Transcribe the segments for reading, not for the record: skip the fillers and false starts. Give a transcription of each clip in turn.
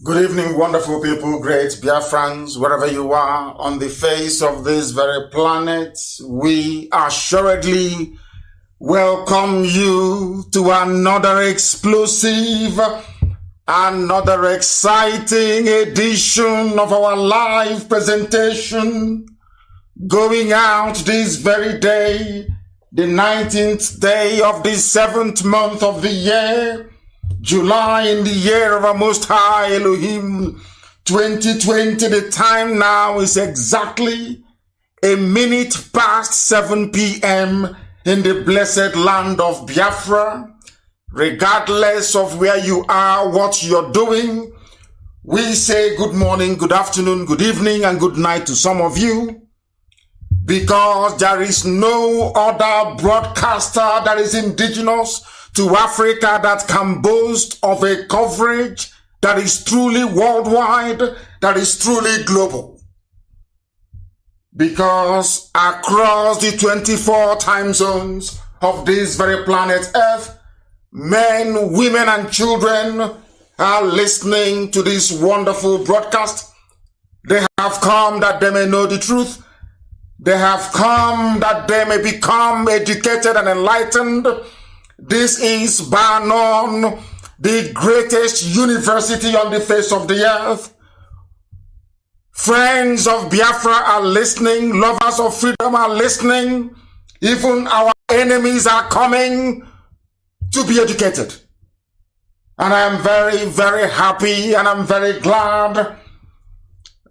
Good evening, wonderful people, great Biafrans, wherever you are on the face of this very planet. We assuredly welcome you to another explosive, another exciting edition of our live presentation going out this very day, the 19th day of the 7th month of the year, July, in the year of our Most High Elohim, 2020. The time now is exactly a minute past 7 p.m. in the blessed land of Biafra. Regardless of where you are, what you're doing, we say good morning, good afternoon, good evening, and good night to some of you, because there is no other broadcaster that is indigenous to Africa that can boast of a coverage that is truly worldwide, that is truly global. Because across the 24 time zones of this very planet Earth, men, women, and children are listening to this wonderful broadcast. They have come that they may know the truth. They have come that they may become educated and enlightened. This is bar none the greatest university on the face of the earth. Friends of Biafra are listening. Lovers of freedom are listening. Even our enemies are coming to be educated. And I am very, very happy and I'm very glad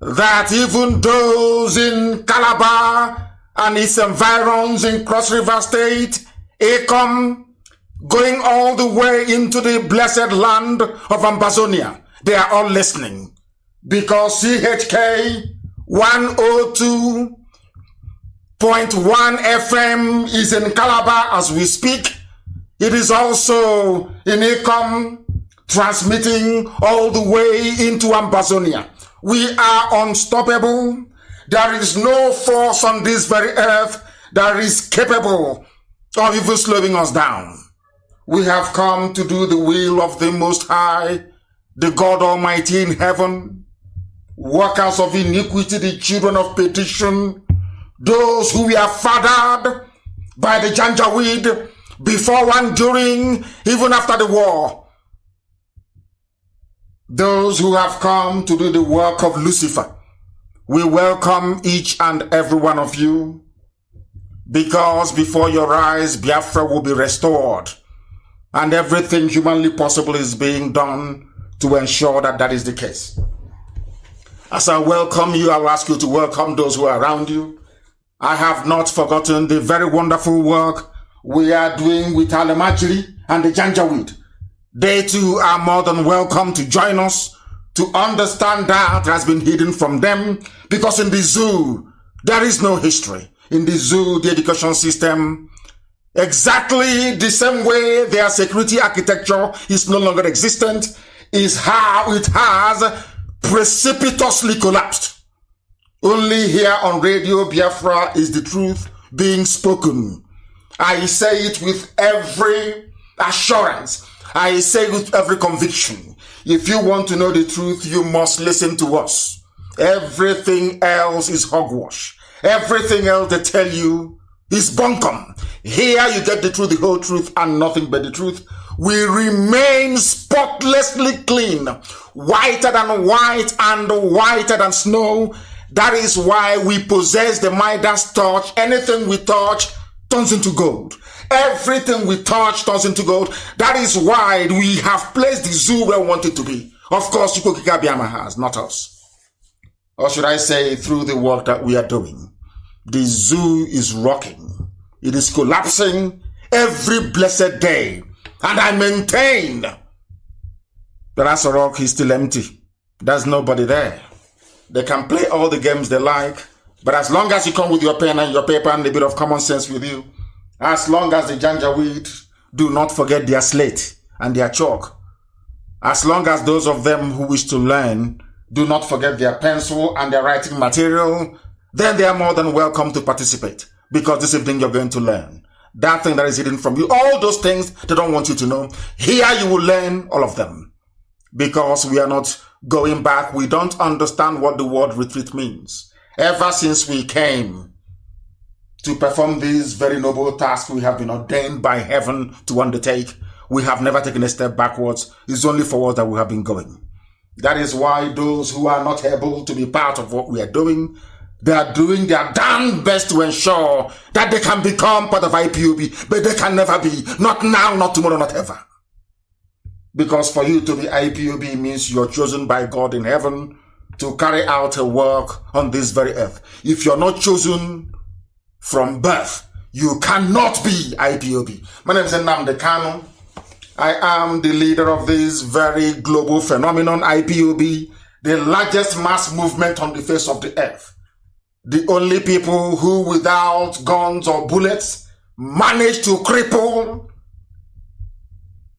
that even those in Calabar and its environs in Cross River State, Acom, going all the way into the blessed land of Ambazonia, they are all listening. Because CHK 102.1 FM is in Calabar as we speak. It is also in Acom, transmitting all the way into Ambazonia. We are unstoppable. There is no force on this very earth that is capable of even slowing us down. We have come to do the will of the Most High, the God Almighty in heaven, workers of iniquity, the children of perdition, those who were fathered by the Janjaweed before and during, even after the war. Those who have come to do the work of Lucifer. We welcome each and every one of you, because before your eyes, Biafra will be restored. And everything humanly possible is being done to ensure that that is the case. As I welcome you, I will ask you to welcome those who are around you. I have not forgotten the very wonderful work we are doing with Alemajiri and the Janjaweed. They too are more than welcome to join us to understand that has been hidden from them, because in the zoo, there is no history. In the zoo, the education system, exactly the same way their security architecture is no longer existent, is how it has precipitously collapsed. Only here on Radio Biafra is the truth being spoken. I say it with every assurance. I say it with every conviction. If you want to know the truth, you must listen to us. Everything else is hogwash. Everything else they tell you is bunkum. Here you get the truth, the whole truth, and nothing but the truth. We remain spotlessly clean, whiter than white and whiter than snow. That is why we possess the Midas touch. Anything we touch turns into gold. Everything we touch turns into gold. That is why we have placed the zoo where we want it to be. Of course, Chukwuka Biama has, not us. Or should I say, through the work that we are doing. The zoo is rocking. It is collapsing every blessed day. And I maintain that Asorok is still empty. There's nobody there. They can play all the games they like. But as long as you come with your pen and your paper and a bit of common sense with you, as long as the Janjaweed do not forget their slate and their chalk, as long as those of them who wish to learn do not forget their pencil and their writing material, then they are more than welcome to participate, because this evening you're going to learn that thing that is hidden from you. All those things they don't want you to know, here you will learn all of them. because we are not going back. We don't understand what the word retreat means. Ever since we came to perform this very noble task we have been ordained by heaven to undertake, we have never taken a step backwards. It's only forward that we have been going. That is why those who are not able to be part of what we are doing, they are doing their damn best to ensure that they can become part of IPOB, but they can never be. Not now, not tomorrow, not ever. Because for you to be IPOB means you're chosen by God in heaven to carry out a work on this very earth. If you're not chosen from birth, you cannot be IPOB. My name is NNAMDI KANU. I am the leader of this very global phenomenon, IPOB, the largest mass movement on the face of the earth. The only people who, without guns or bullets, managed to cripple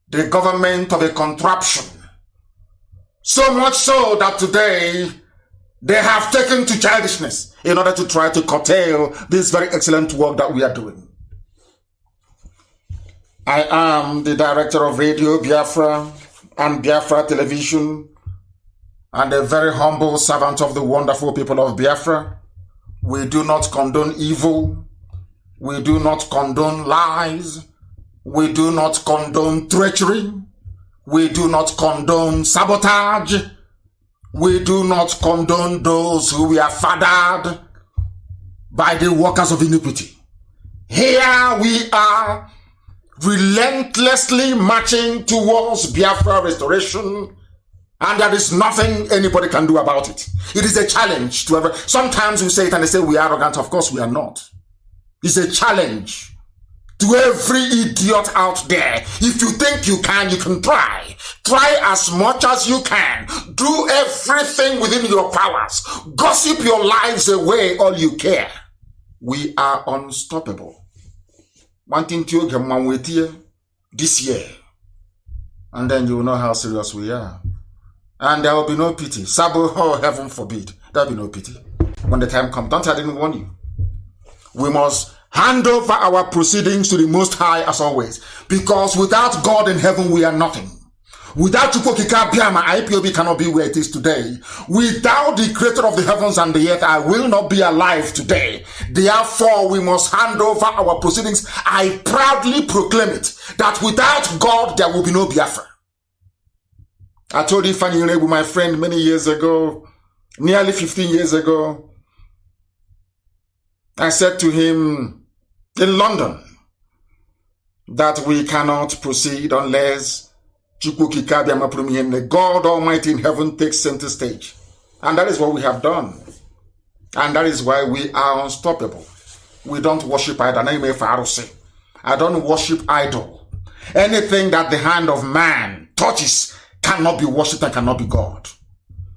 the government of a contraption. So much so that today they have taken to childishness in order to try to curtail this very excellent work that we are doing. I am the director of Radio Biafra and Biafra Television and a very humble servant of the wonderful people of Biafra. We do not condone evil. We do not condone lies. We do not condone treachery. We do not condone sabotage. We do not condone those who are fathered by the workers of iniquity. Here we are relentlessly marching towards Biafra restoration, and there is nothing anybody can do about it. It is a challenge to every. Sometimes we say it and they say we are arrogant. Of course we are not. It's a challenge to every idiot out there. If you think you can try. Try as much as you can. Do everything within your powers. Gossip your lives away all you care. We are unstoppable. Wanting to get one with you this year, and then you will know how serious we are. And there will be no pity. Sabo, oh, heaven forbid. There will be no pity. When the time comes, don't I didn't warn you. We must hand over our proceedings to the Most High as always. Because without God in heaven, we are nothing. Without Chukwokika Biama, IPOB cannot be where it is today. Without the creator of the heavens and the earth, I will not be alive today. Therefore, we must hand over our proceedings. I proudly proclaim it, that without God, there will be no Biafra. I told Ifani Urebu, my friend, many years ago, nearly 15 years ago, I said to him in London that we cannot proceed unless the God Almighty in heaven takes center stage. And that is what we have done. And that is why we are unstoppable. We don't worship idol. I don't worship idol. Anything that the hand of man touches cannot be worshipped and cannot be God.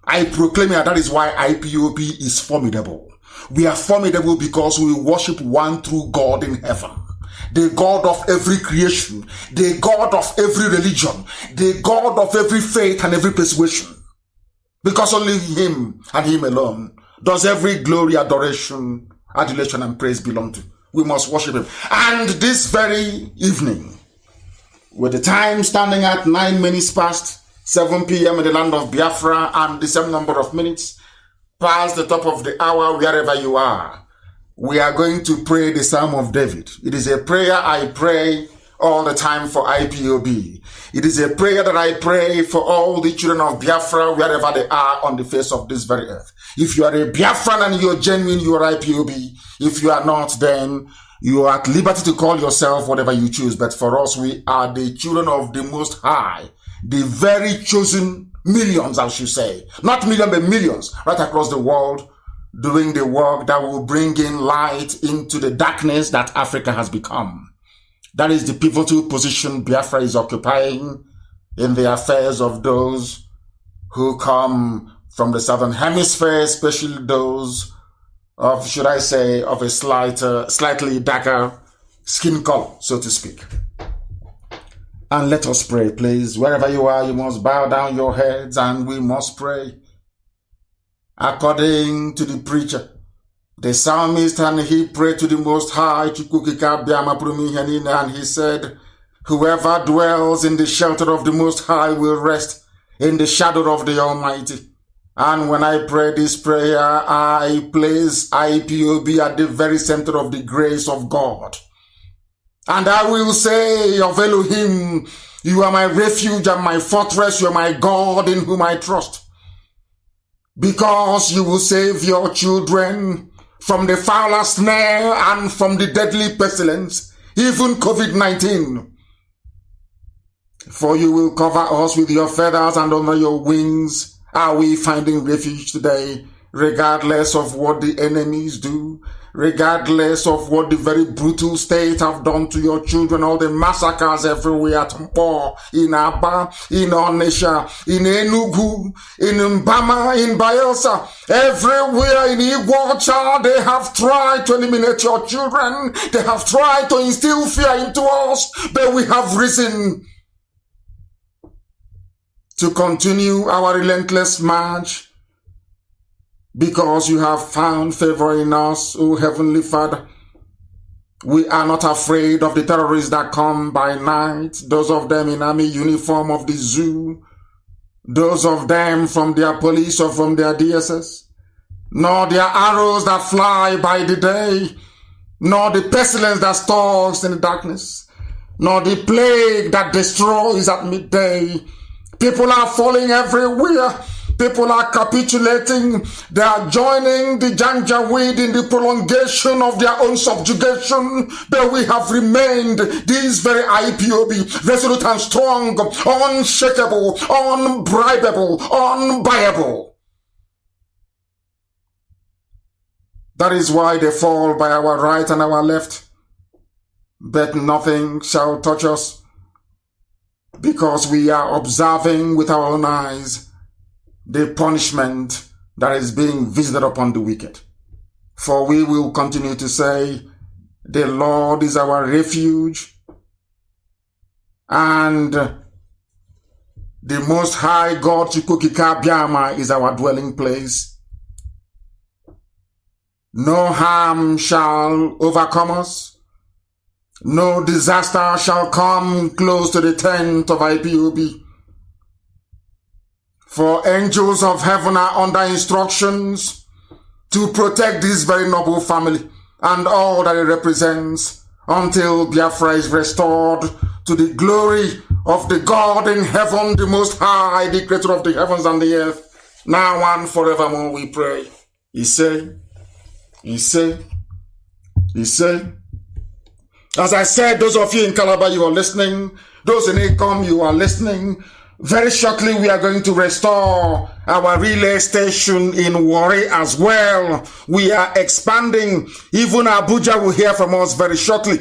I proclaim that is why IPOB is formidable. We are formidable because we worship one true God in heaven. The God of every creation, the God of every religion, the God of every faith and every persuasion. Because only him and him alone does every glory, adoration, adulation and praise belong to. We must worship him. And this very evening, with the time standing at 9 minutes past 7 p.m. in the land of Biafra and the same number of minutes past the top of the hour wherever you are, we are going to pray the Psalm of David. It is a prayer I pray all the time for IPOB. It is a prayer that I pray for all the children of Biafra wherever they are on the face of this very earth. If you are a Biafran and you are genuine, you are IPOB. If you are not, then you are at liberty to call yourself whatever you choose. But for us, we are the children of the Most High, the very chosen millions, I should say. Not millions, but millions right across the world, doing the work that will bring in light into the darkness that Africa has become. That is the pivotal position Biafra is occupying in the affairs of those who come from the southern hemisphere, especially those of, should I say, of a slightly darker skin color, so to speak. And let us pray, please. Wherever you are, you must bow down your heads and we must pray. According to the preacher, the psalmist, and he prayed to the Most High, and he said, whoever dwells in the shelter of the Most High will rest in the shadow of the Almighty. And when I pray this prayer, I place IPOB at the very center of the grace of God. And I will say of Elohim, you are my refuge and my fortress, you are my God in whom I trust. Because you will save your children from the foul snare and from the deadly pestilence, even COVID-19. For you will cover us with your feathers, and under your wings are we finding refuge today, regardless of what the enemies do, regardless of what the very brutal state have done to your children, all the massacres everywhere at Mpo, in Aba, in Onisha, in Enugu, in Mbama, in Bayelsa, everywhere in Iguacha, they have tried to eliminate your children. They have tried to instill fear into us, but we have risen to continue our relentless march, because you have found favor in us, O Heavenly Father. We are not afraid of the terrorists that come by night, those of them in army uniform of the zoo, those of them from their police or from their DSS, nor their arrows that fly by the day, nor the pestilence that stalks in the darkness, nor the plague that destroys at midday. People are falling everywhere. People are capitulating. They are joining the Janjaweed in the prolongation of their own subjugation. But we have remained, this very IPOB, resolute and strong, unshakable, unbribable, unbuyable. That is why they fall by our right and our left. But nothing shall touch us, because we are observing with our own eyes the punishment that is being visited upon the wicked. For we will continue to say, the Lord is our refuge, and the Most High God Chukwukika Biama is our dwelling place. No harm shall overcome us. No disaster shall come close to the tent of IPOB. For angels of heaven are under instructions to protect this very noble family and all that it represents until Biafra is restored to the glory of the God in heaven, the Most High, the Creator of the heavens and the earth, now and forevermore we pray. He said. As I said, those of you in Calabar, you are listening. Those in Acom, you are listening. Very shortly, we are going to restore our relay station in Warri as well. We are expanding. Even Abuja will hear from us very shortly.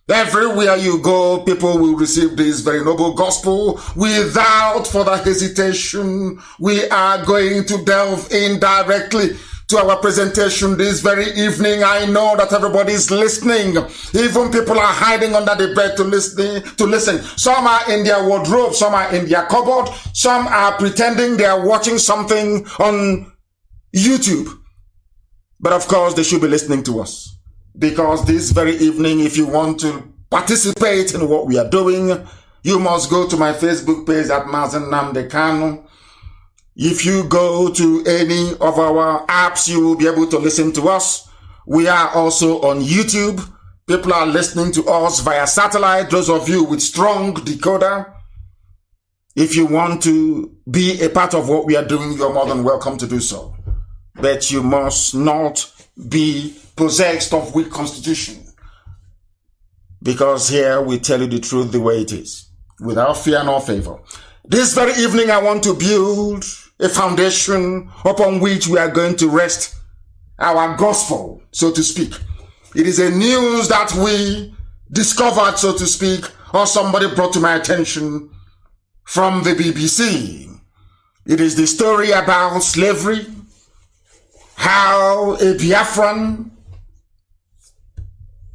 Everywhere you go, people will receive this very noble gospel without further hesitation. We are going to delve in directly to our presentation this very evening. I know that everybody is listening. Even people are hiding under the bed to listen. Some are in their wardrobe, some are in their cupboard, some are pretending they are watching something on YouTube. But of course, they should be listening to us, because this very evening, if you want to participate in what we are doing, you must go to my Facebook page at MAZI KANU. If you go to any of our apps, you will be able to listen to us. We are also on YouTube. People are listening to us via satellite. Those of you with strong decoder, if you want to be a part of what we are doing, you're more than welcome to do so. But you must not be possessed of weak constitution, because here we tell you the truth the way it is, without fear nor favor. This very evening, I want to build a foundation upon which we are going to rest our gospel, so to speak. It is a news that we discovered, so to speak, or somebody brought to my attention from the BBC. It is the story about slavery, how a Biafran,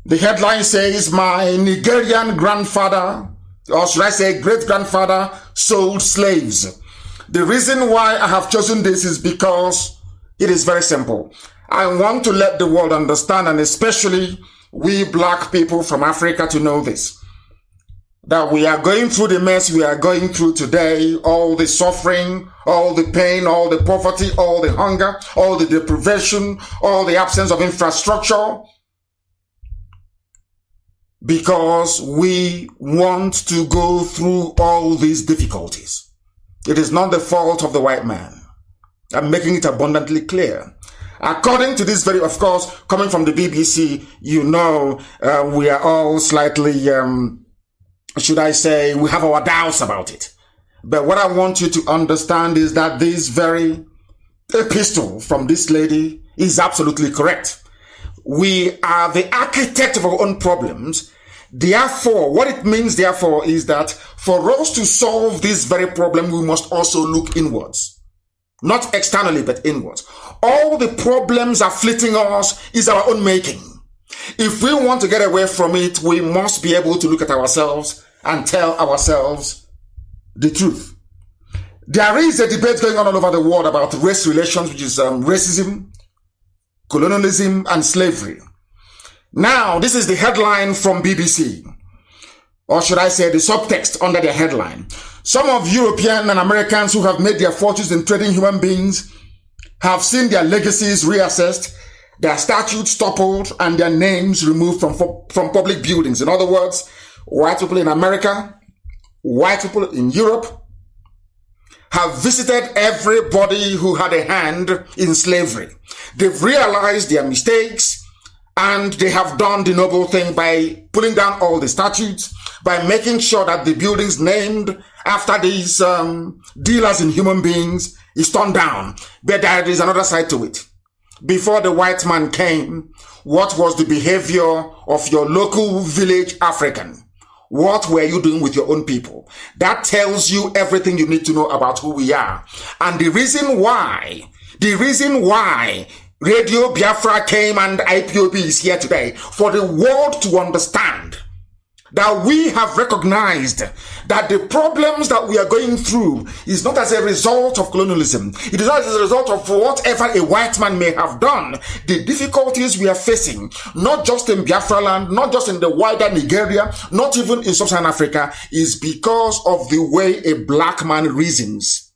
the headline says, my Nigerian grandfather, or should I say great-grandfather, sold slaves. The reason why I have chosen this is because it is very simple. I want to let the world understand, and especially we black people from Africa, to know this. that we are going through the mess we are going through today, all the suffering, all the pain, all the poverty, all the hunger, all the deprivation, all the absence of infrastructure, because we want to go through all these difficulties. It is not the fault of the white man. I'm making it abundantly clear. According to this very, of course, coming from the BBC, you know, we are all slightly, should I say, we have our doubts about it. But what I want you to understand is that this very epistle from this lady is absolutely correct. We are the architect of our own problems. Therefore, what it means, therefore, is that for us to solve this very problem, we must also look inwards. Not externally, but inwards. All the problems afflicting us is our own making. If we want to get away from it, we must be able to look at ourselves and tell ourselves the truth. There is a debate going on all over the world about race relations, which is racism, colonialism, and slavery. Now, this is the headline from BBC, or should I say the subtext under the headline. Some of European and Americans who have made their fortunes in trading human beings have seen their legacies reassessed, their statues toppled, and their names removed from public buildings. In other words, white people in America, white people in Europe have visited everybody who had a hand in slavery. They've realized their mistakes, and they have done the noble thing by pulling down all the statues, by making sure that the buildings named after these dealers in human beings is torn down. But there is another side to it. Before the white man came, what was the behavior of your local village African? What were you doing with your own people? That tells you everything you need to know about who we are. And the reason why Radio Biafra came and IPOB is here today, for the world to understand that we have recognized that the problems that we are going through is not as a result of colonialism. It is not as a result of whatever a white man may have done. The difficulties we are facing, not just in Biafra land, not just in the wider Nigeria, not even in Sub-Saharan Africa, is because of the way a black man reasons.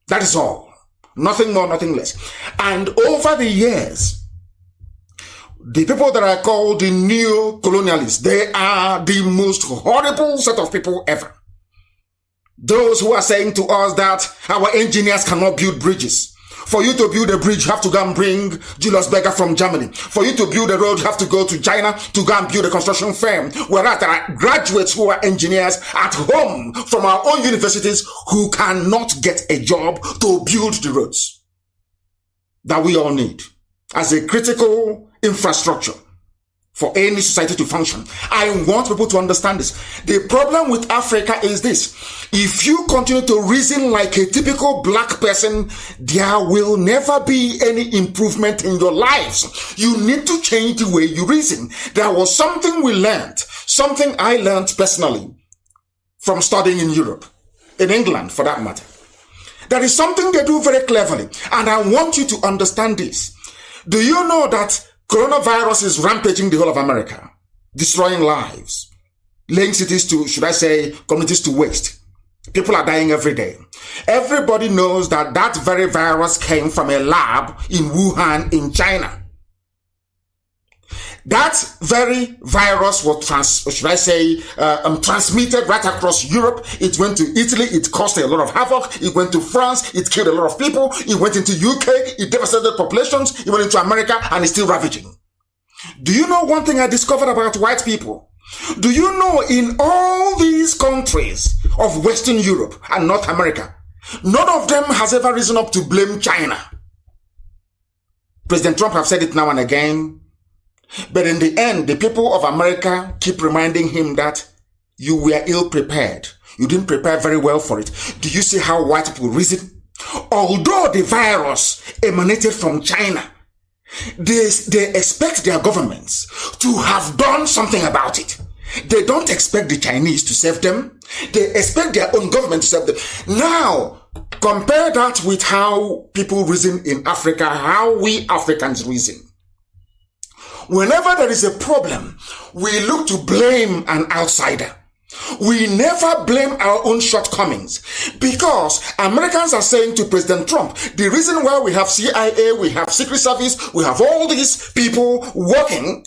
That is all. Nothing more, nothing less. And over the years, the people that are called the neo-colonialists, they are the most horrible set of people ever. Those who are saying to us that our engineers cannot build bridges. For you to build a bridge, you have to go and bring Julius Berger from Germany. For you to build a road, you have to go to China to go and build a construction firm. Whereas there are graduates who are engineers at home from our own universities who cannot get a job to build the roads that we all need as a critical infrastructure for any society to function. I want people to understand this. The problem with Africa is this. If you continue to reason like a typical black person, there will never be any improvement in your lives. You need to change the way you reason. There was something we learned, something I learned personally from studying in Europe, in England for that matter. There is something they do very cleverly, and I want you to understand this. Do you know that coronavirus is rampaging the whole of America, destroying lives, laying cities to, should I say, communities to waste? People are dying every day. Everybody knows that that very virus came from a lab in Wuhan in China. That very virus was transmitted right across Europe. It went to Italy. It caused a lot of havoc. It went to France. It killed a lot of people. It went into UK. It devastated populations. It went into America and is still ravaging. Do you know one thing I discovered about white people? Do you know in all these countries of Western Europe and North America, none of them has ever risen up to blame China? President Trump have said it now and again. But in the end, the people of America keep reminding him that you were ill prepared. You didn't prepare very well for it. Do you see how white people reason? Although the virus emanated from China, they expect their governments to have done something about it. They don't expect the Chinese to save them. They expect their own government to save them. Now, compare that with how people reason in Africa, how we Africans reason. Whenever there is a problem, we look to blame an outsider. We never blame our own shortcomings, because Americans are saying to President Trump, the reason why we have CIA, we have Secret Service, we have all these people working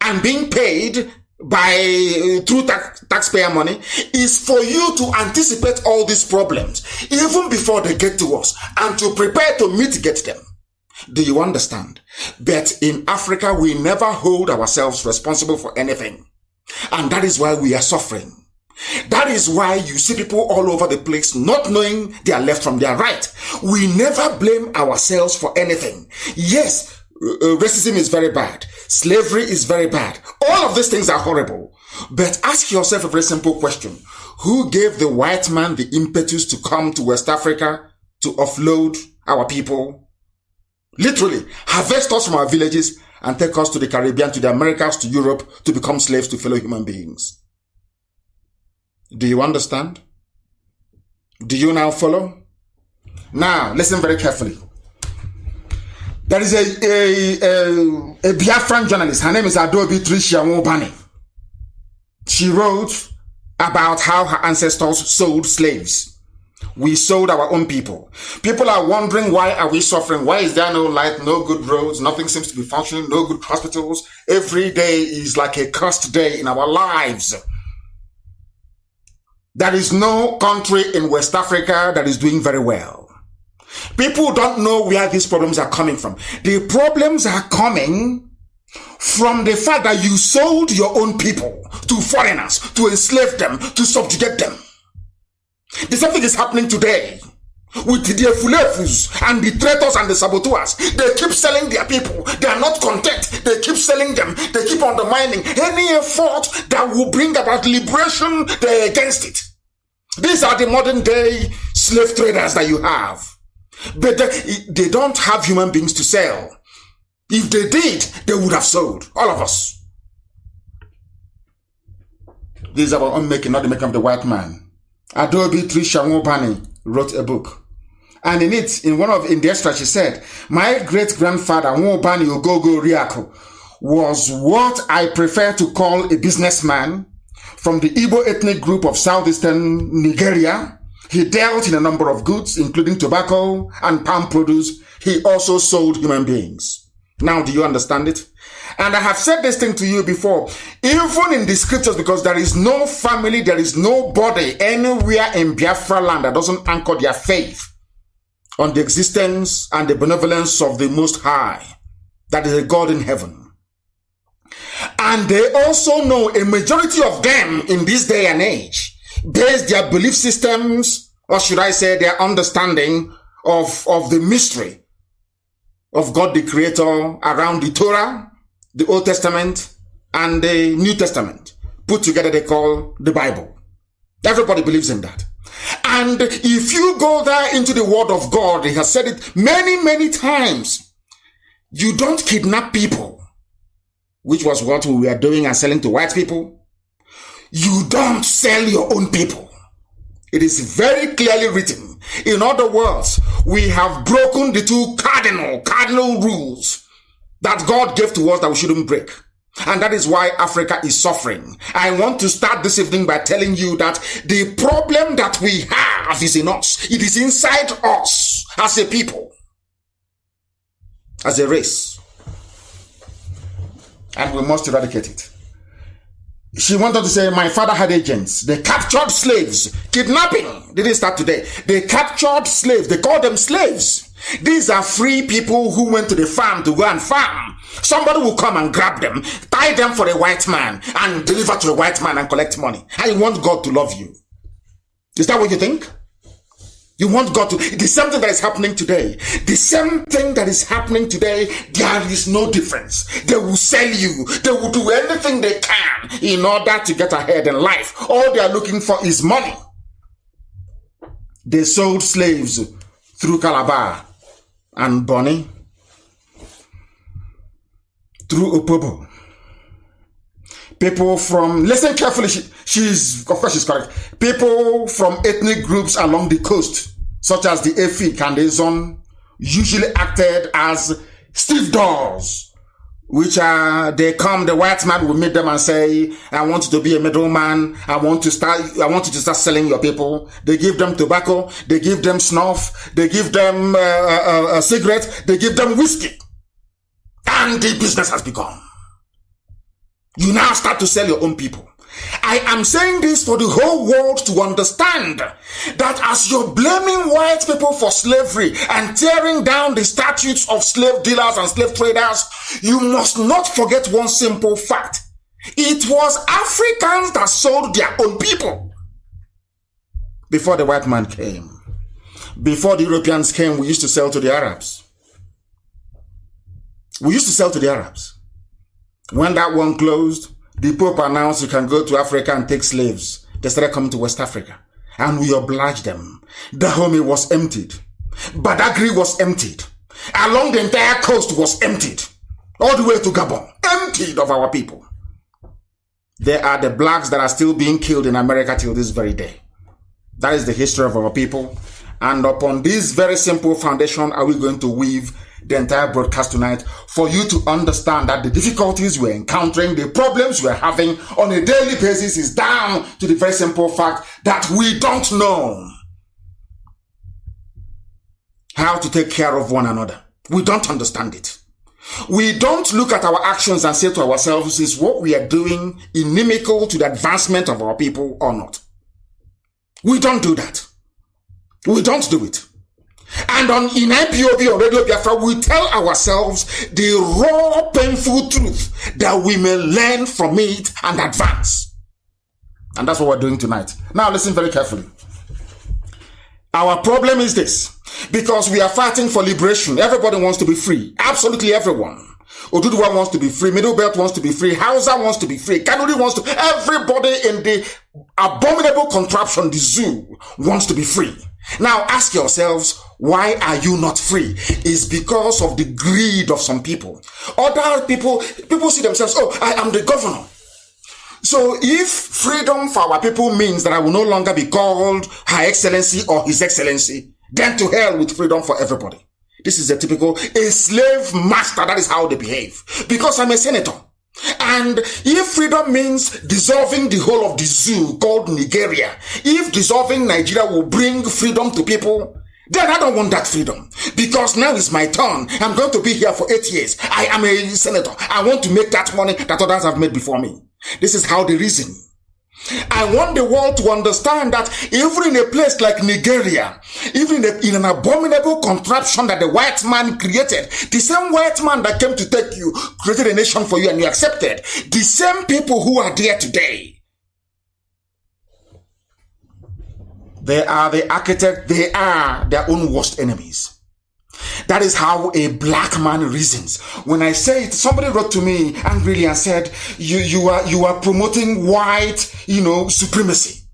and being paid through taxpayer money is for you to anticipate all these problems even before they get to us and to prepare to mitigate them. Do you understand? But in Africa, we never hold ourselves responsible for anything. And that is why we are suffering. That is why you see people all over the place not knowing their left from their right. We never blame ourselves for anything. Yes, racism is very bad. Slavery is very bad. All of these things are horrible. But ask yourself a very simple question. Who gave the white man the impetus to come to West Africa to offload our people? Literally, harvest us from our villages and take us to the Caribbean, to the Americas, to Europe, to become slaves to fellow human beings. Do you understand? Do you now follow? Now, listen very carefully. There is a Biafran journalist. Her name is Adobe Tricia Nwobani. She wrote about how her ancestors sold slaves. We sold our own people. People are wondering, why are we suffering? Why is there no light, no good roads, nothing seems to be functioning, no good hospitals? Every day is like a cursed day in our lives. There is no country in West Africa that is doing very well. People don't know where these problems are coming from. The problems are coming from the fact that you sold your own people to foreigners, to enslave them, to subjugate them. The same thing is happening today with the fulefus and the traitors and the saboteurs. They keep selling their people. They are not content. They keep selling them. They keep undermining any effort that will bring about liberation. They're against it. These are the modern day slave traders that you have. But they don't have human beings to sell. If they did, they would have sold. All of us. This is our own making, not the making of the white man. Adobe Tricia Nwobani wrote a book. And in the extra, she said, my great-grandfather, Nwobani Ogogo Riako, was what I prefer to call a businessman from the Igbo ethnic group of southeastern Nigeria. He dealt in a number of goods, including tobacco and palm produce. He also sold human beings. Now, do you understand it? And I have said this thing to you before, even in the scriptures, because there is no family, there is nobody anywhere in Biafra land that doesn't anchor their faith on the existence and the benevolence of the Most High, that is a God in heaven. And they also know, a majority of them in this day and age, base their belief systems, or should I say their understanding of the mystery of God the Creator around the Torah, the Old Testament, and the New Testament. Put together, they call the Bible. Everybody believes in that. And if you go there into the Word of God, He has said it many, many times. You don't kidnap people, which was what we were doing and selling to white people. You don't sell your own people. It is very clearly written. In other words, we have broken the two cardinal rules that God gave to us that we shouldn't break. And that is why Africa is suffering. I want to start this evening by telling you that the problem that we have is in us. It is inside us as a people, as a race. And we must eradicate it. She wanted to say, my father had agents. They captured slaves. Kidnapping didn't start today. They captured slaves. They called them slaves. These are free people who went to the farm to go and farm. Somebody will come and grab them, tie them for a white man, and deliver to a white man and collect money. I want God to love you. Is that what you think? You want God to... The same thing that is happening today. The same thing that is happening today, there is no difference. They will sell you. They will do anything they can in order to get ahead in life. All they are looking for is money. They sold slaves through Calabar and Bonny, through Opobo. People from, listen carefully, she's correct. People from ethnic groups along the coast, such as the Efik and the Zon, usually acted as stiff doors which the white man will meet them and say, I want you to be a middleman. I want you to start selling your people. They give them tobacco. They give them snuff. They give them a cigarette. They give them whiskey. And the business has begun. You now start to sell your own people. I am saying this for the whole world to understand that as you're blaming white people for slavery and tearing down the statutes of slave dealers and slave traders, you must not forget one simple fact. It was Africans that sold their own people. Before the white man came, before the Europeans came, we used to sell to the Arabs. We used to sell to the Arabs. When that one closed, the Pope announced you can go to Africa and take slaves. They started coming to West Africa. And we obliged them. Dahomey was emptied. Badagry was emptied. Along the entire coast was emptied. All the way to Gabon. Emptied of our people. There are the blacks that are still being killed in America till this very day. That is the history of our people. And upon this very simple foundation are we going to weave the entire broadcast tonight for you to understand that the difficulties we're encountering, the problems we're having on a daily basis is down to the very simple fact that we don't know how to take care of one another. We don't understand it. We don't look at our actions and say to ourselves, is what we are doing inimical to the advancement of our people or not? We don't do that. We don't do it. And in IPOB or Radio Biafra, we tell ourselves the raw, painful truth that we may learn from it and advance. And that's what we're doing tonight. Now listen very carefully. Our problem is this. Because we are fighting for liberation. Everybody wants to be free. Absolutely everyone. Oduduwa wants to be free. Middle Belt wants to be free. Hausa wants to be free. Kanuri wants to. Everybody in the abominable contraption, the zoo, wants to be free. Now ask yourselves, why are you not free? It's because of the greed of some people. Other people see themselves, oh, I am the governor. So if freedom for our people means that I will no longer be called Her Excellency or His Excellency, then to hell with freedom for everybody. This is a slave master. That is how they behave. Because I'm a senator. And if freedom means dissolving the whole of the zoo called Nigeria, if dissolving Nigeria will bring freedom to people, then I don't want that freedom. Because now it's my turn. I'm going to be here for 8 years. I am a senator. I want to make that money that others have made before me. This is how they reason. I want the world to understand that even in a place like Nigeria, even in an abominable contraption that the white man created, the same white man that came to take you, created a nation for you and you accepted, the same people who are there today, they are the architect, they are their own worst enemies. That is how a black man reasons. When I say it, somebody wrote to me angrily and said, you are promoting white, supremacy.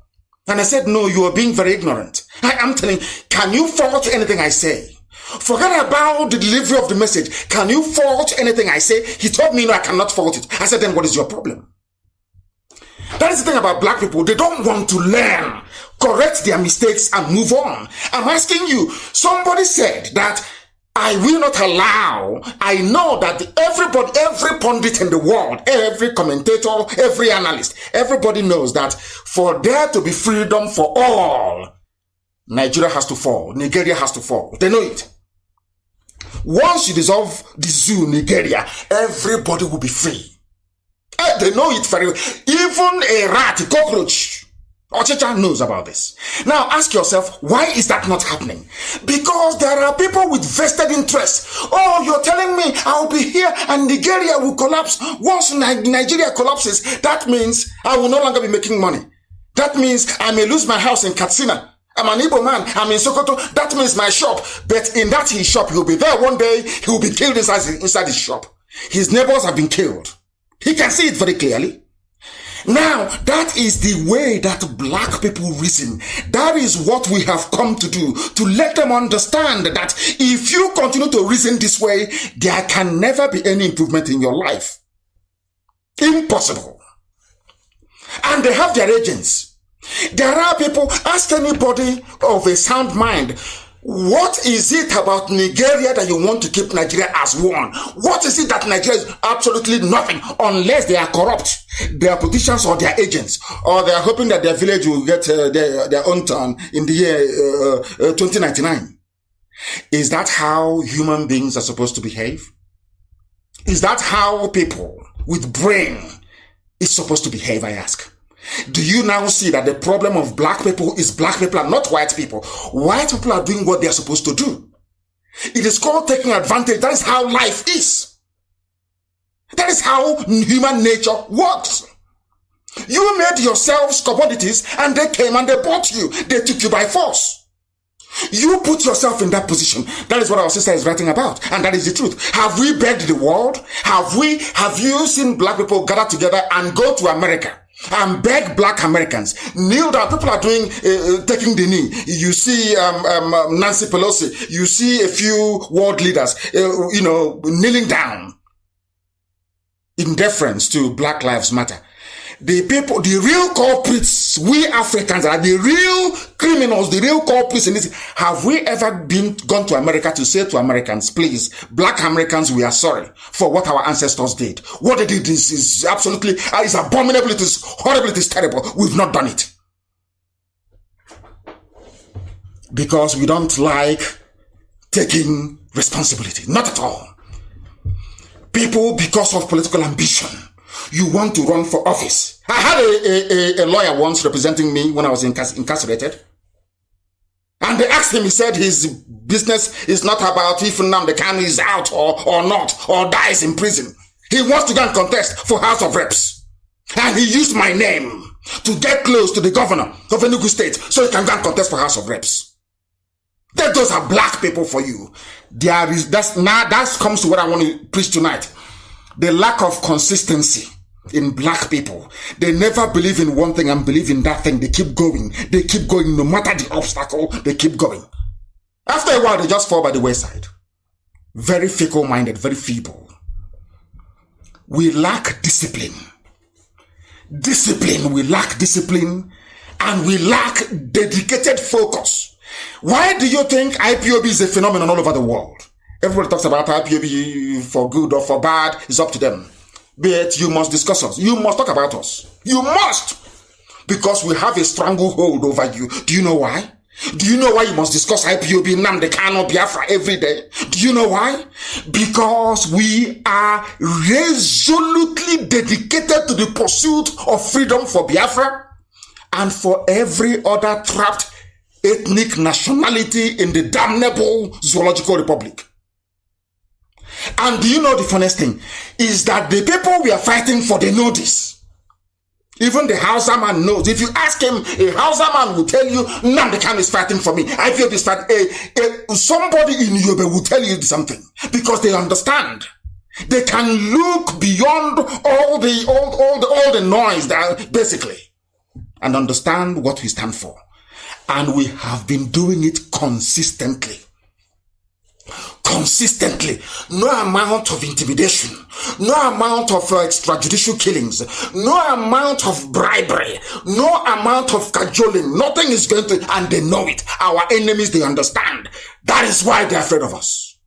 And I said, no, you are being very ignorant. I am telling, can you fault anything I say? Forget about the delivery of the message. Can you fault anything I say? He told me, no, I cannot fault it. I said, then what is your problem? That is the thing about black people. They don't want to learn, correct their mistakes and move on. I'm asking you, somebody said that I will not allow. I know that every pundit in the world, every commentator, every analyst, everybody knows that for there to be freedom for all, Nigeria has to fall. Nigeria has to fall. They know it. Once you dissolve the zoo, Nigeria, everybody will be free. They know it very well. Even a rat, a cockroach, Ochicha knows about this. Now ask yourself, why is that not happening? Because there are people with vested interests. Oh, you're telling me I'll be here and Nigeria will collapse. Once Nigeria collapses, that means I will no longer be making money. That means I may lose my house in Katsina. I'm an Igbo man. I'm in Sokoto. That means my shop. But in that his shop, he'll be there one day. He will be killed inside his shop. His neighbors have been killed. He can see it very clearly. Now, that is the way that black people reason. That is what we have come to do, to let them understand that if you continue to reason this way, there can never be any improvement in your life. Impossible. And they have their agents. There are people, ask anybody of a sound mind, What is it about Nigeria that you want to keep Nigeria as one? What is it that Nigeria is absolutely nothing unless they are corrupt, their politicians or their agents, or they are hoping that their village will get their own turn in the year 2099? Is that how human beings are supposed to behave? Is that how people with brain is supposed to behave, I ask? Do you now see that the problem of black people is black people and not white people? White people are doing what they are supposed to do. It is called taking advantage. That is how life is. That is how human nature works. You made yourselves commodities and they came and they bought you. They took you by force. You put yourself in that position. That is what our sister is writing about. And that is the truth. Have we begged the world? Have you seen black people gather together and go to America and beg black Americans? Kneel down. People are doing, taking the knee. You see, Nancy Pelosi. You see a few world leaders, kneeling down in deference to Black Lives Matter. The people, the real culprits, we Africans are the real criminals, the real culprits in this. Have we ever gone to America to say to Americans, please, black Americans, we are sorry for what our ancestors did. What they did is absolutely, is abominable, it is horrible, it is terrible. We've not done it. Because we don't like taking responsibility. Not at all. People, because of political ambition, you want to run for office. I had a lawyer once representing me when I was incarcerated. And they asked him, he said his business is not about if NNAMDI KANU is out or not, or dies in prison. He wants to go and contest for House of Reps. And he used my name to get close to the governor of Enugu State so he can go and contest for House of Reps. Those are black people for you. That comes to what I want to preach tonight. The lack of consistency in black people. They never believe in one thing and believe in that thing. They keep going. They keep going no matter the obstacle. They keep going. After a while, they just fall by the wayside. Very fickle-minded, very feeble. We lack discipline. We lack discipline and we lack dedicated focus. Why do you think IPOB is a phenomenon all over the world? Everybody talks about IPOB for good or for bad. It's up to them. But you must discuss us. You must talk about us. You must. Because we have a stranglehold over you. Do you know why? Do you know why you must discuss IPOB, NNAMDI KANU, Biafra every day? Do you know why? Because we are resolutely dedicated to the pursuit of freedom for Biafra and for every other trapped ethnic nationality in the damnable zoological republic. And do you know the funniest thing? Is that the people we are fighting for, they know this. Even the Hausa man knows. If you ask him, a Hausa man will tell you, NNAMDI KANU is fighting for me. I feel this fight. Somebody in Yobe will tell you something. Because they understand. They can look beyond all the noise, basically. And understand what we stand for. And we have been doing it consistently. Consistently. No amount of intimidation, no amount of extrajudicial killings, no amount of bribery, no amount of cajoling, nothing is going to, and they know it. Our enemies, they understand. That is why they're afraid of us.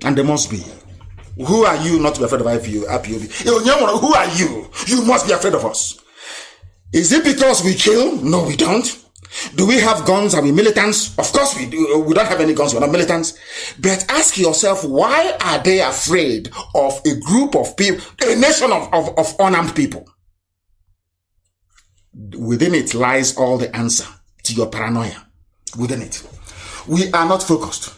And they must be. Who are you not to be afraid of IPOB? Who are you? You must be afraid of us. Is it because we kill? No, we don't. Do we have guns? Are we militants? Of course we do. We don't have any guns. We're not militants. But ask yourself, why are they afraid of a group of people, a nation of unarmed people? Within it lies all the answer to your paranoia. Within it. We are not focused.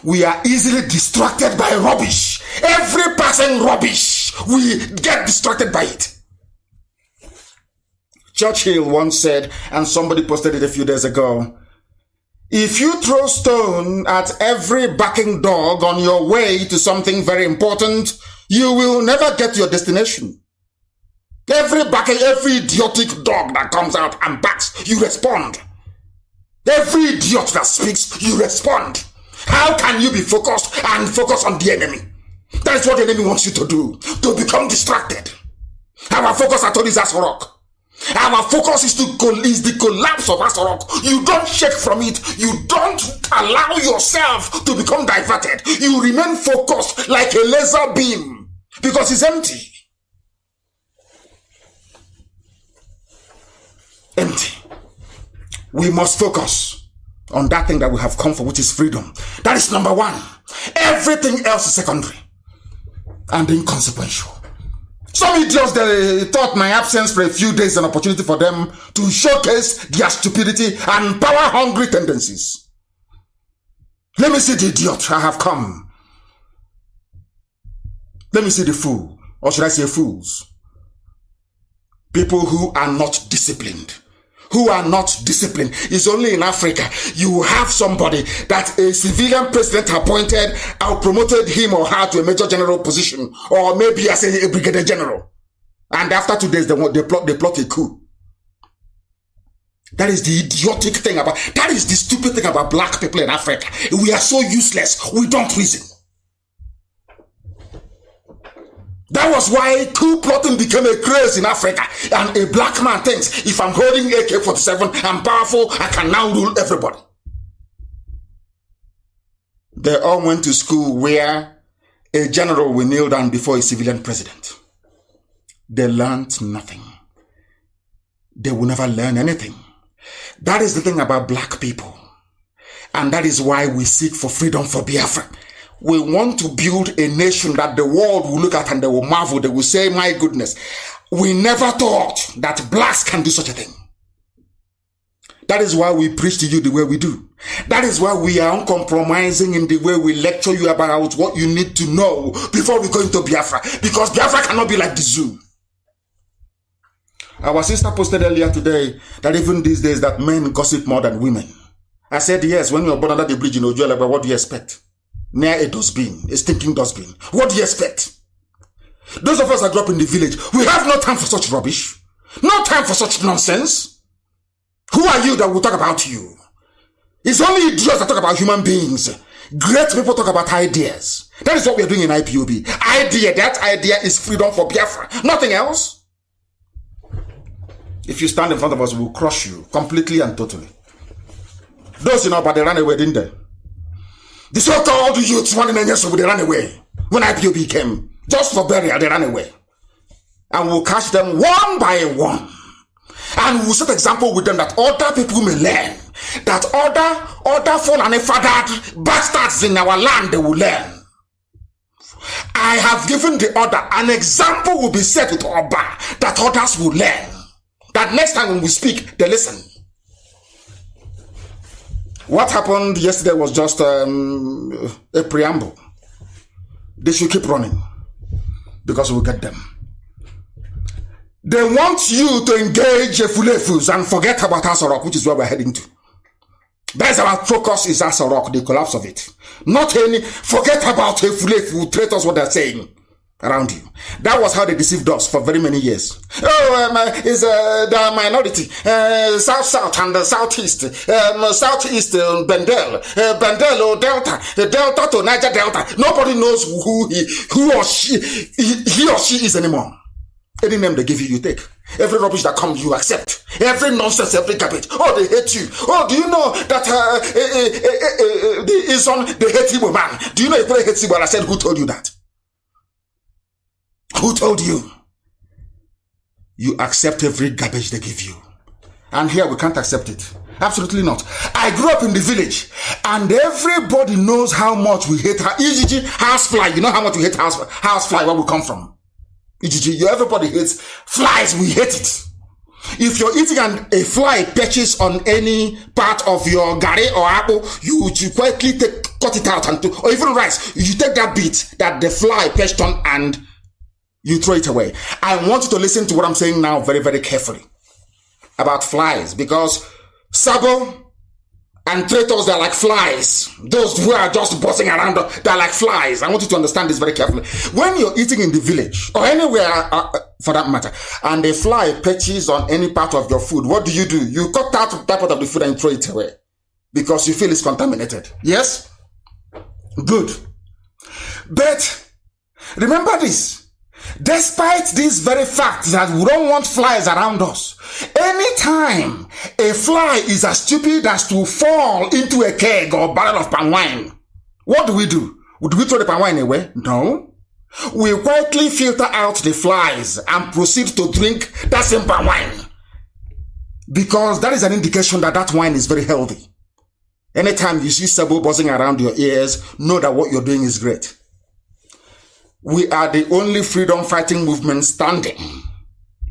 We are easily distracted by rubbish. Every passing rubbish, we get distracted by it. Churchill once said, and somebody posted it a few days ago, if you throw stone at every barking dog on your way to something very important, you will never get to your destination. Every barking, every idiotic dog that comes out and barks, you respond. Every idiot that speaks, you respond. How can you be focused and focus on the enemy? That is what the enemy wants you to do, to become distracted. Our focus at all is as rock. Our focus is the collapse of Asorok. You don't shake from it. You don't allow yourself to become diverted. You remain focused like a laser beam because it's empty. Empty. We must focus on that thing that we have come for, which is freedom. That is number one. Everything else is secondary and inconsequential. Some idiots, they thought my absence for a few days an opportunity for them to showcase their stupidity and power-hungry tendencies. Let me see the idiot I have come. Let me see the fool, or should I say fools. People who are not disciplined. Who are not disciplined. It's only in Africa you have somebody that a civilian president appointed or promoted him or her to a major general position, or maybe as a brigadier general, and after 2 days they plot a coup. That is the idiotic thing about, that is the stupid thing about black people in Africa. We are so useless. We don't reason. That was why coup plotting became a craze in Africa. And a black man thinks, if I'm holding AK-47, I'm powerful, I can now rule everybody. They all went to school where a general will kneel down before a civilian president. They learned nothing. They will never learn anything. That is the thing about black people. And that is why we seek for freedom for Biafra. We want to build a nation that the world will look at and they will marvel. They will say, my goodness, we never thought that blacks can do such a thing. That is why we preach to you the way we do. That is why we are uncompromising in the way we lecture you about what you need to know before we go into Biafra. Because Biafra cannot be like the zoo. Our sister posted earlier today that even these days that men gossip more than women. I said, yes, when you're born under the bridge in Ojuelegba, what do you expect? Near a dustbin, a stinking dustbin. What do you expect? Those of us that grew up in the village, we have no time for such rubbish. No time for such nonsense. Who are you that will talk about you? It's only idiots that talk about human beings. Great people talk about ideas. That is what we are doing in IPOB. That idea is freedom for Biafra. Nothing else. If you stand in front of us, we will crush you completely and totally. Those in Oba, they ran away, didn't they? The so-called youths running in Yeso, they ran away. When IPOB came, just for burial, they ran away. And we'll catch them one by one. And we'll set example with them that other people may learn. That other fallen fathered bastards in our land, they will learn. I have given the order, an example will be set with Oba, that others will learn. That next time when we speak, they listen. What happened yesterday was just a preamble. They should keep running because we'll get them. They want you to engage Fulefus and forget about Asorok, which is where we're heading to. That's our focus is Asorok, the collapse of it. Not any, forget about Fulefu, traitors, what they're saying around you. That was how they deceived us for very many years. It's the minority. South and the southeast. Southeast, Bendel, Delta to Niger Delta. Nobody knows who or she is anymore. Any name they give you, you take. Every rubbish that comes, you accept. Every nonsense, every garbage. Oh, they hate you. Oh, do you know that they hate Igbo man? Do you know if they hate Igbo? I said, who told you that? Who told you? You accept every garbage they give you. And here we can't accept it. Absolutely not. I grew up in the village and everybody knows how much we hate housefly. You know how much we hate housefly, where we come from. Everybody hates flies. We hate it. If you're eating and a fly perches on any part of your gari or apple, you quickly cut it out or even rice. You take that bit that the fly perched on and you throw it away. I want you to listen to what I'm saying now very, very carefully about flies, because Sabo and traitors, they're like flies. Those who are just buzzing around, they're like flies. I want you to understand this very carefully. When you're eating in the village or anywhere for that matter, and a fly perches on any part of your food, what do? You cut out that part of the food and throw it away because you feel it's contaminated. Yes? Good. But remember this. Despite this very fact that we don't want flies around us, anytime a fly is as stupid as to fall into a keg or barrel of palm wine, what do? Would we throw the palm wine away? No. We quietly filter out the flies and proceed to drink that same palm wine. Because that is an indication that that wine is very healthy. Anytime you see sabo buzzing around your ears, know that what you're doing is great. We are the only freedom fighting movement standing.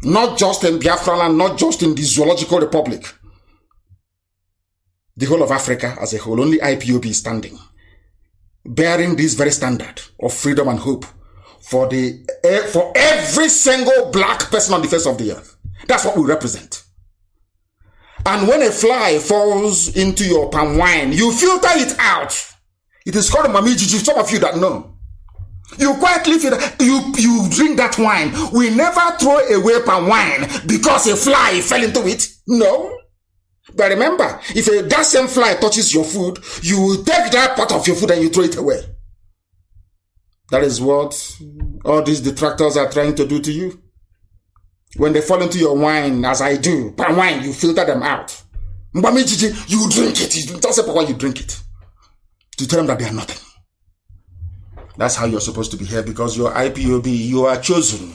Not just in Biafra land, not just in the Zoological Republic. The whole of Africa as a whole, only IPOB is standing. Bearing this very standard of freedom and hope for every single black person on the face of the earth. That's what we represent. And when a fly falls into your palm wine, you filter it out. It is called mamijiji. Some of you that know. You quietly feel that you drink that wine. We never throw away palm wine because a fly fell into it. No. But remember, if that same fly touches your food, you will take that part of your food and you throw it away. That is what all these detractors are trying to do to you. When they fall into your wine, as I do, palm wine, you filter them out. You drink it. You don't say why you drink it. To tell them that they are nothing. That's how you're supposed to be here, because you're IPOB. You are chosen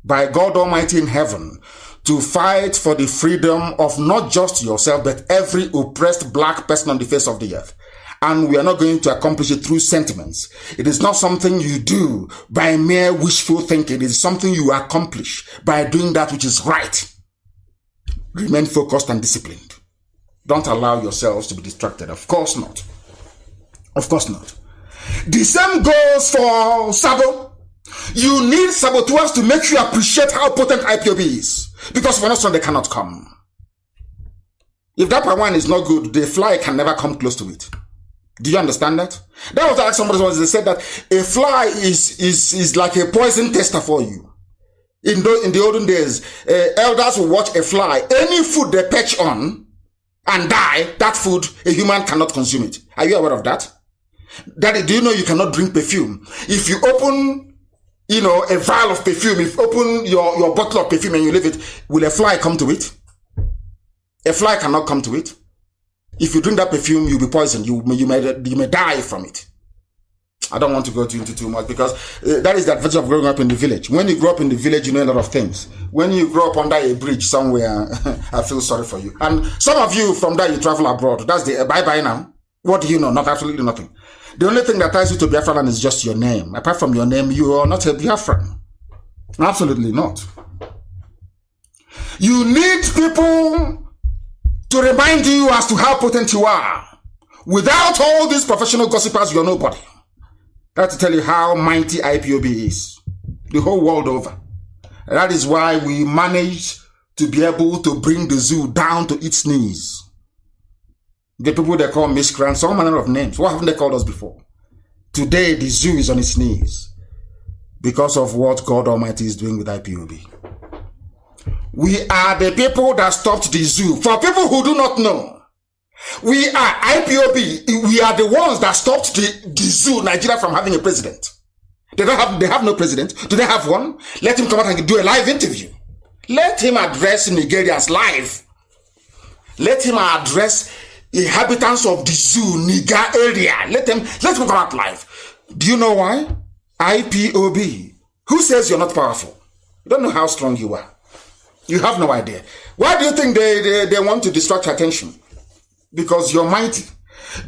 by God Almighty in heaven to fight for the freedom of not just yourself, but every oppressed black person on the face of the earth. And we are not going to accomplish it through sentiments. It is not something you do by mere wishful thinking. It is something you accomplish by doing that which is right. Remain focused and disciplined. Don't allow yourselves to be distracted. Of course not. Of course not. The same goes for Sabo. You need saboteurs to make you appreciate how potent IPOB is. Because for us, they cannot come. If that palm wine is not good, the fly can never come close to it. Do you understand that? That was like somebody once, they said that a fly is like a poison tester for you. In the olden days, elders will watch a fly. Any food they perch on and die, that food, a human cannot consume it. Are you aware of that? Daddy, do you know you cannot drink perfume? If you open, a vial of perfume, if you open your bottle of perfume and you leave it, will a fly come to it? A fly cannot come to it. If you drink that perfume, you'll be poisoned. You may die from it. I don't want to go into too much, because that is the advantage of growing up in the village. When you grow up in the village, you know a lot of things. When you grow up under a bridge somewhere, I feel sorry for you. And some of you from there, you travel abroad. That's the bye-bye now. What do you know? Not absolutely nothing. The only thing that ties you to Biafra land is just your name. Apart from your name, you are not a Biafran. Absolutely not. You need people to remind you as to how potent you are. Without all these professional gossipers, you're nobody. That's to tell you how mighty IPOB is. The whole world over. That is why we managed to be able to bring the zoo down to its knees. The people they call miscreants, all manner of names. What haven't they called us before? Today, the zoo is on its knees because of what God Almighty is doing with IPOB. We are the people that stopped the zoo. For people who do not know, we are IPOB. We are the ones that stopped the zoo, Nigeria, from having a president. They have no president. Do they have one? Let him come out and do a live interview. Let him address Nigerians live. Let him address inhabitants of the zoo, Niger area. Let him come out live. Do you know why? IPOB. Who says you're not powerful? You don't know how strong you are. You have no idea. Why do you think they want to distract attention? Because you're mighty.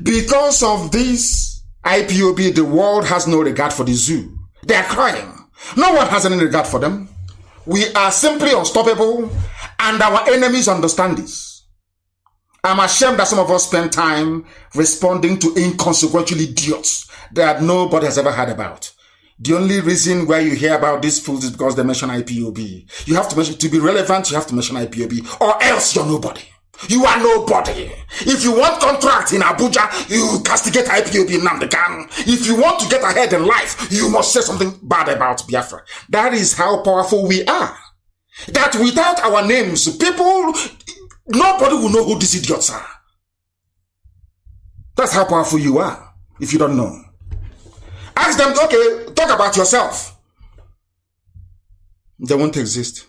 Because of this IPOB, the world has no regard for the zoo. They are crying. No one has any regard for them. We are simply unstoppable, and our enemies understand this. I'm ashamed that some of us spend time responding to inconsequential idiots that nobody has ever heard about. The only reason why you hear about these fools is because they mention IPOB. You have to mention, to be relevant, you have to mention IPOB, or else you're nobody. You are nobody. If you want contract in Abuja, you castigate IPOB in NNAMDI KANU. If you want to get ahead in life, you must say something bad about Biafra. That is how powerful we are. That without our names, nobody will know who these idiots are. That's how powerful you are, if you don't know. Ask them, okay, talk about yourself. They won't exist.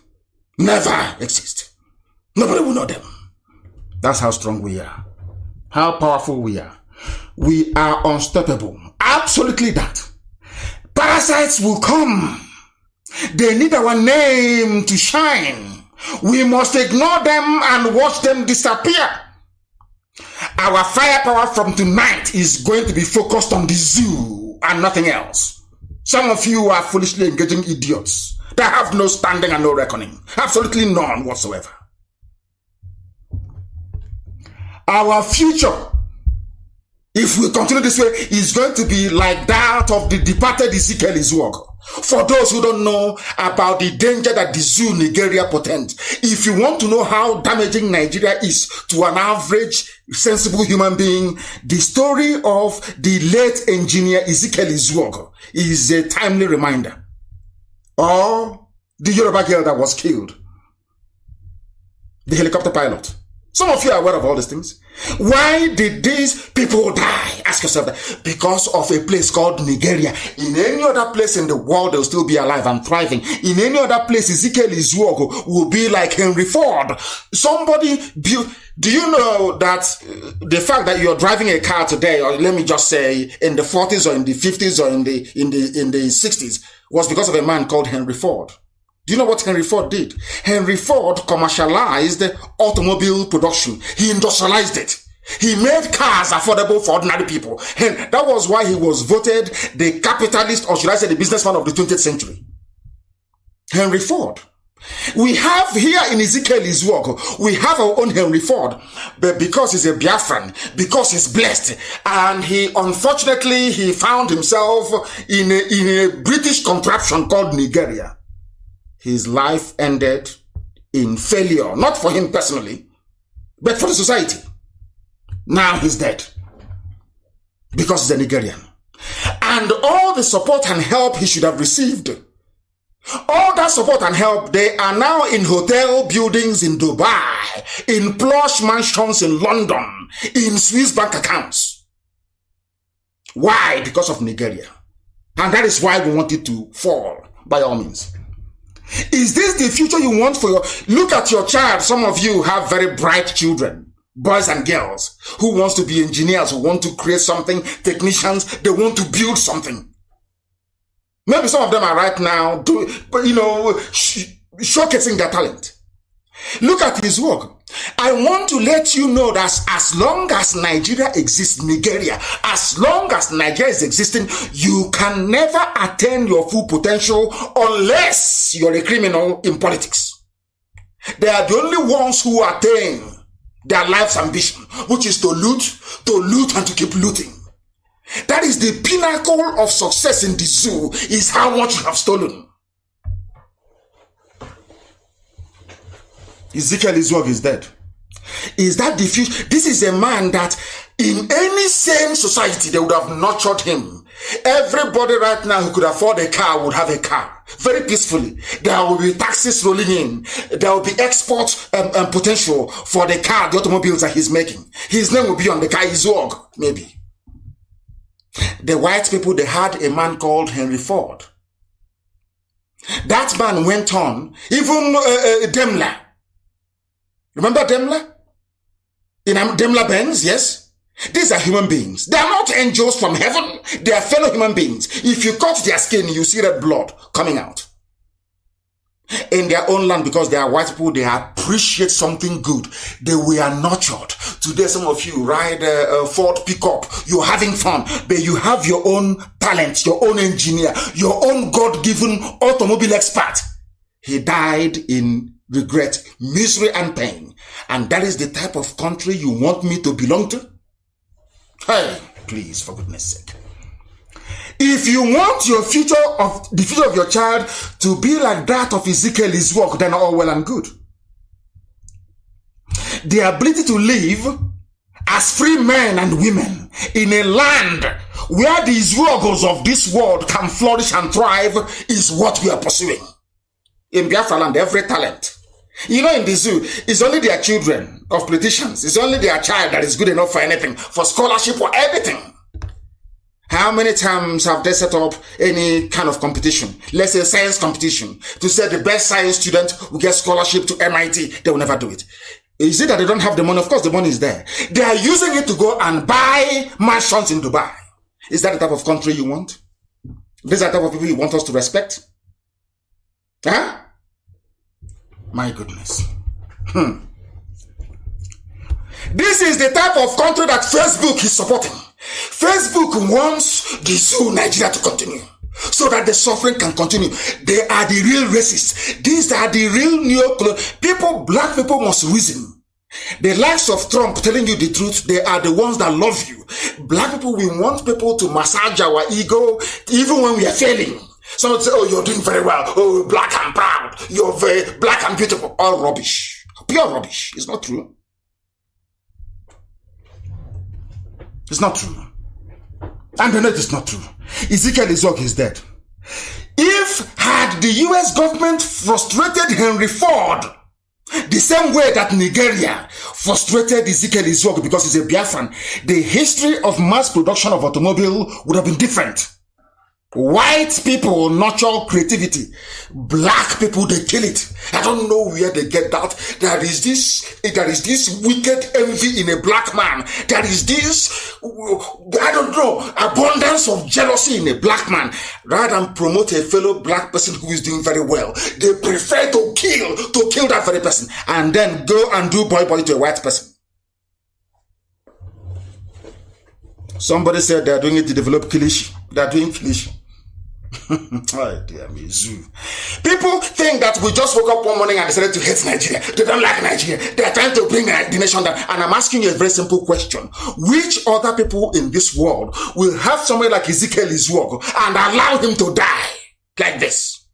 Never exist. Nobody will know them. That's how strong we are. How powerful we are. We are unstoppable. Absolutely that. Parasites will come. They need our name to shine. We must ignore them and watch them disappear. Our firepower from tonight is going to be focused on the zoo and nothing else. Some of you are foolishly engaging idiots that have no standing and no reckoning. Absolutely none whatsoever. Our future, if we continue this way, is going to be like that of the departed Ezekiel's work. For those who don't know about the danger that the zoo Nigeria portends, if you want to know how damaging Nigeria is to an average, sensible human being, the story of the late engineer Ezekiel's work is a timely reminder. Or the Yoruba girl that was killed, the helicopter pilot. Some of you are aware of all these things. Why did these people die? Ask yourself that. Because of a place called Nigeria. In any other place in the world, they'll still be alive and thriving. In any other place, Ezekiel Izuogo will be like Henry Ford. Somebody built. Do you know that the fact that you're driving a car today, or let me just say in the 40s or in the 50s or in the 60s, was because of a man called Henry Ford? Do you know what Henry Ford did? Henry Ford commercialized automobile production. He industrialized it. He made cars affordable for ordinary people. And that was why he was voted the capitalist, or should I say the businessman of the 20th century. Henry Ford. We have here in Ezekiel's work, we have our own Henry Ford, but because he's a Biafran, because he's blessed, and unfortunately he found himself in a British contraption called Nigeria. His life ended in failure, not for him personally, but for the society. Now he's dead because he's a Nigerian. And all the support and help he should have received, all that support and help, they are now in hotel buildings in Dubai, in plush mansions in London, in Swiss bank accounts. Why? Because of Nigeria. And that is why we want it to fall, by all means. Is this the future you want for look at your child. Some of you have very bright children, boys and girls, who wants to be engineers, who want to create something, technicians, they want to build something. Maybe some of them are right now showcasing their talent. Look at his work. I want to let you know that as long as Nigeria exists, Nigeria, as long as Nigeria is existing, you can never attain your full potential unless you're a criminal in politics. They are the only ones who attain their life's ambition, which is to loot and to keep looting. That is the pinnacle of success in the zoo, is how much you have stolen. Ezekiel's work is dead. Is that the future? This is a man that in any sane society, they would have nurtured him. Everybody right now who could afford a car would have a car. Very peacefully. There will be taxes rolling in. There will be export potential for the car, the automobiles that he's making. His name will be on the car, Izog, maybe. The white people, they had a man called Henry Ford. That man went on, even Daimler. Remember Daimler? In Daimler Benz, yes? These are human beings. They are not angels from heaven. They are fellow human beings. If you cut their skin, you see red blood coming out. In their own land, because they are white people, they appreciate something good. They were nurtured. Today, some of you ride a Ford pickup. You're having fun, but you have your own talent, your own engineer, your own God-given automobile expert. He died in regret, misery, and pain. And that is the type of country you want me to belong to? Hey, please, for goodness sake. If you want the future of your child to be like that of Ezekiel's work, then all well and good. The ability to live as free men and women in a land where the Izuogos of this world can flourish and thrive is what we are pursuing. In Biafra land, every talent. You know, in the zoo, it's only their children of politicians. It's only their child that is good enough for anything, for scholarship or anything. How many times have they set up any kind of competition? Let's say science competition, to say the best science student will get scholarship to MIT. They will never do it. Is it that they don't have the money? Of course, the money is there. They are using it to go and buy mansions in Dubai. Is that the type of country you want? These are the type of people you want us to respect? Huh? My goodness. This is the type of country that Facebook is supporting. Facebook wants the zoo Nigeria to continue so that the suffering can continue. They are the real racists. These are the real people. Black people must reason. The likes of Trump telling you the truth, they are the ones that love you. Black people, we want people to massage our ego even when we are failing. Someone say, oh, you're doing very well. Oh, black and proud. You're very black and beautiful. All rubbish. Pure rubbish. It's not true. It's not true. And the net is not true. Ezekiel Izok is dead. If had the US government frustrated Henry Ford the same way that Nigeria frustrated Ezekiel Izok because he's a Biafran, the history of mass production of automobile would have been different. White people nurture creativity. Black people, they kill it. I don't know where they get that. There is this wicked envy in a black man. There is this, I don't know, abundance of jealousy in a black man. Rather than promote a fellow black person who is doing very well, they prefer to kill that very person and then go and do boy to a white person. Somebody said they are doing it to develop kilishi. They are doing kilishi. Oh, dear me, zoo. People think that we just woke up one morning and decided to hate Nigeria. They don't like Nigeria. They are trying to bring the nation down. And I'm asking you a very simple question. Which other people in this world will have somebody like Ezekiel Izwog and allow him to die like this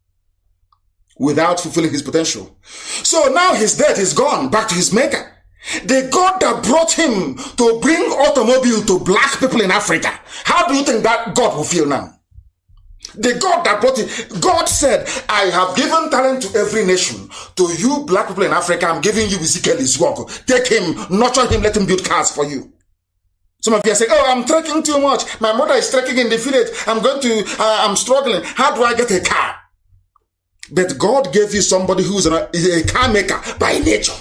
without fulfilling his potential? So now his death is gone back to his maker. The God that brought him to bring automobile to black people in Africa, how do you think that God will feel now? The God that brought it, God said, I have given talent to every nation. To you black people in Africa, I'm giving you Ezekiel Izwog. Take him, nurture him, let him build cars for you. Some of you are saying, oh, I'm trekking too much. My mother is trekking in the village. I'm struggling. How do I get a car? But God gave you somebody who's a car maker by nature.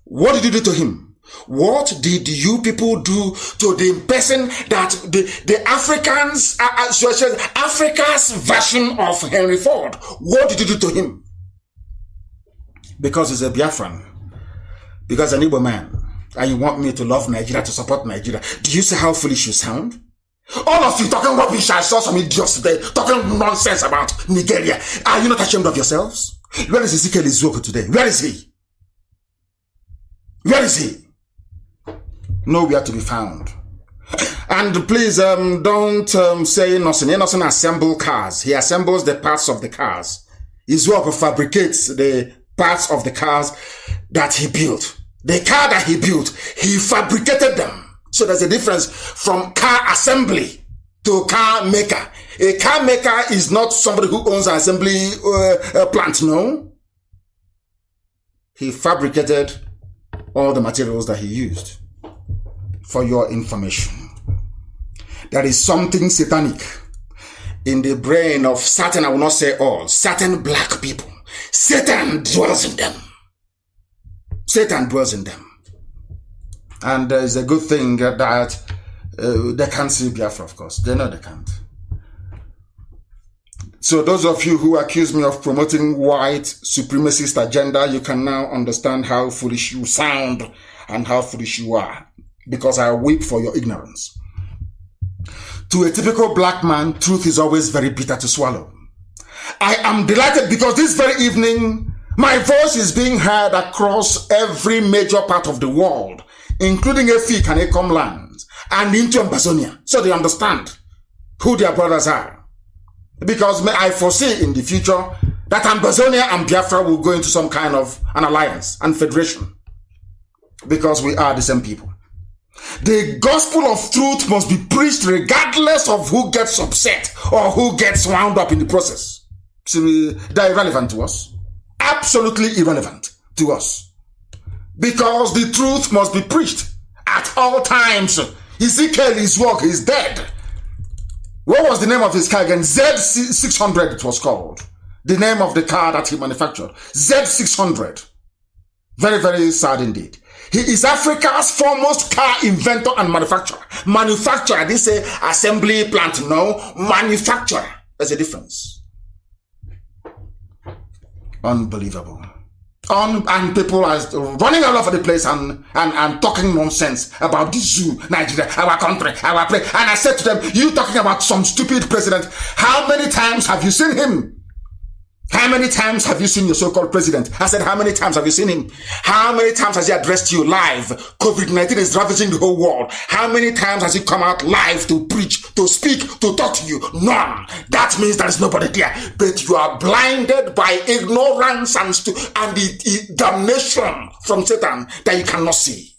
What did you do to him? What did you people do to the person that the Africans, Africa's version of Henry Ford? What did you do to him? Because he's a Biafran. Because an Igbo man. And you want me to love Nigeria, to support Nigeria. Do you see how foolish you sound? All of you talking rubbish. I saw some idiots today talking nonsense about Nigeria. Are you not ashamed of yourselves? Where is Ezekiel Izwoko today? Where is he? Where is he? Nowhere to be found. And please don't say nothing. He doesn't assemble cars. He assembles the parts of the cars. Izwoko fabricates the parts of the cars that he built. The car that he built, he fabricated them. So there's a difference from car assembly to car maker. A car maker is not somebody who owns an assembly plant, no. He fabricated all the materials that he used. For your information, there is something satanic in the brain of certain, I will not say all, certain black people. Satan dwells in them. Satan dwells in them. And it's a good thing that they can't see Biafra, of course. They know they can't. So those of you who accuse me of promoting white supremacist agenda, you can now understand how foolish you sound and how foolish you are. Because I weep for your ignorance. To a typical black man, truth is always very bitter to swallow. I am delighted because this very evening, my voice is being heard across every major part of the world, including Efik and Ekom lands, and into Amazonia, so they understand who their brothers are. Because I foresee in the future that Amazonia and Biafra will go into some kind of an alliance and federation. Because we are the same people. The gospel of truth must be preached regardless of who gets upset or who gets wound up in the process. See, they're irrelevant to us. Absolutely irrelevant to us. Because the truth must be preached at all times. Ezekiel Izwog is dead. was the name of his car again? Z600 it was called. The name of the car that he manufactured. Z600. Very, very sad indeed. He is Africa's foremost car inventor and manufacturer. Manufacturer, they say assembly plant. No, manufacturer. There's a difference. Unbelievable. And people are running all over the place and talking nonsense about the zoo, Nigeria, our country, our place. And I said to them, you talking about some stupid president. How many times have you seen him? How many times have you seen your so-called president? I said, how many times have you seen him? How many times has he addressed you live? COVID-19 is ravaging the whole world. How many times has he come out live to preach, to speak, to talk to you? None. That means there is nobody there. But you are blinded by ignorance and the damnation from Satan that you cannot see.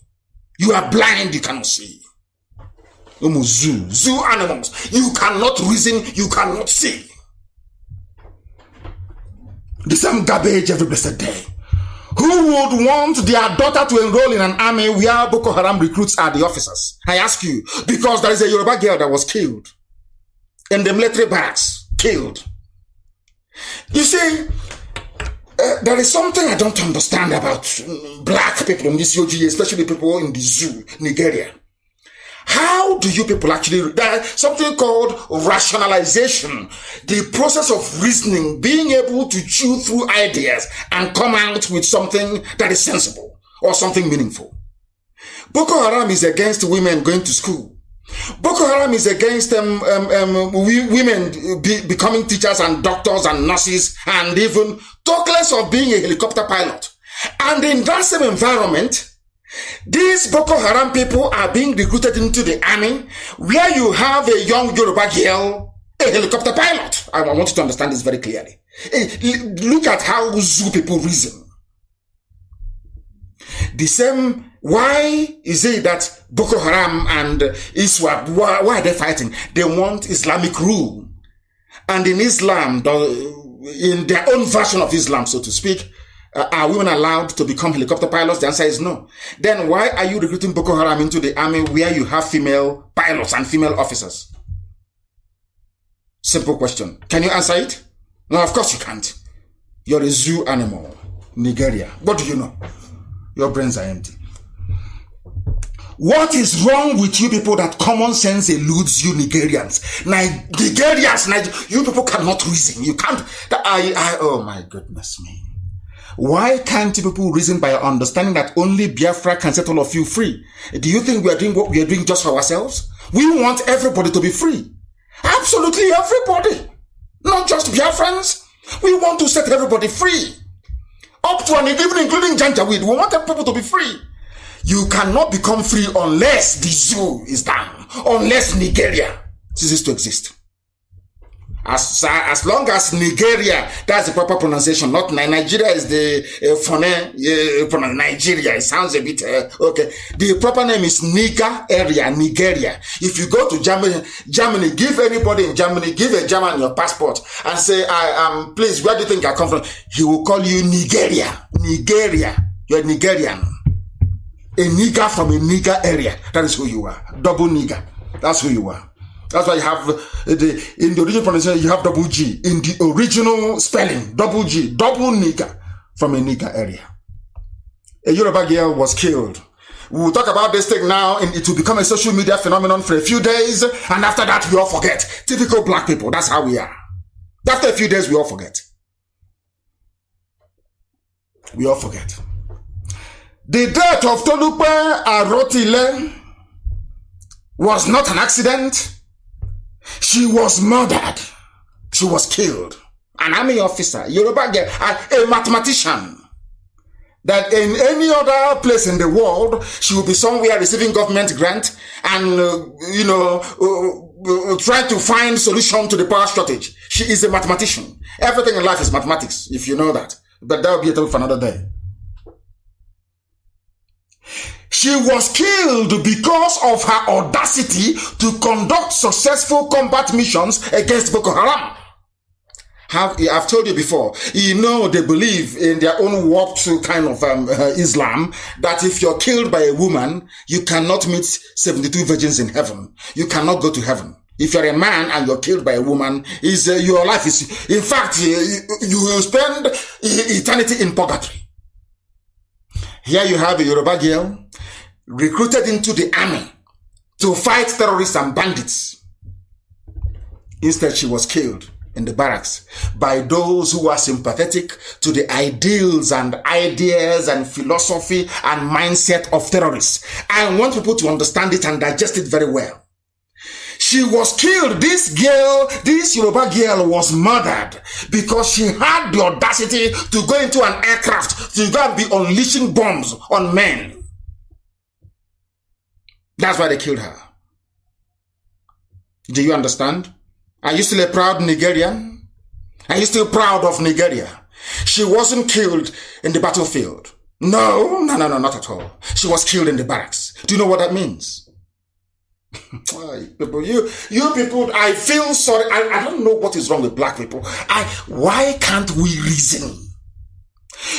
You are blind, you cannot see. Zoo animals. You cannot reason, you cannot see. The same garbage every blessed day. Who would want their daughter to enroll in an army where Boko Haram recruits are the officers? I ask you, because there is a Yoruba girl that was killed in the military barracks, killed. You see, there is something I don't understand about black people in this UG, especially people in the zoo, Nigeria. How do you people actually, there's something called rationalization, the process of reasoning, being able to chew through ideas and come out with something that is sensible or something meaningful. Boko Haram is against women going to school. Boko Haram is against women becoming teachers and doctors and nurses and even talk less of being a helicopter pilot. And in that same environment, these Boko Haram people are being recruited into the army where you have a young Yoruba girl, a helicopter pilot. I want you to understand this very clearly. Look at how Zoo people reason. The same, why is it that Boko Haram and ISWAP, why are they fighting? They want Islamic rule. And in Islam, in their own version of Islam, so to speak, are women allowed to become helicopter pilots? The answer is no. Then why are you recruiting Boko Haram into the army where you have female pilots and female officers? Simple question. Can you answer it? No, of course you can't. You're a zoo animal. Nigeria. What do you know? Your brains are empty. What is wrong with you people that common sense eludes you Nigerians? Nigerians, you people cannot reason. You can't. Oh my goodness me. Why can't people reason by understanding that only Biafra can set all of you free? Do you think we are doing what we are doing just for ourselves? We want everybody to be free. Absolutely everybody. Not just Biafrans. We want to set everybody free. Up to and even including Janjaweed. We want people to be free. You cannot become free unless the zoo is down. Unless Nigeria ceases to exist. As long as Nigeria, that's the proper pronunciation, not Nigeria is the phone, Nigeria, it sounds a bit, okay. The proper name is Nigeria. If you go to Germany, give anybody in Germany, give a German your passport and say, please, where do you think I come from? He will call you Nigeria. You're Nigerian. A nigger from a nigger area. That is who you are. Double nigger. That's who you are. That's why you have in the original pronunciation, you have double G. In the original spelling, double G, double nigger from a nigger area. A Yoruba girl was killed. We will talk about this thing now, and it will become a social media phenomenon for a few days, and after that, we all forget. Typical black people, that's how we are. After a few days, we all forget. We all forget. The death of Tolupe Arotile was not an accident. She was murdered. She was killed. An army officer, Yoruba girl, a mathematician. That in any other place in the world, she will be somewhere receiving government grant and, trying to find solution to the power shortage. She is a mathematician. Everything in life is mathematics, if you know that. But that will be a topic for another day. She was killed because of her audacity to conduct successful combat missions against Boko Haram. I've told you before, they believe in their own warped kind of Islam, that if you're killed by a woman, you cannot meet 72 virgins in heaven. You cannot go to heaven. If you're a man and you're killed by a woman, your life is, in fact, you will spend eternity in purgatory. Here you have a Yoruba girl recruited into the army to fight terrorists and bandits. Instead, she was killed in the barracks by those who are sympathetic to the ideals and ideas and philosophy and mindset of terrorists. I want people to understand it and digest it very well. She was killed. This Yoruba girl was murdered because she had the audacity to go into an aircraft to go and be unleashing bombs on men. That's why they killed her. Do you understand? Are you still a proud Nigerian? Are you still proud of Nigeria? She wasn't killed in the battlefield. No, not at all. She was killed in the barracks. Do you know what that means? People, you people, I feel sorry. I don't know what is wrong with black people. Why can't we reason?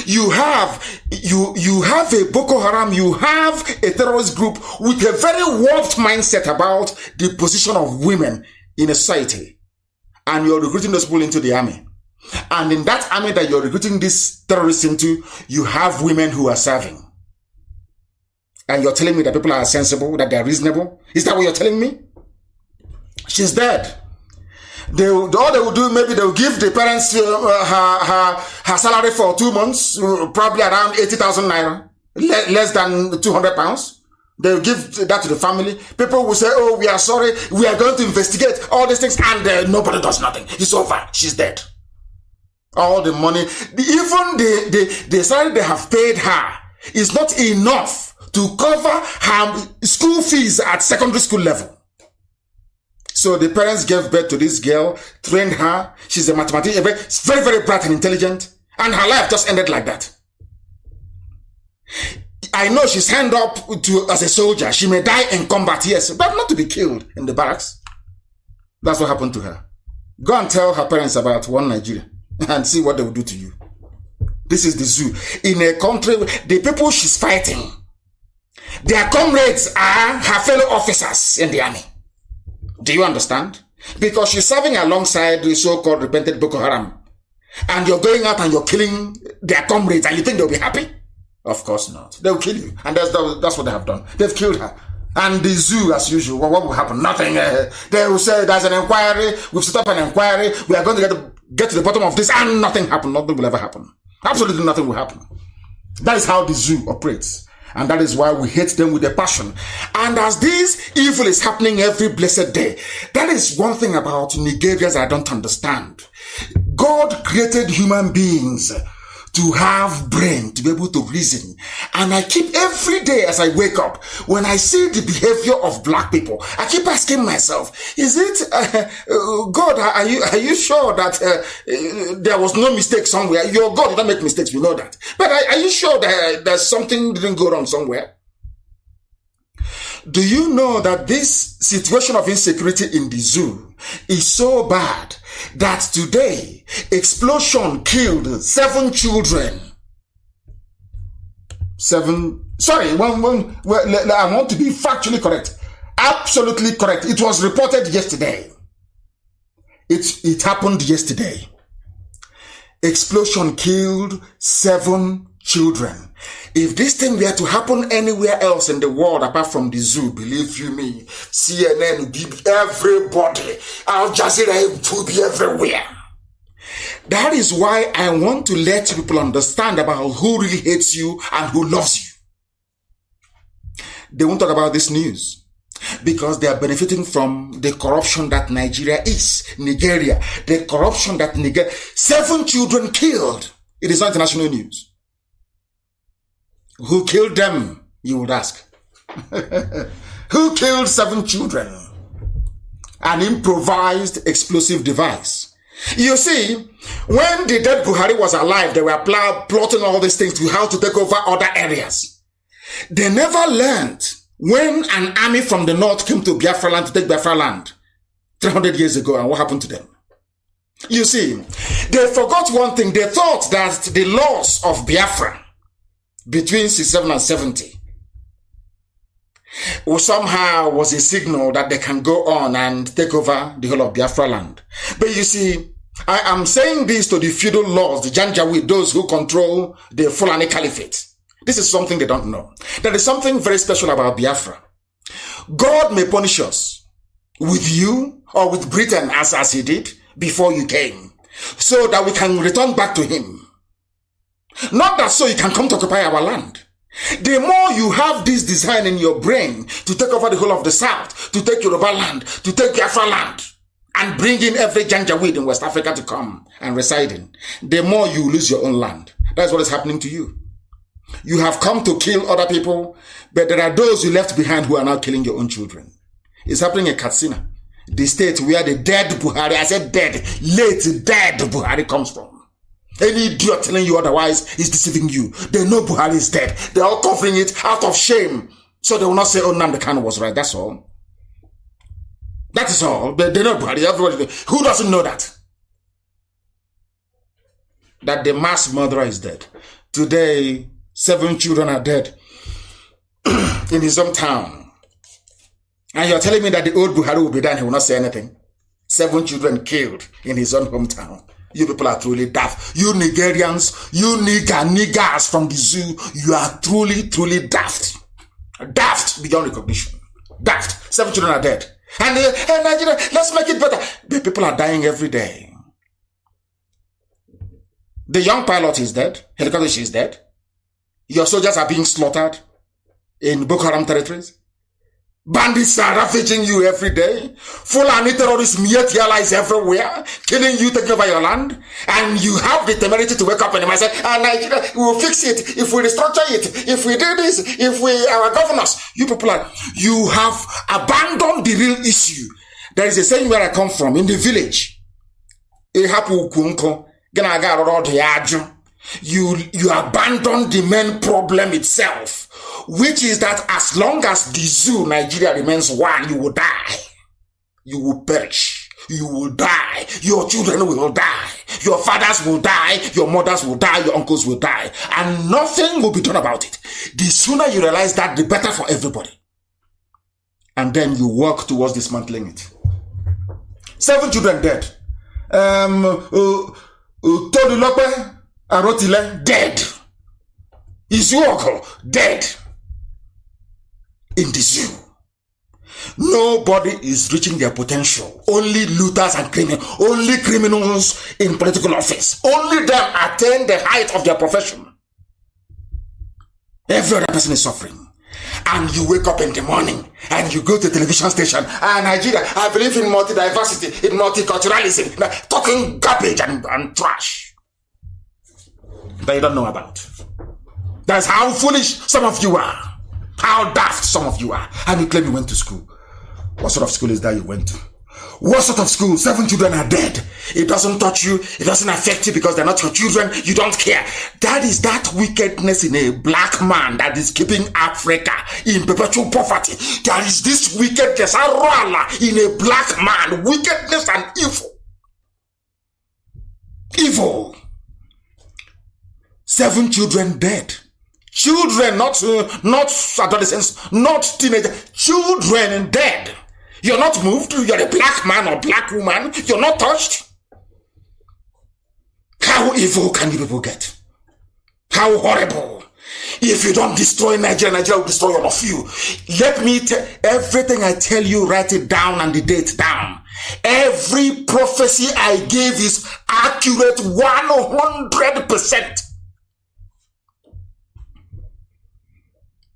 You have a Boko Haram, you have a terrorist group with a very warped mindset about the position of women in a society, and you're recruiting those people into the army. And in that army that you're recruiting these terrorists into, you have women who are serving. And you're telling me that people are sensible, that they're reasonable? Is that what you're telling me? She's dead. All they will do, maybe they'll give the parents her salary for 2 months, probably around 80,000 naira, less than 200 pounds. They'll give that to the family. People will say, oh, we are sorry, we are going to investigate all these things, and nobody does nothing. It's over. She's dead. All the money, even the salary they have paid her is not enough to cover her school fees at secondary school level. So the parents gave birth to this girl, trained her. She's a mathematician, very, very bright and intelligent. And her life just ended like that. I know she's signed up as a soldier. She may die in combat, yes, but not to be killed in the barracks. That's what happened to her. Go and tell her parents about one Nigeria and see what they will do to you. This is the zoo. In a country, the people she's fighting, their comrades are her fellow officers in the army. Do you understand? Because she's serving alongside the so-called repentant Boko Haram. And you're going out and you're killing their comrades and you think they'll be happy? Of course not. They'll kill you. And that's what they have done. They've killed her. And the zoo, as usual, what will happen? Nothing. They will say there's an inquiry. We've set up an inquiry. We are going to get to the bottom of this, and nothing happened. Nothing will ever happen. Absolutely nothing will happen. That is how the zoo operates. And that is why we hate them with a passion. And as this evil is happening every blessed day, that is one thing about Nigerians I don't understand. God created human beings to have brain, to be able to reason. And I keep every day as I wake up, when I see the behavior of black people, I keep asking myself, is it, God, are you sure that there was no mistake somewhere? Your God didn't make mistakes, we know that. But are you sure that there's something didn't go wrong somewhere? Do you know that this situation of insecurity in the zoo is so bad that today explosion killed 7 children? I want to be factually correct. Absolutely correct. It was reported yesterday. It happened yesterday. Explosion killed 7 children. If this thing were to happen anywhere else in the world apart from the zoo, believe you me, CNN will give everybody, Al Jazeera will be everywhere. That is why I want to let people understand about who really hates you and who loves you. They won't talk about this news because they are benefiting from the corruption that Nigeria is. Nigeria, the corruption that Nigeria, 7 children killed. It is not international news. Who killed them, you would ask? Who killed 7 children? An improvised explosive device. You see, when the dead Buhari was alive, they were plotting all these things to how to take over other areas. They never learned when an army from the north came to Biafra land to take Biafra land 300 years ago, and what happened to them. You see, they forgot one thing. They thought that the loss of Biafra between 67 and 70, somehow was a signal that they can go on and take over the whole of Biafra land. But you see, I am saying this to the feudal lords, the Janjaweed, those who control the Fulani Caliphate. This is something they don't know. There is something very special about Biafra. God may punish us with you or with Britain as he did before you came, so that we can return back to him. Not that so you can come to occupy our land. The more you have this design in your brain to take over the whole of the South, to take Yoruba land, to take Biafra land, and bring in every Janjaweed in West Africa to come and reside in, the more you lose your own land. That's what is happening to you. You have come to kill other people, but there are those you left behind who are now killing your own children. It's happening in Katsina, the state where the dead Buhari, I said dead, late dead Buhari comes from. Any idiot telling you otherwise is deceiving you. They know Buhari is dead. They're all covering it out of shame. So they will not say, oh, NNAMDI KANU was right. That's all. That is all. They know Buhari. Everybody. Who doesn't know that? That the mass murderer is dead. Today, 7 children are dead in his hometown. And you're telling me that the old Buhari will be there and he will not say anything? 7 children killed in his own hometown. You people are truly daft. You Nigerians, you niggers from the zoo, you are truly daft. Daft beyond recognition. Daft. 7 children are dead. And Nigeria, let's make it better. The people are dying every day. The young pilot is dead. Helicopter is dead. Your soldiers are being slaughtered in Boko Haram territories. Bandits are ravaging you every day. Fulani terrorists, Miet allies everywhere, killing you, taking over your land. And you have the temerity to wake up and say, Nigeria, we will fix it if we restructure it, if we do this, if we, our governors. You people you have abandoned the real issue. There is a saying where I come from, in the village. You abandon the main problem itself, which is that as long as the zoo, Nigeria, remains one, you will die. You will perish. You will die. Your children will die. Your fathers will die. Your mothers will die. Your uncles will die. And nothing will be done about it. The sooner you realize that, the better for everybody. And then you work towards dismantling it. 7 children dead. Tolulope Arotile, dead. Izuoko, dead. In the zoo. Nobody is reaching their potential. Only looters and criminals. Only criminals in political office. Only them attain the height of their profession. Every other person is suffering. And you wake up in the morning and you go to the television station. Nigeria, I believe in multidiversity, in multiculturalism, talking garbage and trash that you don't know about. That's how foolish some of you are. How daft some of you are. And you claim you went to school. What sort of school is that you went to? What sort of school? 7 children are dead. It doesn't touch you. It doesn't affect you because they're not your children. You don't care. That is that wickedness in a black man that is keeping Africa in perpetual poverty. There is this wickedness in a black man. Wickedness and evil. Evil. 7 children dead. Children, not adolescents, not teenagers. Children dead. You're not moved. You're a black man or black woman. You're not touched. How evil can you people get? How horrible. If you don't destroy Nigeria, Nigeria will destroy all of you. Let me tell everything I tell you, write it down and the date down. Every prophecy I gave is accurate 100%.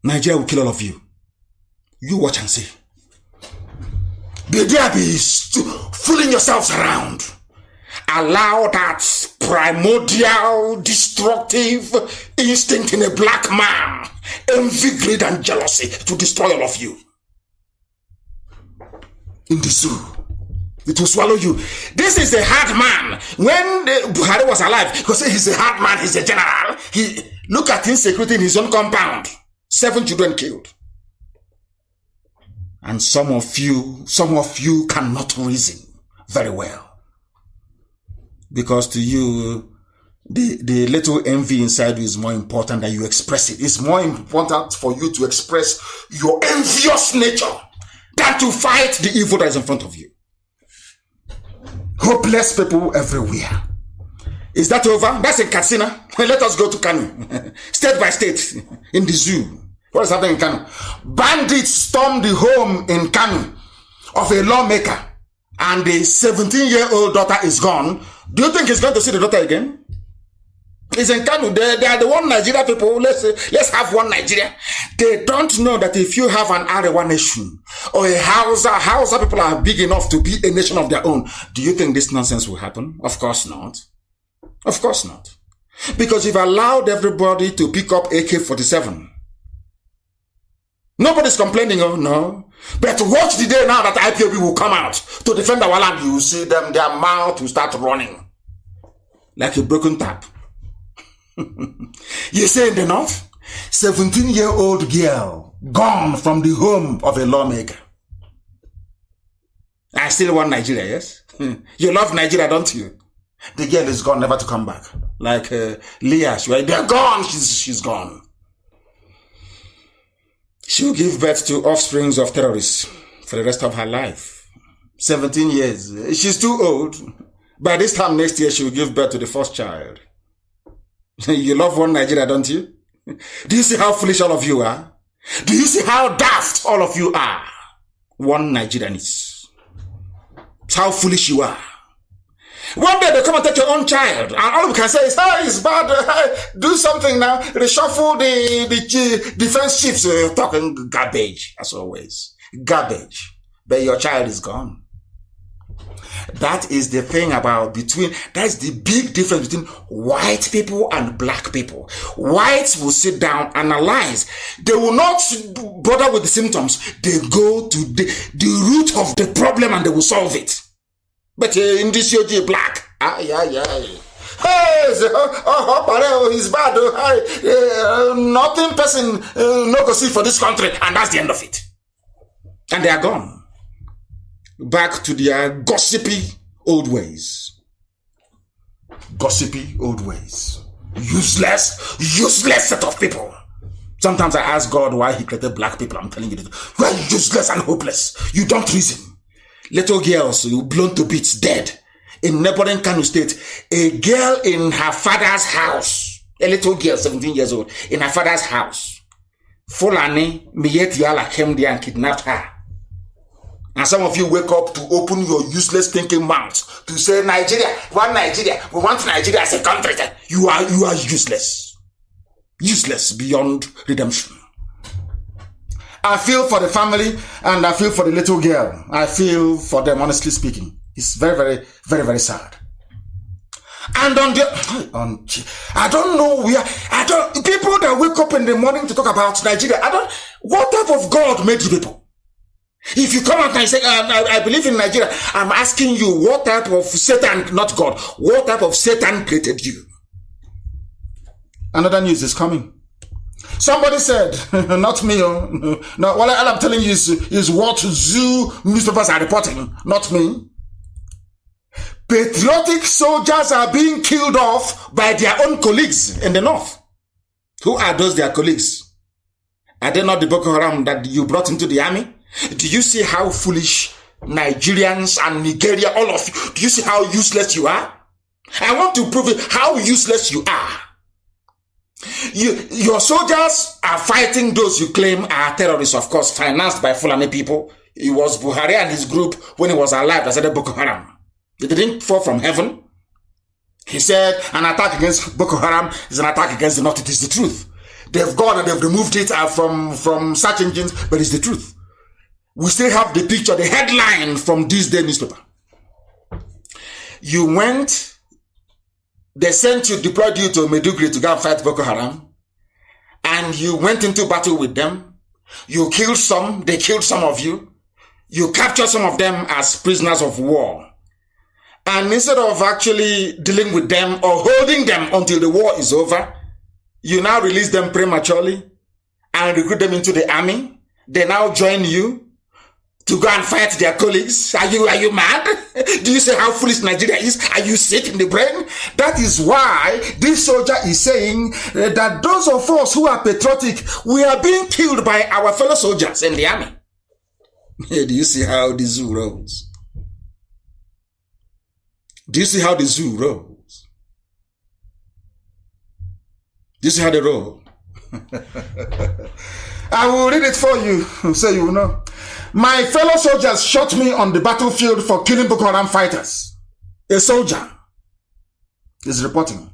Nigeria will kill all of you. You watch and see. Be fooling yourselves around. Allow that primordial, destructive instinct in a black man, envy, greed, and jealousy to destroy all of you. In the zoo, it will swallow you. This is a hard man. When Buhari was alive, because he's a hard man, he's a general. Look at insecurity in his own compound. 7 children killed. And some of you cannot reason very well. Because to you, the little envy inside you is more important than you express it. It's more important for you to express your envious nature than to fight the evil that is in front of you. Hopeless people everywhere. Is that over? That's in Katsina. Let us go to KANU. State by state, in the zoo. What is happening in KANU? Bandits stormed the home in KANU of a lawmaker, and the 17-year-old daughter is gone. Do you think he's going to see the daughter again? It's in KANU. They are the one Nigeria people. Let's have one Nigeria. They don't know that if you have an Arewa nation or a Hausa people are big enough to be a nation of their own. Do you think this nonsense will happen? Of course not. Of course not. Because you've allowed everybody to pick up AK-47. Nobody's complaining, oh no. But watch the day now that IPOB will come out to defend our land. You will see them, their mouth will start running like a broken tap. You say in the north, 17-year-old girl gone from the home of a lawmaker. I still want Nigeria, yes? You love Nigeria, don't you? The girl is gone, never to come back. Like Leah, they're gone, she's gone. She'll give birth to offsprings of terrorists for the rest of her life. 17 years. She's too old. By this time next year, she'll give birth to the first child. You love one Nigeria, don't you? Do you see how foolish all of you are? Do you see how daft all of you are? One Nigerian is. It's how foolish you are. One day they come and take your own child, and all we can say is, "Hey, it's bad. Hey, do something now. Reshuffle the defense chiefs." Talking garbage as always, garbage. But your child is gone. That is the thing that's the big difference between white people and black people. Whites will sit down, analyze. They will not bother with the symptoms. They go to the root of the problem and they will solve it. But in this UG black, hey, he's bad. Nothing person no go see for this country, and that's the end of it. And they are gone back to their gossipy old ways. Gossipy old ways. Useless set of people. Sometimes I ask God why He created black people. I'm telling you, you are useless and hopeless. You don't reason. Little girls blown to bits, dead. In neighboring KANU State, a girl in her father's house, a little girl, 17 years old, in her father's house, Fulani Miyetiala came there and kidnapped her. And some of you wake up to open your useless thinking mouth to say, Nigeria, one Nigeria, we want Nigeria as a country. You are useless. Useless beyond redemption. I feel for the family and I feel for the little girl. I feel for them, honestly speaking. It's very, very, very, very sad. And I don't know people that wake up in the morning to talk about Nigeria, what type of God made you people? If you come out and say, I believe in Nigeria, I'm asking you, what type of Satan, not God, what type of Satan created you? Another news is coming. Somebody said, not me, no, all I'm telling you is what zoo newspapers are reporting, not me. Patriotic soldiers are being killed off by their own colleagues in the north. Who are those their colleagues? Are they not the Boko Haram that you brought into the army? Do you see how foolish Nigerians and Nigeria, all of you, do you see how useless you are? I want to prove it, how useless you are. Your soldiers are fighting those you claim are terrorists, of course, financed by Fulani people. It was Buhari and his group when he was alive that said Boko Haram. They didn't fall from heaven. He said an attack against Boko Haram is an attack against the north. It is the truth. They've gone and they've removed it from search engines, but it's the truth. We still have the picture, the headline from this day newspaper. You went, they deployed you to Maiduguri to go and fight Boko Haram, and you went into battle with them. You killed some, they killed some of you. You captured some of them as prisoners of war. And instead of actually dealing with them or holding them until the war is over, you now release them prematurely and recruit them into the army. They now join you. to go and fight their colleagues. Are you mad? Do you see how foolish Nigeria is? Are you sick in the brain? That is why this soldier is saying that those of us who are patriotic, we are being killed by our fellow soldiers in the army. Do you see how the zoo rolls? Do you see how the zoo rolls? Do you see how they roll? I will read it for you so you will know. My fellow soldiers shot me on the battlefield for killing Boko Haram fighters. A soldier is reporting.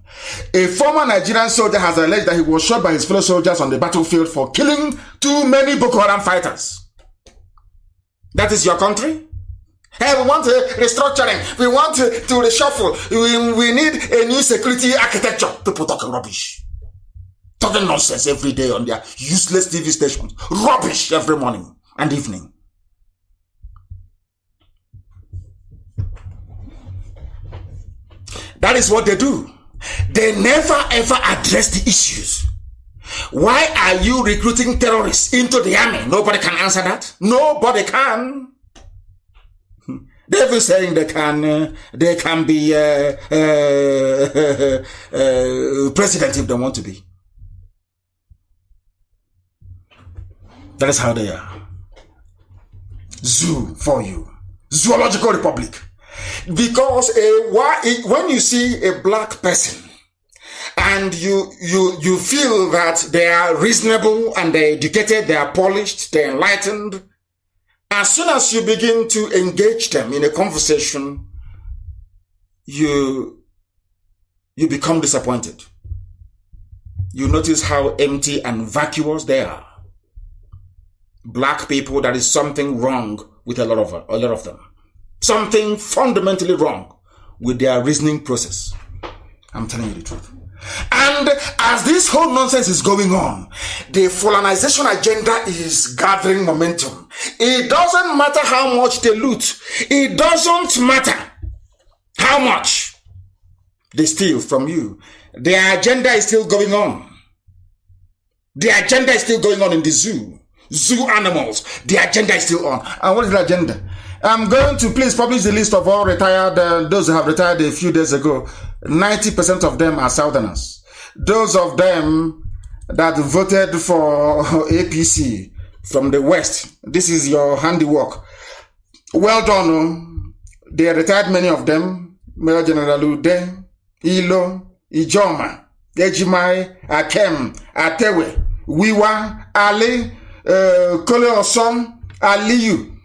A former Nigerian soldier has alleged that he was shot by his fellow soldiers on the battlefield for killing too many Boko Haram fighters. That is your country? Hey, we want restructuring. We want to reshuffle. We need a new security architecture. People talking rubbish. Talking nonsense every day on their useless TV stations. Rubbish every morning and evening. That is what they do. They never ever address the issues. Why are you recruiting terrorists into the army? Nobody can answer that. Nobody can. They've been saying they can be president if they want to be. That is how they are. Zoo for you. Zoological Republic. Because when you see a black person and you feel that they are reasonable and they're educated, they are polished, they're enlightened, as soon as you begin to engage them in a conversation, you become disappointed. You notice how empty and vacuous they are. Black people, there is something wrong with a lot of them. Something fundamentally wrong with their reasoning process. I'm telling you the truth. And as this whole nonsense is going on, the colonization agenda is gathering momentum. It doesn't matter how much they loot. It doesn't matter how much they steal from you. Their agenda is still going on. The agenda is still going on in the zoo. Zoo animals. The agenda is still on. And what is the agenda? I'm going to please publish the list of all retired, those who have retired a few days ago. 90% of them are Southerners. Those of them that voted for APC from the West, this is your handiwork. Well done. They retired, many of them. Major General Ude, Ilo, Ijoma, Ejimai, Akem, Atewe, Wiwa, Ali, Kole Osom, Aliyu,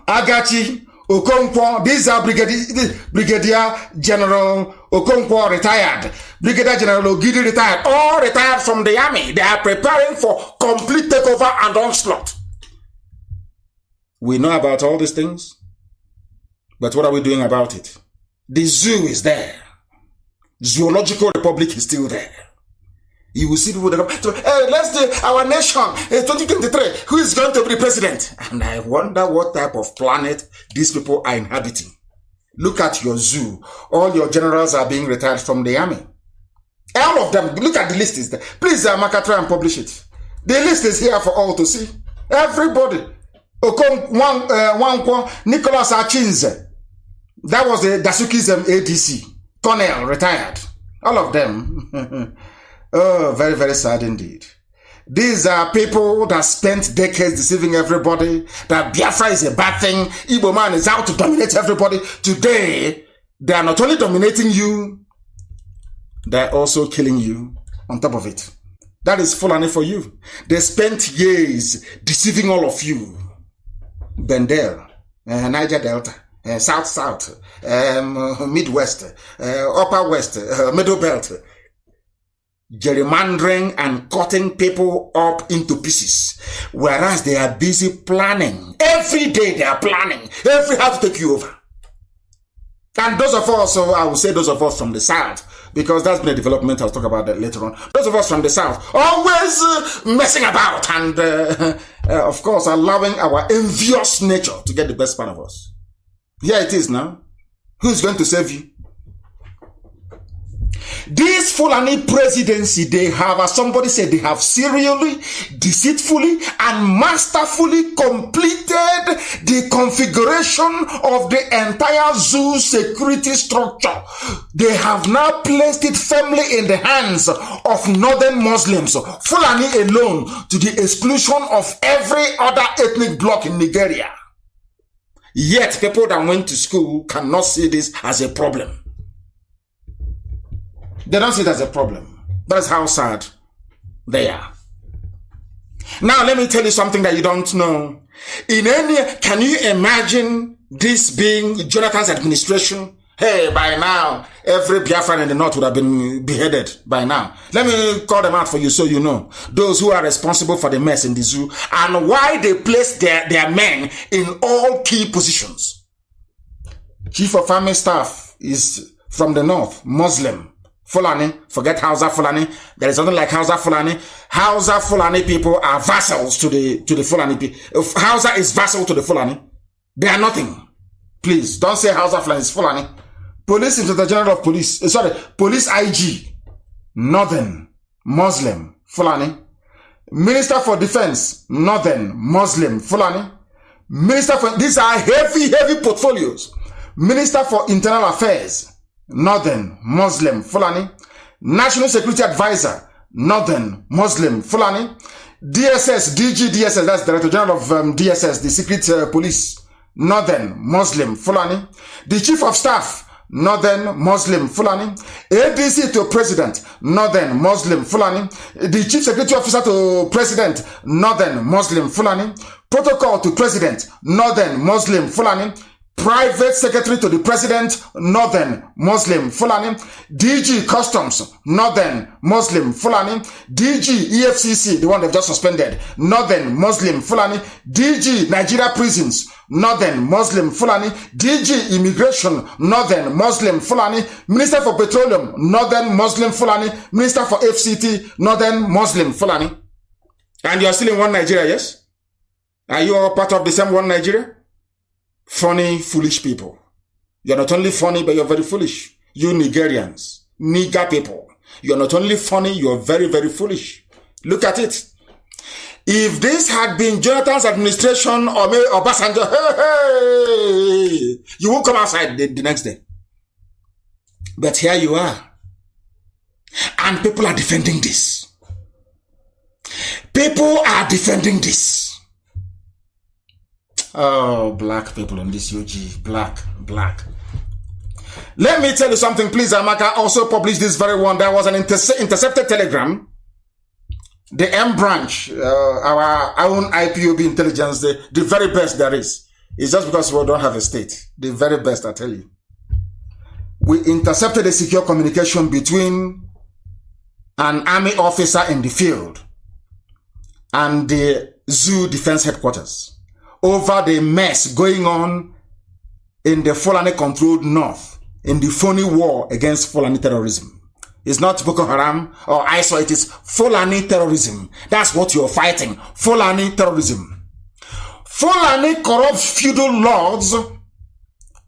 Agachi, Okonkwo. These are Brigadier General Okonkwo retired. Brigadier General Ogidi retired. All retired from the army. They are preparing for complete takeover and onslaught. We know about all these things. But what are we doing about it? The zoo is there. Zoological Republic is still there. You will see people that come, hey, let's do our nation, 2023, who is going to be president? And I wonder what type of planet these people are inhabiting. Look at your zoo. All your generals are being retired from the army. All of them. Look at the list is there. Please, Amaka, try and publish it. The list is here for all to see. Everybody. Wankwo, Nicholas Achinze. That was the Dasukism ADC. Colonel, retired. All of them. Oh, very, very sad indeed. These are people that spent decades deceiving everybody, that Biafra is a bad thing, Igbo man is out to dominate everybody. Today, they are not only dominating you, they are also killing you on top of it. That is Fulani for you. They spent years deceiving all of you. Bendel, Niger Delta, South, Midwest, Upper West, Middle Belt, gerrymandering and cutting people up into pieces, whereas they are busy planning. Every day they are planning every how to take you over. And those of us, so I will say those of us from the South, because that's been a development, I'll talk about that later on. Those of us from the South, always messing about and, of course, allowing our envious nature to get the best part of us. Here it is now. Who's going to save you? This Fulani presidency they have, as somebody said, they have serially, deceitfully, and masterfully completed the configuration of the entire zoo security structure. They have now placed it firmly in the hands of northern Muslims, Fulani alone, to the exclusion of every other ethnic bloc in Nigeria. Yet people that went to school cannot see this as a problem. They don't see it as a problem. That's how sad they are. Now let me tell you something that you don't know. Can you imagine this being Jonathan's administration? Hey, by now, every Biafran in the north would have been beheaded by now. Let me call them out for you so you know. Those who are responsible for the mess in the zoo and why they place their men in all key positions. Chief of Army Staff is from the north, Muslim. Fulani, forget Hausa Fulani. There is nothing like Hausa Fulani. Hausa Fulani people are vassals to the Fulani people. If Hausa is vassal to the Fulani, they are nothing. Please, don't say Hausa Fulani is Fulani. Police Inspector General of Police, Police IG, Northern, Muslim, Fulani. Minister for Defense, Northern, Muslim, Fulani. Minister for, these are heavy portfolios. Minister for Internal Affairs, Northern, Muslim, Fulani. National Security Advisor, Northern, Muslim, Fulani. DSS, DSS, that's Director General of DSS, the Secret Police, Northern, Muslim, Fulani. The Chief of Staff, Northern, Muslim, Fulani. ADC to President, Northern, Muslim, Fulani. The Chief Security Officer to President, Northern, Muslim, Fulani. Protocol to President, Northern, Muslim, Fulani. Private Secretary to the President, Northern, Muslim, Fulani. DG Customs, Northern, Muslim, Fulani. DG EFCC, the one they've just suspended, Northern, Muslim, Fulani. DG Nigeria Prisons, Northern, Muslim, Fulani. DG Immigration, Northern, Muslim, Fulani. Minister for Petroleum, Northern, Muslim, Fulani. Minister for FCT, Northern, Muslim, Fulani. And you are still in one Nigeria, yes? Are you all part of the same one Nigeria? Funny, foolish people. You're not only funny, but you're very foolish. You Nigerians, nigger people. You're not only funny, you're very, very foolish. Look at it. If this had been Jonathan's administration or Obasanjo, hey, you won't come outside the next day. But here you are. And people are defending this. People are defending this. Oh, black people in this UG. Black. Let me tell you something, please. Amaka also published this very one. There was an intercepted telegram. The M branch, our own IPOB intelligence, the very best there is. It's just because we don't have a state. The very best, I tell you. We intercepted a secure communication between an army officer in the field and the zoo defense headquarters over the mess going on in the Fulani-controlled north in the phony war against Fulani terrorism. It's not Boko Haram or ISIL, it is Fulani terrorism. That's what you're fighting, Fulani terrorism. Fulani corrupt feudal lords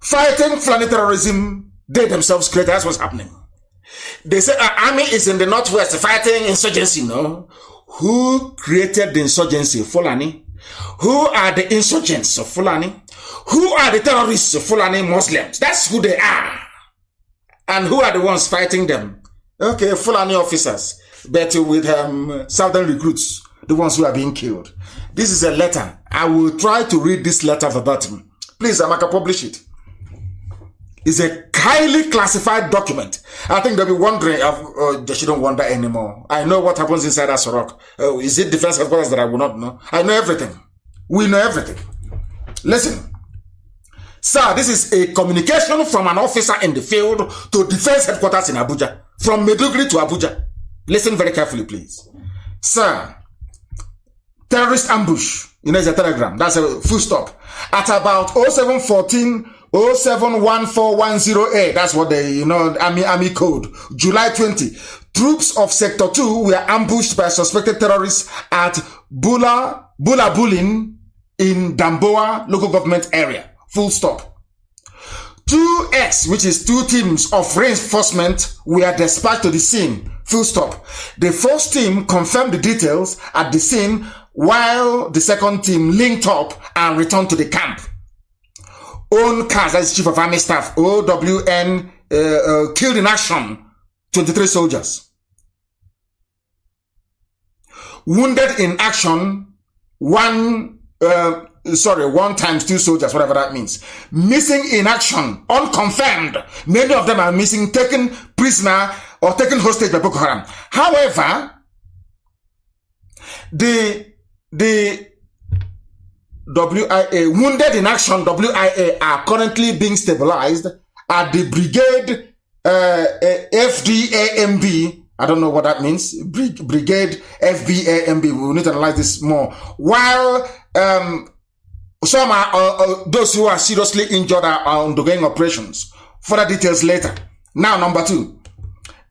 fighting Fulani terrorism, they themselves create. That's what's happening. They say our army is in the northwest fighting insurgency, no? Who created the insurgency? Fulani. Who are the insurgents of Fulani? Who are the terrorists of Fulani Muslims? That's who they are. And who are the ones fighting them? Okay, Fulani officers, but with southern recruits, the ones who are being killed. This is a letter. I will try to read this letter verbatim. Please, Amaka, publish it. It's a highly classified document. I think they'll be wondering, they shouldn't wonder anymore. I know what happens inside Asorok. Is it defense headquarters that I will not know? I know everything. We know everything. Listen. Sir, this is a communication from an officer in the field to defense headquarters in Abuja. From Maiduguri to Abuja. Listen very carefully, please. Sir, terrorist ambush. You know, it's a telegram. That's a full stop. At about 0714 071410A, that's what they, Army code. July 20. Troops of Sector 2 were ambushed by suspected terrorists at Bulabulin in Damboa local government area. Full stop. 2 X, which is 2 teams of reinforcement, were dispatched to the scene. Full stop. The first team confirmed the details at the scene, while the second team linked up and returned to the camp. Own Kaz, that's Chief of Army Staff, OWN, killed in action 23 soldiers. Wounded in action, 1 times 2 soldiers, whatever that means. Missing in action, unconfirmed. Many of them are missing, taken prisoner or taken hostage by Boko Haram. However, the WIA, wounded in action, WIA, are currently being stabilized at the brigade FDAMB. I don't know what that means. Brigade FBAMB. We will need to analyze this more. While some are those who are seriously injured are undergoing operations. Further details later. Now, number 2.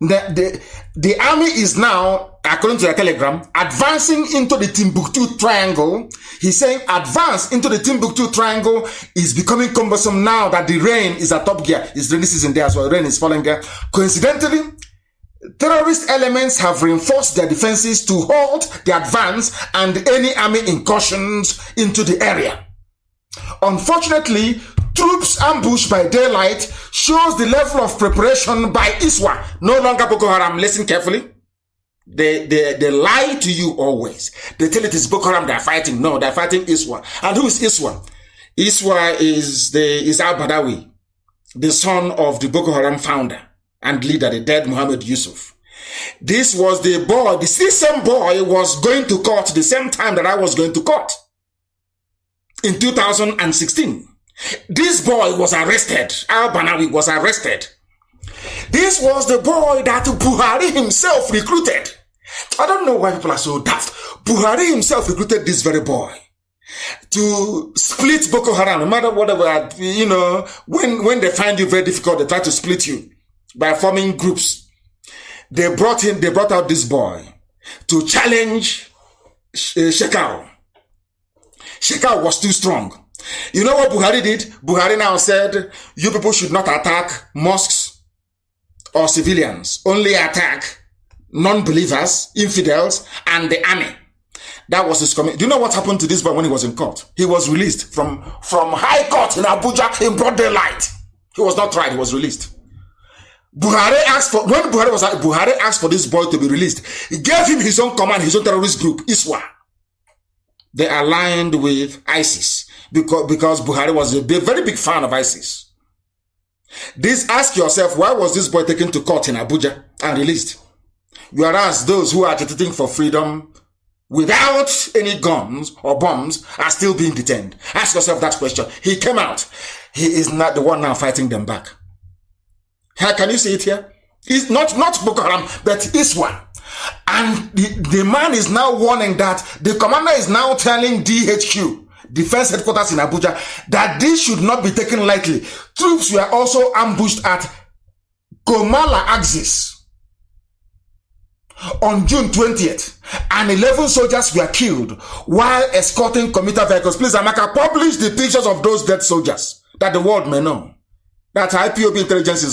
The army is now, according to the telegram, advancing into the Timbuktu Triangle. He's saying advance into the Timbuktu Triangle is becoming cumbersome now that the rain is at top gear. It's rainy season there as well. Rain is falling there. Coincidentally, terrorist elements have reinforced their defenses to halt the advance and any army incursions into the area. Unfortunately, troops ambushed by daylight shows the level of preparation by ISWA. No longer Boko Haram. Listen carefully. They lie to you always. They tell it is Boko Haram they're fighting. No, they're fighting ISWA. And who is ISWA? ISWA is al-Badawi, the son of the Boko Haram founder and leader, the dead Muhammad Yusuf. This was the boy, the same boy was going to court the same time that I was going to court. In 2016. This boy was arrested. Al-Banawi was arrested. This was the boy that Buhari himself recruited. I don't know why people are so daft. Buhari himself recruited this very boy to split Boko Haram. No matter whatever, you know, when they find you very difficult, they try to split you by forming groups. They brought out this boy to challenge Shekau. Shekau was too strong. You know what Buhari did? Buhari now said, you people should not attack mosques or civilians. Only attack non-believers, infidels, and the army. That was his comment. Do you know what happened to this boy when he was in court? He was released from High Court in Abuja in broad daylight. He was not tried, he was released. Buhari asked for this boy to be released. He gave him his own command, his own terrorist group, ISWA. They aligned with ISIS because Buhari was a very big fan of ISIS. Ask yourself, why was this boy taken to court in Abuja and released? Whereas those who are agitating for freedom without any guns or bombs are still being detained. Ask yourself that question. He came out. He is not the one now fighting them back. How can you see it here? It's not Boko Haram, but ISWA. And the man is now warning that the commander is now telling DHQ, Defense Headquarters in Abuja, that this should not be taken lightly. Troops were also ambushed at Komala Axis on June 20th, and 11 soldiers were killed while escorting commuter vehicles. Please, Amaka, publish the pictures of those dead soldiers that the world may know that IPOB intelligence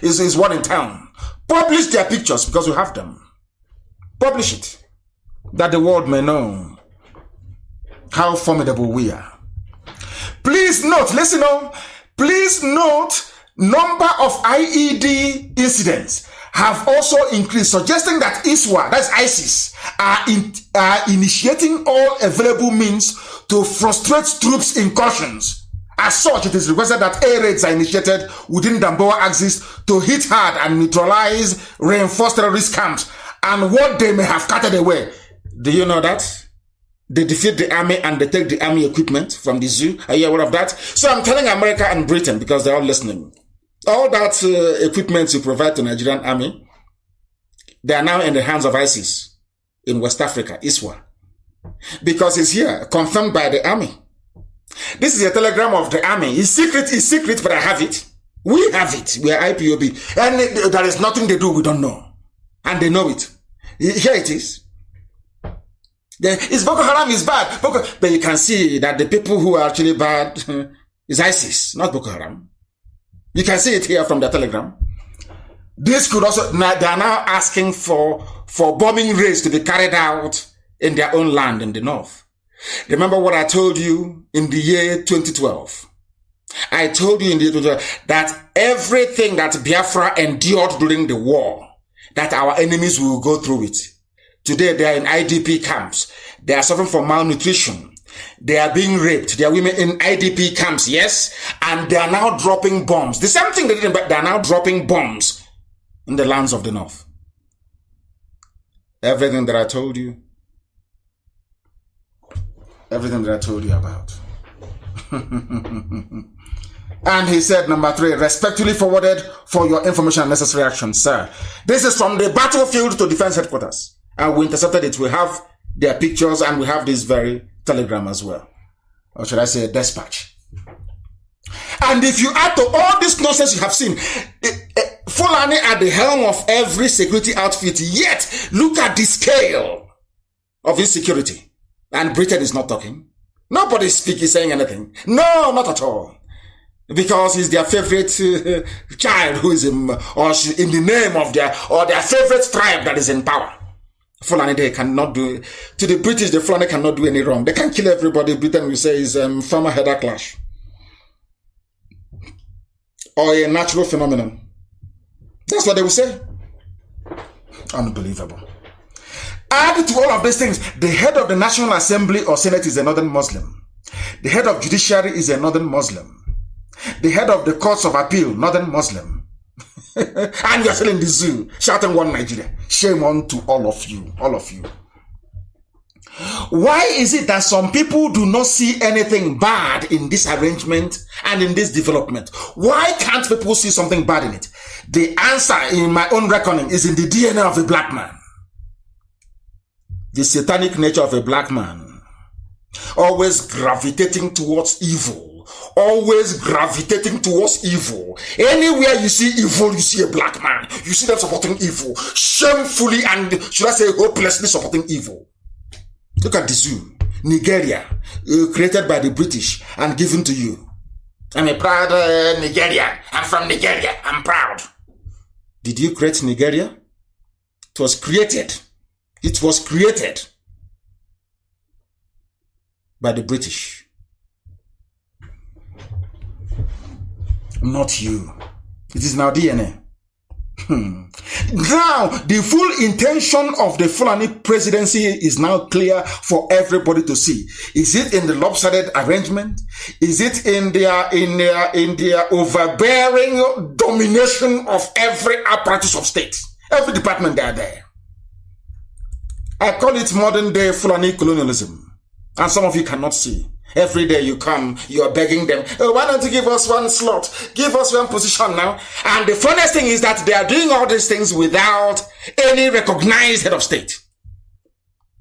is one in town. Publish their pictures because we have them. Publish it that the world may know how formidable we are. Please note, listen on. Please note, number of IED incidents have also increased, suggesting that ISWA, that's ISIS, are initiating all available means to frustrate troops' incursions. As such, it is requested that air raids are initiated within Damboa axis to hit hard and neutralize reinforced terrorist camps and what they may have carted away. Do you know that? They defeat the army and they take the army equipment from the zoo. Are you aware of that? So I'm telling America and Britain, because they're all listening, all that equipment you provide to Nigerian army, they are now in the hands of ISIS in West Africa, ISWA. Because it's here, confirmed by the army. This is a telegram of the army. It's secret, but I have it. We have it. We are IPOB. And there is nothing they do we don't know. And they know it. Here it is. Boko Haram is bad. But you can see that the people who are actually bad is ISIS, not Boko Haram. You can see it here from the telegram. This could also, they are now asking for bombing raids to be carried out in their own land in the north. Remember what I told you in the year 2012? I told you in the year 2012 that everything that Biafra endured during the war, that our enemies will go through it. Today they are in IDP camps. They are suffering from malnutrition. They are being raped. They are women in IDP camps, yes? And they are now dropping bombs. The same thing they did, but they are now dropping bombs in the lands of the north. Everything that I told you. Everything that I told you about. And he said, number 3, respectfully forwarded for your information and necessary action, sir. This is from the battlefield to defense headquarters. And we intercepted it. We have their pictures and we have this very telegram as well. Or should I say a dispatch. And if you add to all this nonsense you have seen, Fulani at the helm of every security outfit, yet look at the scale of insecurity. And Britain is not talking. Nobody is saying anything. No, not at all. Because he's their favorite child who is in, or she, in the name of their favorite tribe that is in power. Fulani, they cannot do, to the British, the Fulani cannot do any wrong. They can kill everybody. Britain will say is farmer header clash. Or a natural phenomenon. That's what they will say. Unbelievable. Add to all of these things, the head of the National Assembly or Senate is a northern Muslim. The head of judiciary is a northern Muslim. The head of the courts of appeal, northern Muslim. And you are still in the zoo, shouting one Nigeria. Shame on to all of you, all of you. Why is it that some people do not see anything bad in this arrangement and in this development? Why can't people see something bad in it? The answer, in my own reckoning, is in the DNA of a black man. The satanic nature of a black man. Always gravitating towards evil. Always gravitating towards evil. Anywhere you see evil, you see a black man. You see them supporting evil. Shamefully and, should I say, hopelessly supporting evil. Look at the zoo. Nigeria, created by the British and given to you. I'm a proud Nigerian. I'm from Nigeria. I'm proud. Did you create Nigeria? It was created. It was created by the British. Not you. It is now DNA. Now, the full intention of the Fulani presidency is now clear for everybody to see. Is it in the lopsided arrangement? Is it in their overbearing domination of every apparatus of state? Every department they are there. I call it modern day Fulani colonialism. And some of you cannot see. Every day you come, you are begging them, oh, why don't you give us one slot? Give us one position now. And the funniest thing is that they are doing all these things without any recognized head of state.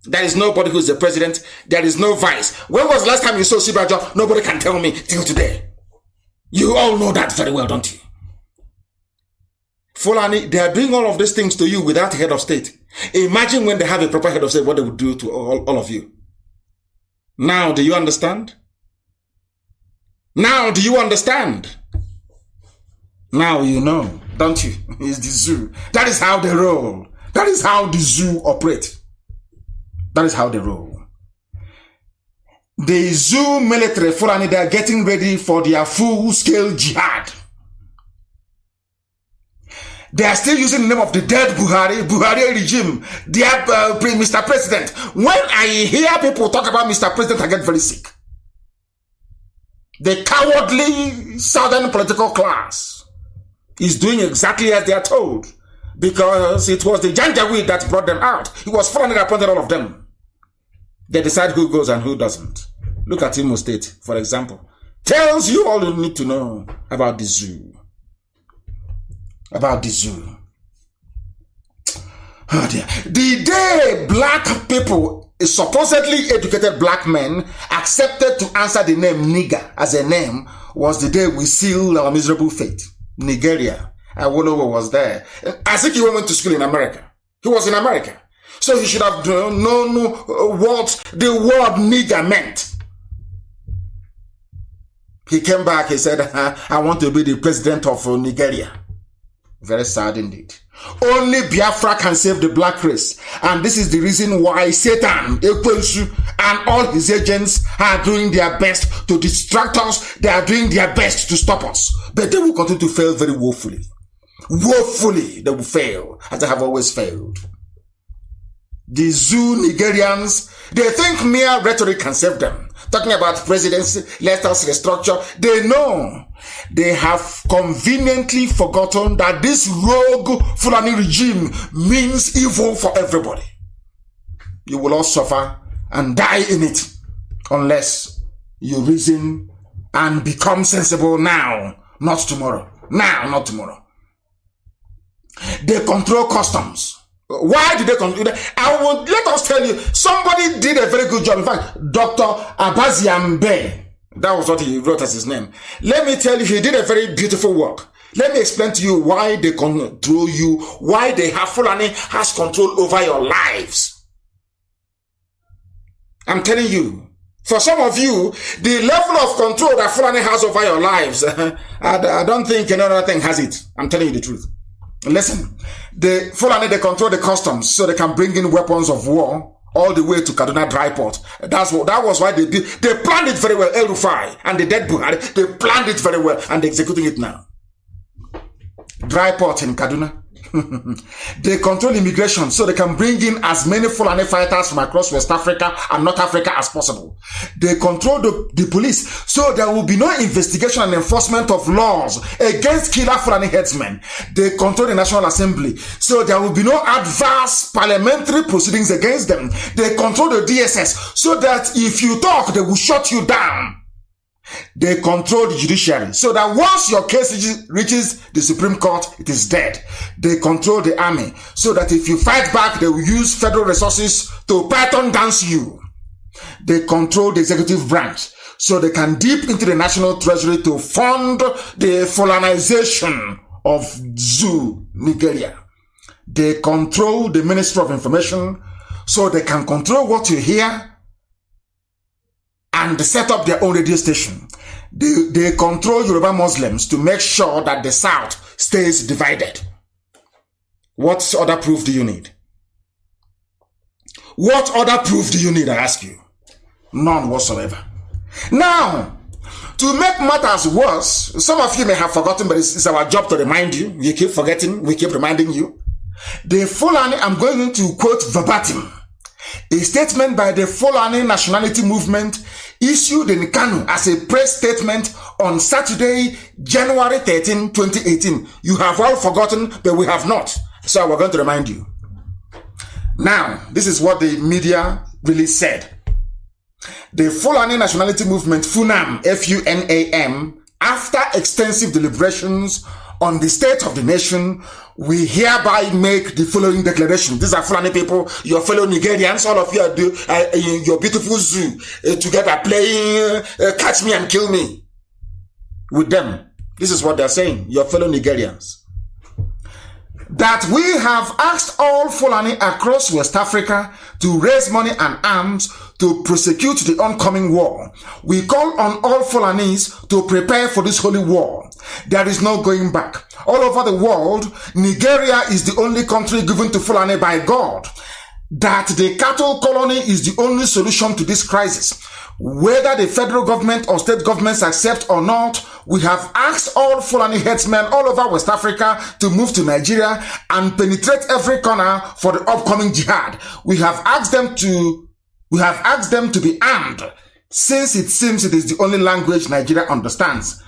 There is nobody who is the president. There is no vice. When was the last time you saw Sibajo? Nobody can tell me till today. You all know that very well, don't you? Fulani, they are doing all of these things to you without a head of state. Imagine when they have a proper head of state, what they would do to all of you. Now, do you understand? Now, do you understand? Now you know, don't you? It's the zoo. That is how they roll. That is how the zoo operate. That is how they roll. The zoo military, Fulani, they are getting ready for their full-scale jihad. They are still using the name of the dead Buhari regime, their Mr. President. When I hear people talk about Mr. President, I get very sick. The cowardly southern political class is doing exactly as they are told, because it was the Janjaweed that brought them out. It was Fulani that appointed all of them. They decide who goes and who doesn't. Look at Imo State, for example. Tells you all you need to know about the zoo. About the zoo. Oh dear. The day black people, supposedly educated black men, accepted to answer the name nigger as a name was the day we sealed our miserable fate. Nigeria. Awolowo was there. I think he went to school in America. He was in America. So he should have known what the word nigger meant. He came back, he said, I want to be the president of Nigeria. Very sad indeed. Only Biafra can save the black race. And this is the reason why Satan, Ekwensu, and all his agents are doing their best to distract us. They are doing their best to stop us. But they will continue to fail very woefully. Woefully, they will fail, as they have always failed. The zoo Nigerians, they think mere rhetoric can save them. Talking about presidency, let us restructure. They know. They have conveniently forgotten that this rogue Fulani regime means evil for everybody. You will all suffer and die in it unless you reason and become sensible now, not tomorrow. Now, not tomorrow. They control customs. Why did they control that? Let us tell you, somebody did a very good job. In fact, Dr. Abaziambe, that was what he wrote as his name. Let me tell you, he did a very beautiful work. Let me explain to you why they control you, why they have Fulani has control over your lives. I'm telling you, for some of you, the level of control that Fulani has over your lives, I don't think another thing has it. I'm telling you the truth. Listen, the Fulani, they control the customs so they can bring in weapons of war all the way to Kaduna Dry Port. That was why they did. They planned it very well, El Rufai and the dead Buhari. They planned it very well and they're executing it now. Dry Port in Kaduna. They control immigration so they can bring in as many Fulani fighters from across West Africa and North Africa as possible. They control the police so there will be no investigation and enforcement of laws against killer Fulani headsmen. They control the National Assembly so there will be no adverse parliamentary proceedings against them. They control the DSS so that if you talk, they will shut you down. They control the judiciary so that once your case reaches the Supreme Court, it is dead. They control the army so that if you fight back, they will use federal resources to python dance you. They control the executive branch so they can dip into the national treasury to fund the Fulanization of Zoo, Nigeria. They control the Ministry of Information so they can control what you hear and set up their own radio station. They control Yoruba Muslims to make sure that the South stays divided. What other proof do you need? What other proof do you need, I ask you? None whatsoever. Now, to make matters worse, some of you may have forgotten, but it's our job to remind you. You keep forgetting, we keep reminding you. The Fulani, I'm going to quote verbatim, a statement by the Fulani Nationality Movement issued in KANU as a press statement on Saturday, January 13, 2018. You have all forgotten, but we have not. So we're going to remind you. Now, this is what the media really said. The Fulani Nationality Movement, FUNAM, F-U-N-A-M, after extensive deliberations on the state of the nation, we hereby make the following declaration. These are Fulani people, your fellow Nigerians, all of you are in your beautiful zoo together playing catch me and kill me with them. This is what they're saying, your fellow Nigerians. That we have asked all Fulani across West Africa to raise money and arms to prosecute the oncoming war. We call on all Fulanis to prepare for this holy war. There is no going back. All over the world, Nigeria is the only country given to Fulani by God. That the cattle colony is the only solution to this crisis. Whether the federal government or state governments accept or not, we have asked all Fulani headsmen all over West Africa to move to Nigeria and penetrate every corner for the upcoming jihad. We have asked them to be armed, since it seems it is the only language Nigeria understands.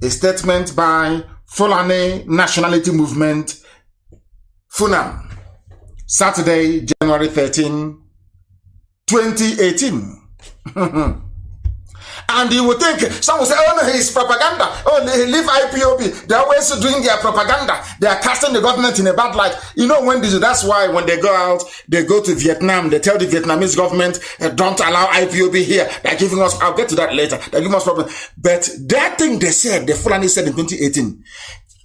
A statement by Fulani Nationality Movement, FUNAM, Saturday, January 13, 2018. And you would think, some will say, oh no, it's propaganda. Oh, they leave IPOB. They're always doing their propaganda. They are casting the government in a bad light. You know, that's why when they go out, they go to Vietnam, they tell the Vietnamese government, don't allow IPOB here. They're giving us, I'll get to that later. They're giving us problems. But that thing they said, the Fulani said in 2018,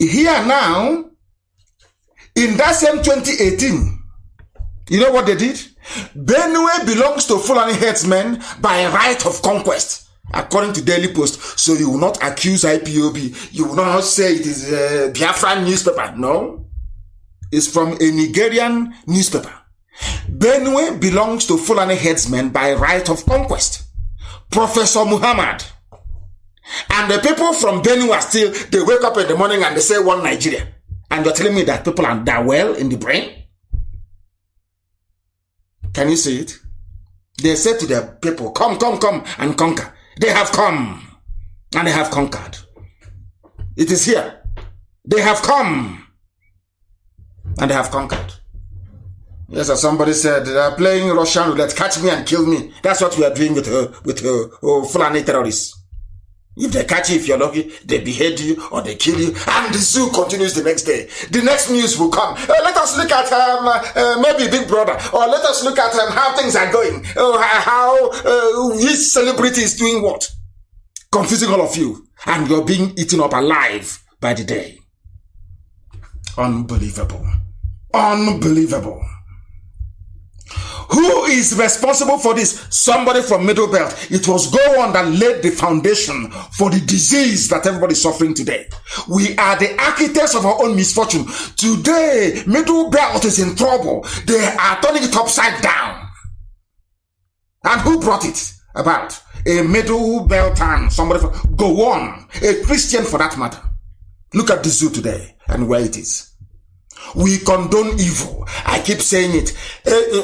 here now, in that same 2018, you know what they did? Benue belongs to Fulani headsmen by right of conquest. according to Daily Post. So you will not accuse IPOB. You will not say it is a Biafran newspaper. No. It's from a Nigerian newspaper. Benue belongs to Fulani headsmen by right of conquest. Professor Muhammad. And the people from Benue are still, they wake up in the morning and they say one Nigeria. And you're telling me that people are that well in the brain? Can you see it? They said to their people, come, come, come and conquer. They have come and they have conquered. It is here. They have come and they have conquered. Yes, as somebody said, they are playing Russian roulette, catch me and kill me. That's what we are doing with Fulani terrorists. If they catch you, if you're lucky, they behead you or they kill you, and the zoo continues the next day. The next news will come. Let us look at maybe Big Brother, or let us look at how things are going, how each celebrity is doing what. Confusing all of you, and you're being eaten up alive by the day. Unbelievable. Unbelievable. Who is responsible for this? Somebody from Middle Belt. It was Gowon that laid the foundation for the disease that everybody is suffering today. We are the architects of our own misfortune. Today, Middle Belt is in trouble. They are turning it upside down. And who brought it about? A Middle Beltan, somebody from Gowon, a Christian for that matter. Look at the zoo today and where it is. We condone evil. I keep saying it.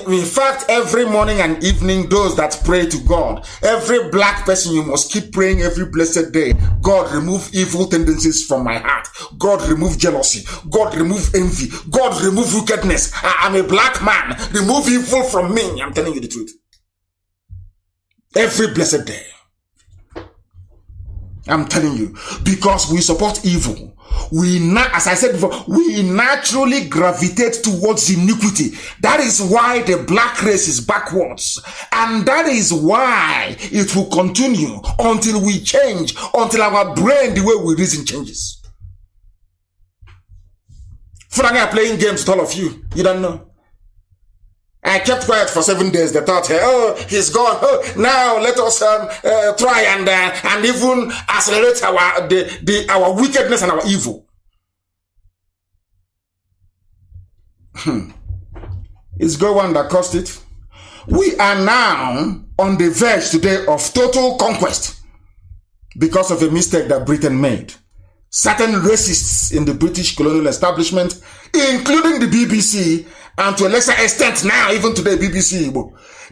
In fact, every morning and evening, those that pray to God, every black person, you must keep praying every blessed day. God, remove evil tendencies from my heart. God, remove jealousy. God, remove envy. God, remove wickedness. I'm a black man. Remove evil from me. I'm telling you the truth. Every blessed day. I'm telling you. Because we support evil. As I said before, we naturally gravitate towards iniquity. That is why the black race is backwards. And that is why it will continue until we change, until our brain, the way we reason, changes. Fulani are playing games with all of you. You don't know. I kept quiet for 7 days. They thought, oh, he's gone. Oh, now let us try and even accelerate our wickedness and our evil. It's Gowon that caused it. We are now on the verge today of total conquest because of a mistake that Britain made. Certain racists in the British colonial establishment, including the BBC, and to a lesser extent now, even today, BBC,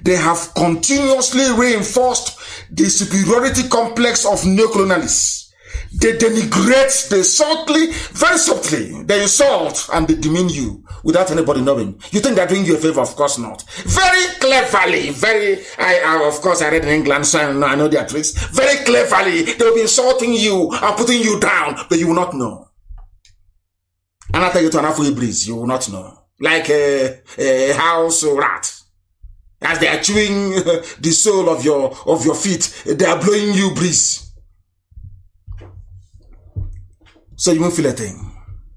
they have continuously reinforced the superiority complex of neocolonialists. They denigrate, they subtly, very subtly, they insult and they demean you without anybody knowing. You think they're doing you a favor? Of course not. Very cleverly, of course I read in England, so I know their tricks. Very cleverly, they'll be insulting you and putting you down, but you will not know. And I tell you to an Afro breeze, you will not know. Like a house rat. As they are chewing the sole of your feet, they are blowing you breeze. So you won't feel a thing.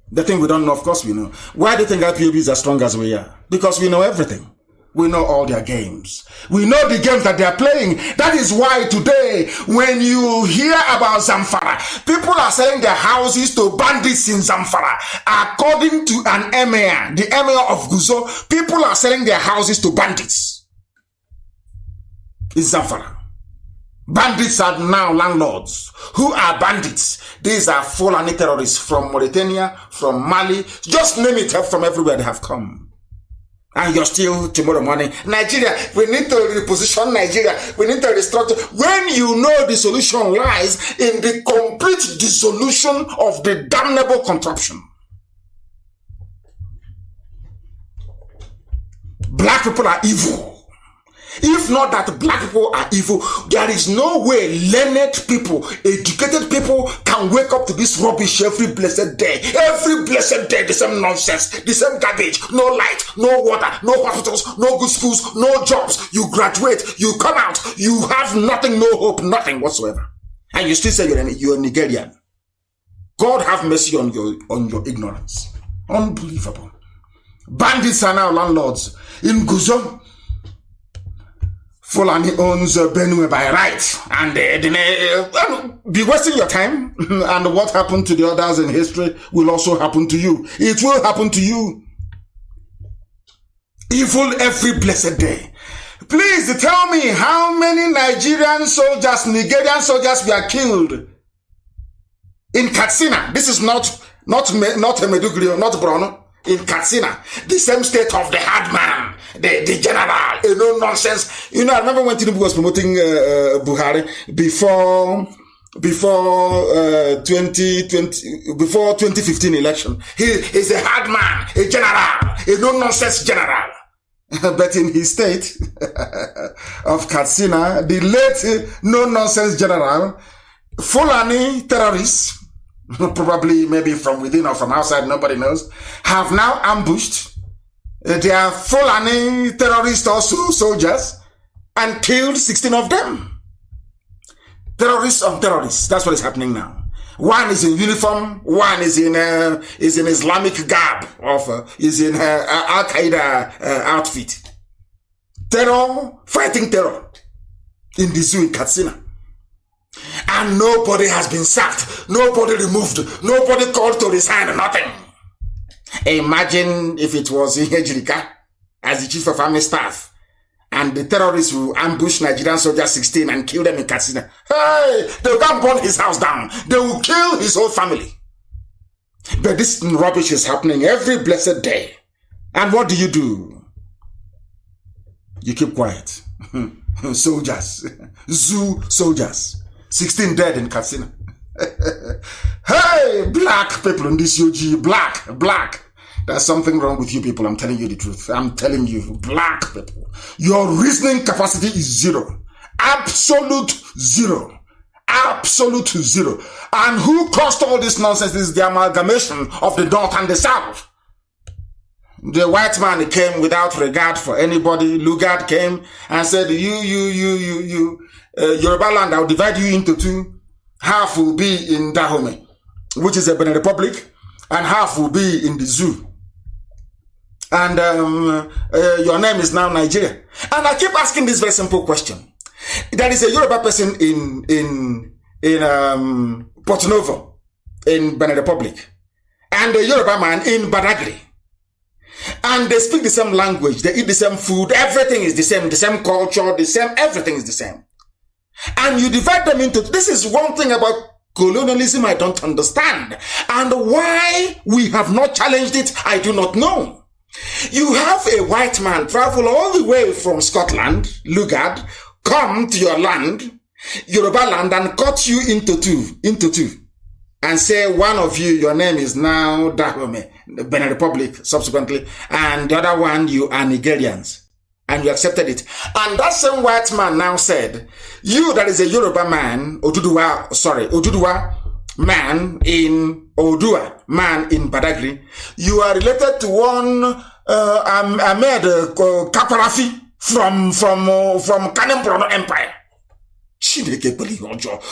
The thing we don't know, of course we know. Why do you think IPOB is as strong as we are? Because we know everything. We know all their games. We know the games that they are playing. That is why today, when you hear about Zamfara, people are selling their houses to bandits in Zamfara. According to an emir, the emir of Guzo, people are selling their houses to bandits in Zamfara. Bandits are now landlords. Who are bandits? These are Fulani terrorists from Mauritania, from Mali. Just name it, from everywhere they have come. And you're still tomorrow morning, Nigeria, we need to reposition Nigeria. We need to restructure. When you know the solution lies in the complete dissolution of the damnable contraption. Black people are evil. If not that black people are evil, there is no way learned people, educated people can wake up to this rubbish every blessed day. Every blessed day, the same nonsense, the same garbage, no light, no water, no hospitals, no good schools, no jobs. You graduate, you come out, you have nothing, no hope, nothing whatsoever. And you still say you're Nigerian. God have mercy on your ignorance. Unbelievable. Bandits are now landlords. In Guzo, Fulani owns Benue by right, and be wasting your time. And what happened to the others in history will also happen to you. It will happen to you. Evil every blessed day. Please tell me how many Nigerian soldiers, Nigerian soldiers were killed in Katsina. This is not Meduguri or not Borno. In Katsina, the same state of the hard man, the general, no nonsense. I remember when Tinubu was promoting Buhari before 2015 election. He is a hard man, a general, a no nonsense general. But in his state of Katsina, the late no nonsense general, Fulani terrorists, probably maybe from within or from outside, nobody knows, have now ambushed their Fulani terrorists, also soldiers, and killed 16 of them. Terrorists on terrorists. That's what is happening now. One is in uniform, one is in Islamic garb, is in Al-Qaeda outfit. Terror, fighting terror in the zoo in Katsina. And nobody has been sacked, nobody removed, nobody called to resign, nothing. Imagine if it was Ihejirika as the chief of army staff, and the terrorists will ambush Nigerian soldiers 16 and kill them in Katsina. Hey, they will come burn his house down. They will kill his whole family. But this rubbish is happening every blessed day. And what do? You keep quiet. Soldiers, zoo soldiers. 16 dead in Katsina. Hey, black people in this UG, black. There's something wrong with you people. I'm telling you the truth. I'm telling you, black people. Your reasoning capacity is zero. Absolute zero. Absolute zero. And who caused all this nonsense is the amalgamation of the North and the South. The white man came without regard for anybody. Lugard came and said, Yoruba land, I'll divide you into two. Half will be in Dahomey, which is a Benin Republic, and half will be in the zoo. And your name is now Nigeria. And I keep asking this very simple question. There is a Yoruba person in Porto Novo, in Benin Republic, and a Yoruba man in Badagry. And they speak the same language, they eat the same food, everything is the same culture, everything is the same. And you divide them into, this is one thing about colonialism I don't understand. And why we have not challenged it, I do not know. You have a white man travel all the way from Scotland, Lugard, come to your land, Yoruba land, and cut you into two. And say one of you, your name is now Dahomey, Benin Republic, subsequently, and the other one, you are Nigerians. And you accepted it. And that same white man now said, you that is a Yoruba man, Oduduwa man in Odua, man in Badagry, you are related to one Ahmed Kaparafi from Kanem Empire.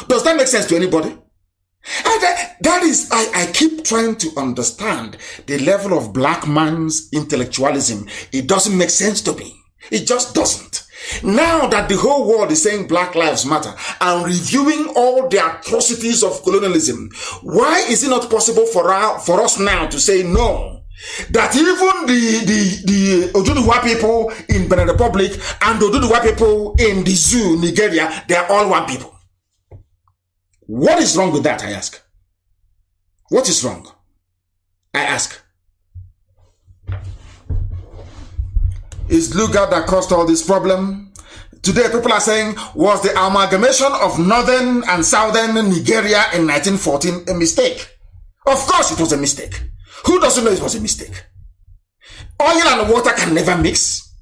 Does that make sense to anybody? And that is, I keep trying to understand the level of black man's intellectualism. It doesn't make sense to me. It just doesn't. Now that the whole world is saying Black Lives Matter and reviewing all the atrocities of colonialism, why is it not possible for us now to say no? That even the Oduduwa people in Benin Republic and the Oduduwa people in the zoo, Nigeria, they are all one people. What is wrong with that, I ask? What is wrong? I ask. Is Lugard that caused all this problem? Today, people are saying, was the amalgamation of northern and southern Nigeria in 1914 a mistake? Of course it was a mistake. Who doesn't know it was a mistake? Oil and water can never mix.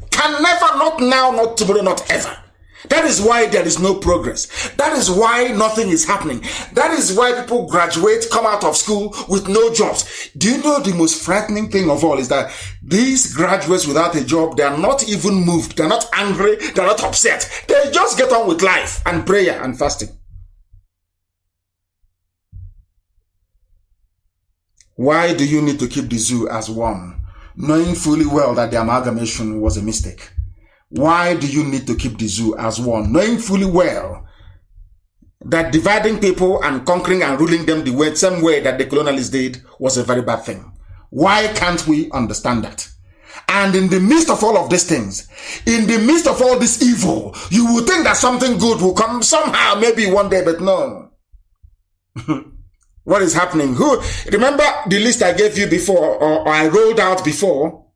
Can never, not now, not tomorrow, not ever. That is why there is no progress. That is why nothing is happening. That is why people graduate, come out of school with no jobs. Do you know the most frightening thing of all is that these graduates without a job, they are not even moved. They're not angry. They're not upset. They just get on with life and prayer and fasting. Why do you need to keep the zoo as one, knowing fully well that the amalgamation was a mistake? Why do you need to keep the zoo as one, knowing fully well that dividing people and conquering and ruling them the same way that the colonialists did was a very bad thing? Why can't we understand that? And in the midst of all of these things, in the midst of all this evil, you will think that something good will come somehow, maybe one day, but no. What is happening? Remember the list I gave you before, or I rolled out before,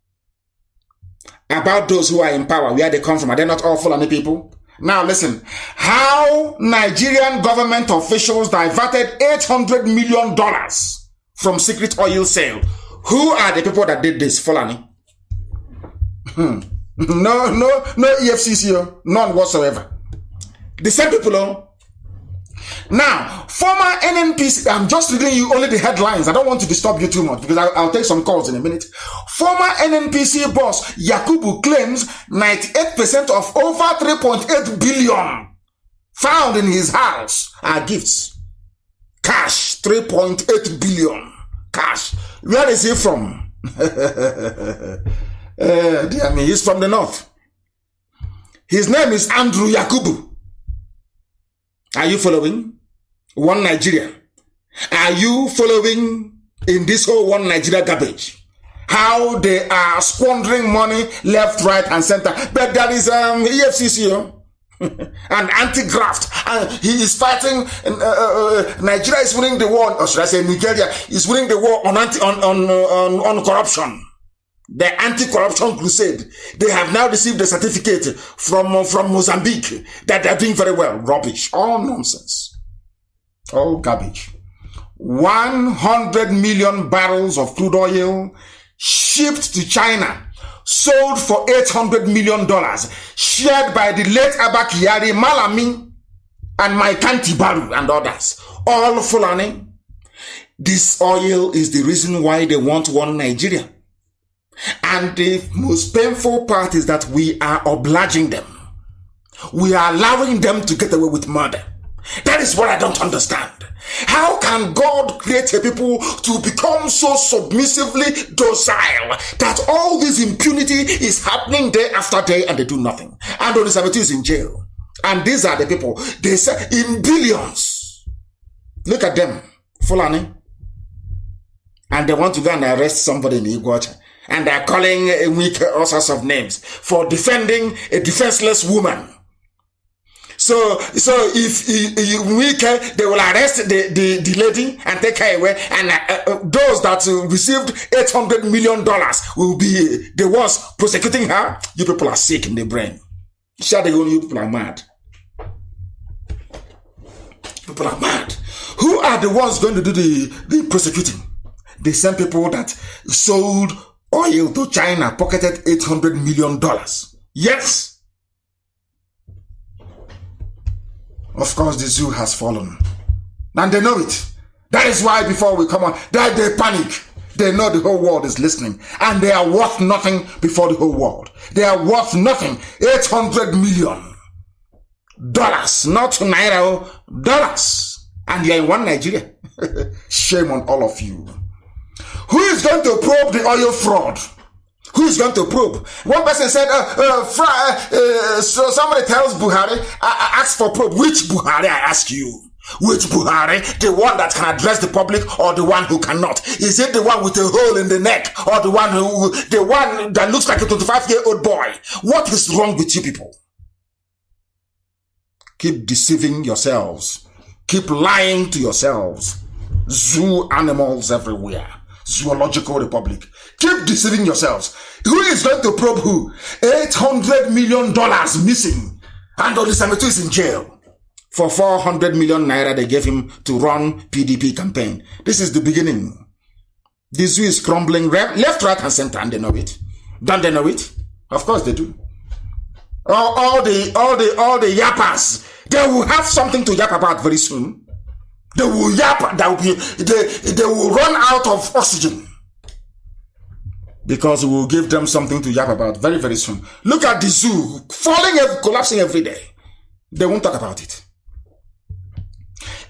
about those who are in power, where they come from? Are they not all Fulani people? Now listen, how Nigerian government officials diverted $800 million from secret oil sale. Who are the people that did this, Fulani? No EFCC, none whatsoever. The same people. Now, former NNPC, I'm just reading you only the headlines. I don't want to disturb you too much because I'll take some calls in a minute. Former NNPC boss Yakubu claims 98% of over 3.8 billion found in his house are gifts. Cash, 3.8 billion. Cash. Where is he from? He's from the north. His name is Andrew Yakubu. Are you following? One Nigeria. Are you following in this whole one Nigeria garbage? How they are squandering money left, right, and center. But there is EFCC and anti-graft. And he is fighting. Nigeria is winning the war, or should I say Nigeria is winning the war on corruption. The anti-corruption crusade. They have now received a certificate from Mozambique that they're doing very well. Rubbish. All nonsense. All garbage. 100 million barrels of crude oil shipped to China, sold for $800 million, shared by the late Abba Kyari, Malami, and Maikanti Baru and others. All Fulani. This oil is the reason why they want one Nigeria. And the most painful part is that we are obliging them. We are allowing them to get away with murder. That is what I don't understand. How can God create a people to become so submissively docile that all this impunity is happening day after day and they do nothing? And Onisamatu is in jail. And these are the people, they say in billions. Look at them, Fulani. And they want to go and arrest somebody in Iguacha. And they're calling Wike all sorts of names for defending a defenseless woman. So if Wike, they will arrest the lady and take her away, and those that received $800 million will be the ones prosecuting her. You people are sick in the brain. You people are mad. People are mad. Who are the ones going to do the prosecuting? The same people that sold oil to China, pocketed $800 million. Yes. Of course, the zoo has fallen. And they know it. That is why before we come on, they panic. They know the whole world is listening. And they are worth nothing before the whole world. They are worth nothing. $800 million. Not Naira, dollars. And you're in one Nigeria. Shame on all of you. Who is going to probe the oil fraud? Who is going to probe? One person said, so somebody tells Buhari, ask for probe. Which Buhari, I ask you? Which Buhari? The one that can address the public or the one who cannot? Is it the one with a hole in the neck or the one that looks like a 25-year-old boy? What is wrong with you people? Keep deceiving yourselves. Keep lying to yourselves. Zoo animals everywhere. Zoological Republic. Keep deceiving yourselves. Who is going to probe who? $800 million missing. And Onisamatu is in jail. For 400 million naira they gave him to run PDP campaign. This is the beginning. The zoo is crumbling left, right, and center, and they know it. Don't they know it? Of course they do. All the yappers, they will have something to yap about very soon. They will yap, they will run out of oxygen. Because we will give them something to yap about very, very soon. Look at the zoo, collapsing every day. They won't talk about it.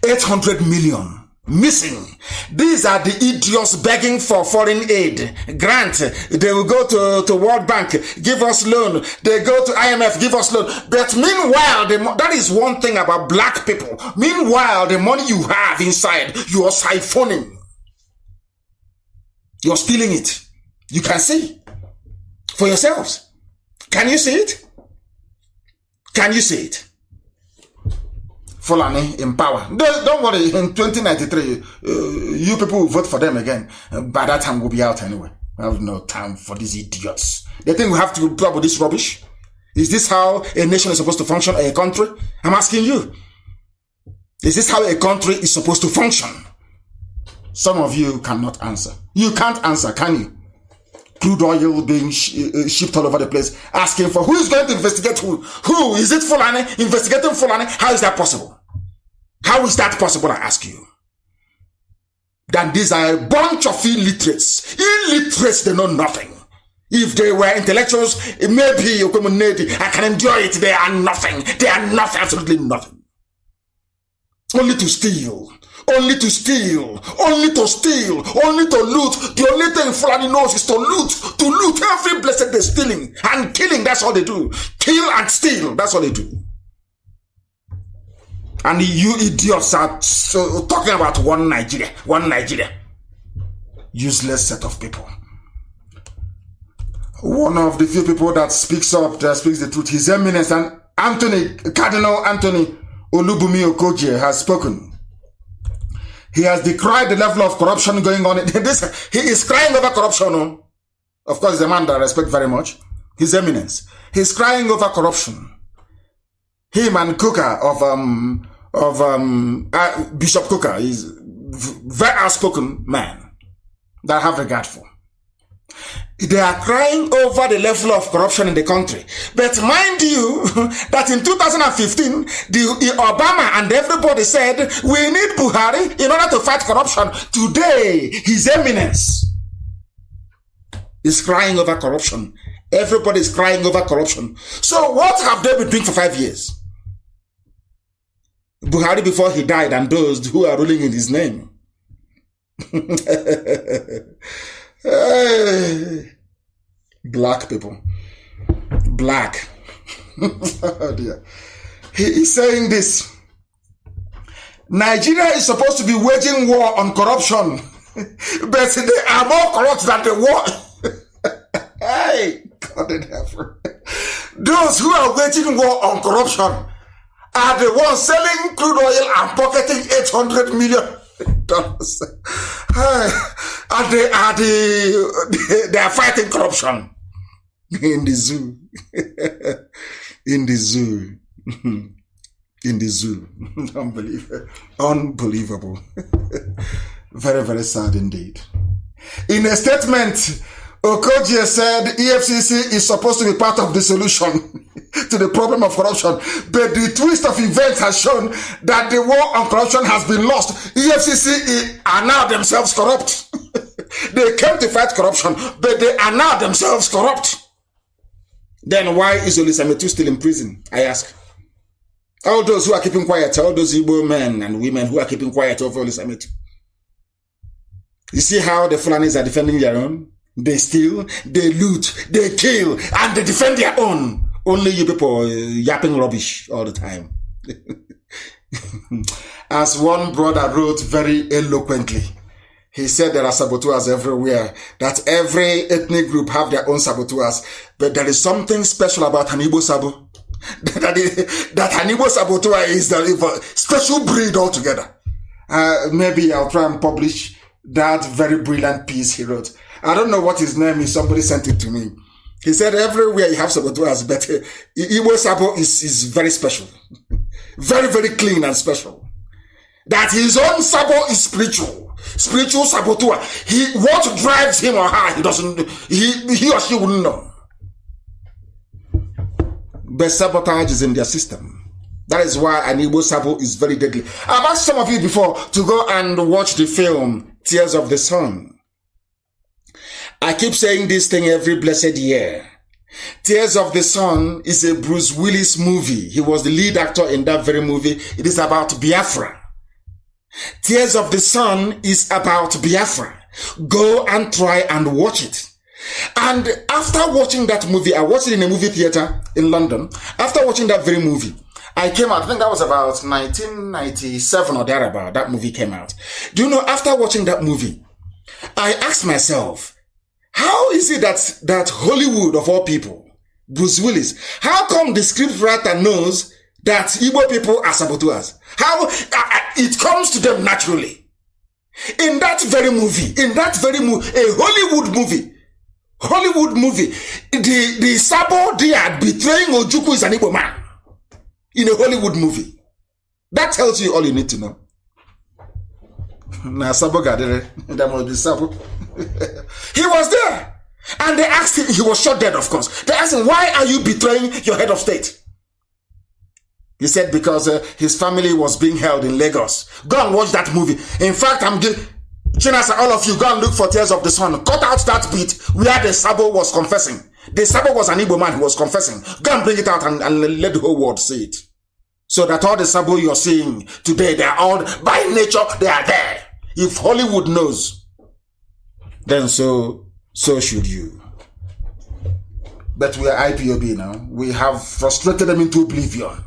800 million Missing. These are the idiots begging for foreign aid, grant. They will go to World Bank, give us loan. They go to IMF, give us loan. But meanwhile, that is one thing about black people. Meanwhile, the money you have inside, you are siphoning. You're stealing it. You can see for yourselves. Can you see it? Can you see it? Fulani in power. Don't worry, in 2093, you people will vote for them again. By that time, we'll be out anyway. I have no time for these idiots. They think we have to put up with this rubbish? Is this how a nation is supposed to function, or a country? I'm asking you. Is this how a country is supposed to function? Some of you cannot answer. You can't answer, can you? Crude oil being shipped all over the place, asking for who is going to investigate who? Who? Is it Fulani? Investigating Fulani? How is that possible? How is that possible, I ask you? That these are a bunch of illiterates. Illiterates, they know nothing. If they were intellectuals, maybe I can enjoy it. They are nothing. They are nothing, absolutely nothing. Only to steal. Only to steal, only to steal, only to loot. The only thing Fulani knows is to loot every blessed day, stealing and killing. That's all they do. Kill and steal. That's all they do. And you idiots are talking about one Nigeria. Useless set of people. One of the few people that speaks up, that speaks the truth, His Eminence and Cardinal Anthony Olubumi Okoje has spoken. He has decried the level of corruption going on. He is crying over corruption. Of course, the man that I respect very much. His Eminence. He's crying over corruption. Him and Kuka Bishop Kuka is very outspoken man that I have regard for. They are crying over the level of corruption in the country. But mind you, that in 2015, the Obama and everybody said, we need Buhari in order to fight corruption. Today, His Eminence is crying over corruption. Everybody is crying over corruption. So what have they been doing for 5 years? Buhari before he died and those who are ruling in his name. Hey, black people. Black. Oh dear. He is saying this. Nigeria is supposed to be waging war on corruption. But they are more corrupt than the war. Hey, God in heaven. Those who are waging war on corruption are the ones selling crude oil and pocketing $800 million. And they are fighting corruption in the zoo. In the zoo. In the zoo. Unbelievable. Very, very sad indeed. In a statement, Okoje said EFCC is supposed to be part of the solution to the problem of corruption. But the twist of events has shown that the war on corruption has been lost. EFCC are now themselves corrupt. They came to fight corruption, but they are now themselves corrupt. Then why is Olisametu still in prison? I ask. All those who are keeping quiet, all those Igbo men and women who are keeping quiet over Olisametu. You see how the Fulanis are defending their own? They steal, they loot, they kill, and they defend their own. Only you people yapping rubbish all the time. As one brother wrote very eloquently, he said there are saboteurs everywhere, that every ethnic group have their own saboteurs, but there is something special about an Igbo Sabo. that an Igbo saboteur is a special breed altogether. Maybe I'll try and publish that very brilliant piece he wrote. I don't know what his name is. Somebody sent it to me. He said everywhere you have saboteurs, but Igbo Sabo is very special. Very, very clean and special. That his own Sabo is spiritual. Spiritual saboteur. What drives him or her, he or she wouldn't know. But sabotage is in their system. That is why an Igbo Sabo is very deadly. I've asked some of you before to go and watch the film Tears of the Sun. I keep saying this thing every blessed year. Tears of the Sun is a Bruce Willis movie. He was the lead actor in that very movie. It is about Biafra. Tears of the Sun is about Biafra. Go and try and watch it. And after watching that movie, I watched it in a movie theater in London. After watching that very movie, I came out, I think that was about 1997 or thereabout, that movie came out. Do you know, after watching that movie, I asked myself, how is it that Hollywood of all people, Bruce Willis, how come the scriptwriter knows that Igbo people are saboteurs? How it comes to them naturally. In that very movie, a Hollywood movie, the Sabo there betraying Ojukwu is an Igbo man. In a Hollywood movie. That tells you all you need to know. Now Sabo Gadere, that must be Sabo. He was there. And they asked him, he was shot dead, of course. They asked him, why are you betraying your head of state? He said, because his family was being held in Lagos. Go and watch that movie. In fact, Chinasa, all of you, go and look for Tears of the Sun. Cut out that bit where the Sabo was confessing. The Sabo was an Igbo man who was confessing. Go and bring it out and let the whole world see it. So that all the Sabo you're seeing today, they are all, by nature, they are there. If Hollywood knows, then so should you. But we are IPOB now. We have frustrated them into oblivion.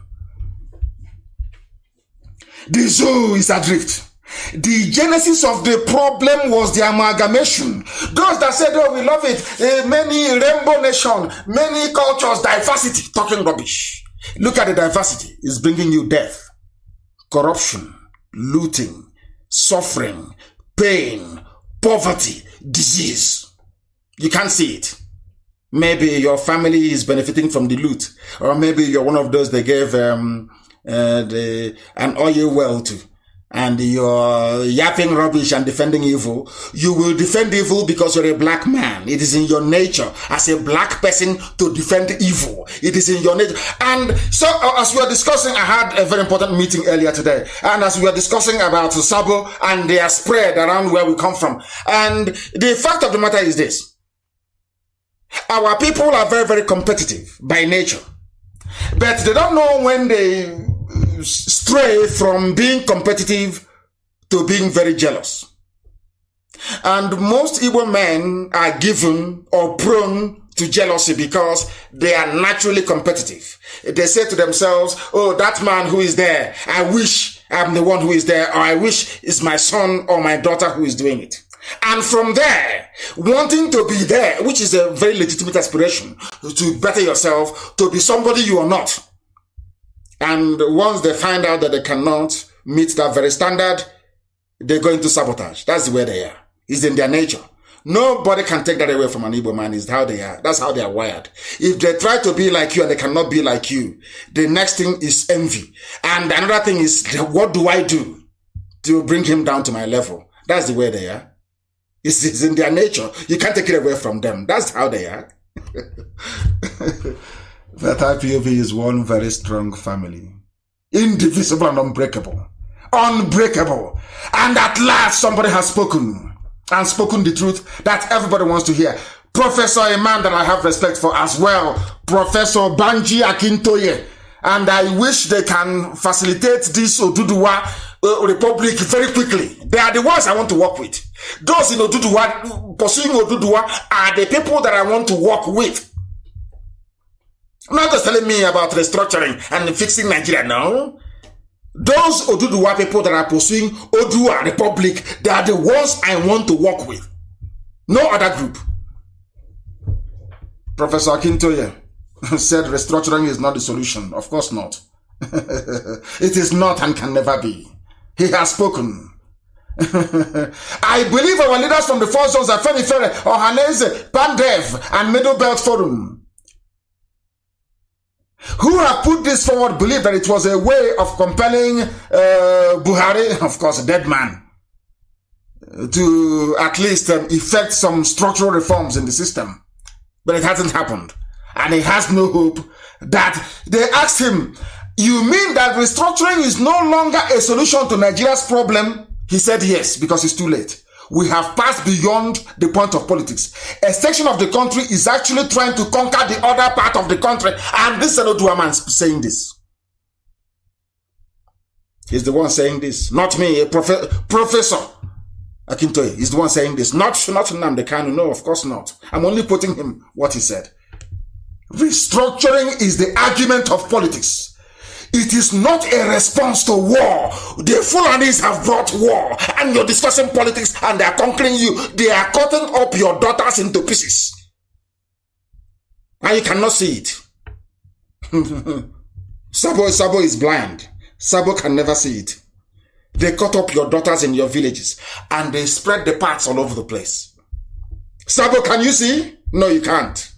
The zoo is adrift. The genesis of the problem was the amalgamation. Those that said, oh, we love it, many rainbow nation, many cultures, diversity, talking rubbish. Look at the diversity. It's bringing you death, corruption, looting, suffering, pain, poverty, disease. You can't see it. Maybe your family is benefiting from the loot, or maybe you're one of those they gave an oil well to, and you're yapping rubbish and defending evil. You will defend evil because you're a black man. It is in your nature as a black person to defend evil. It is in your nature. And so as we were discussing, I had a very important meeting earlier today. And as we were discussing about Sabo and their spread around where we come from. And the fact of the matter is this. Our people are very, very competitive by nature. But they don't know when they stray from being competitive to being very jealous. And most Igbo men are given or prone to jealousy because they are naturally competitive. They say to themselves, oh, that man who is there, I wish I'm the one who is there, or I wish it's my son or my daughter who is doing it. And from there, wanting to be there, which is a very legitimate aspiration, to better yourself, to be somebody you are not. And once they find out that they cannot meet that very standard, they go into sabotage. That's the way they are. It's in their nature. Nobody can take that away from an Igbo man. It's how they are. That's how they are wired. If they try to be like you and they cannot be like you, the next thing is envy. And another thing is, what do I do to bring him down to my level? That's the way they are. It's in their nature. You can't take it away from them. That's how they are. That IPOB is one very strong family. Indivisible and unbreakable. Unbreakable. And at last somebody has spoken. And spoken the truth that everybody wants to hear. Professor, a man that I have respect for as well. Professor Banji Akintoye. And I wish they can facilitate this Oduduwa Republic very quickly. They are the ones I want to work with. Those in Oduduwa, pursuing Oduduwa, are the people that I want to work with. Not just telling me about restructuring and fixing Nigeria, no. Those Oduduwa people that are pursuing Oduduwa Republic, they are the ones I want to work with. No other group. Professor Akintoye said restructuring is not the solution. Of course not. It is not and can never be. He has spoken. I believe our leaders from the four zones are Femi Fere, Ohaneze, Pandev, and Middle Belt Forum, who have put this forward, believe that it was a way of compelling Buhari, of course a dead man, to at least effect some structural reforms in the system. But it hasn't happened. And he has no hope. That they asked him, you mean that restructuring is no longer a solution to Nigeria's problem? He said yes, because it's too late. We have passed beyond the point of politics. A section of the country is actually trying to conquer the other part of the country. And this is an Oduwa man saying this. He's the one saying this. Not me, Professor Akintoye is the one saying this. Not NNAMDI KANU. No, of course not. I'm only quoting him what he said. Restructuring is the argument of politics. It is not a response to war. The Fulanis have brought war, and you're discussing politics, and they are conquering you. They are cutting up your daughters into pieces. And you cannot see it. Sabo is blind. Sabo can never see it. They cut up your daughters in your villages, and they spread the parts all over the place. Sabo, can you see? No, you can't.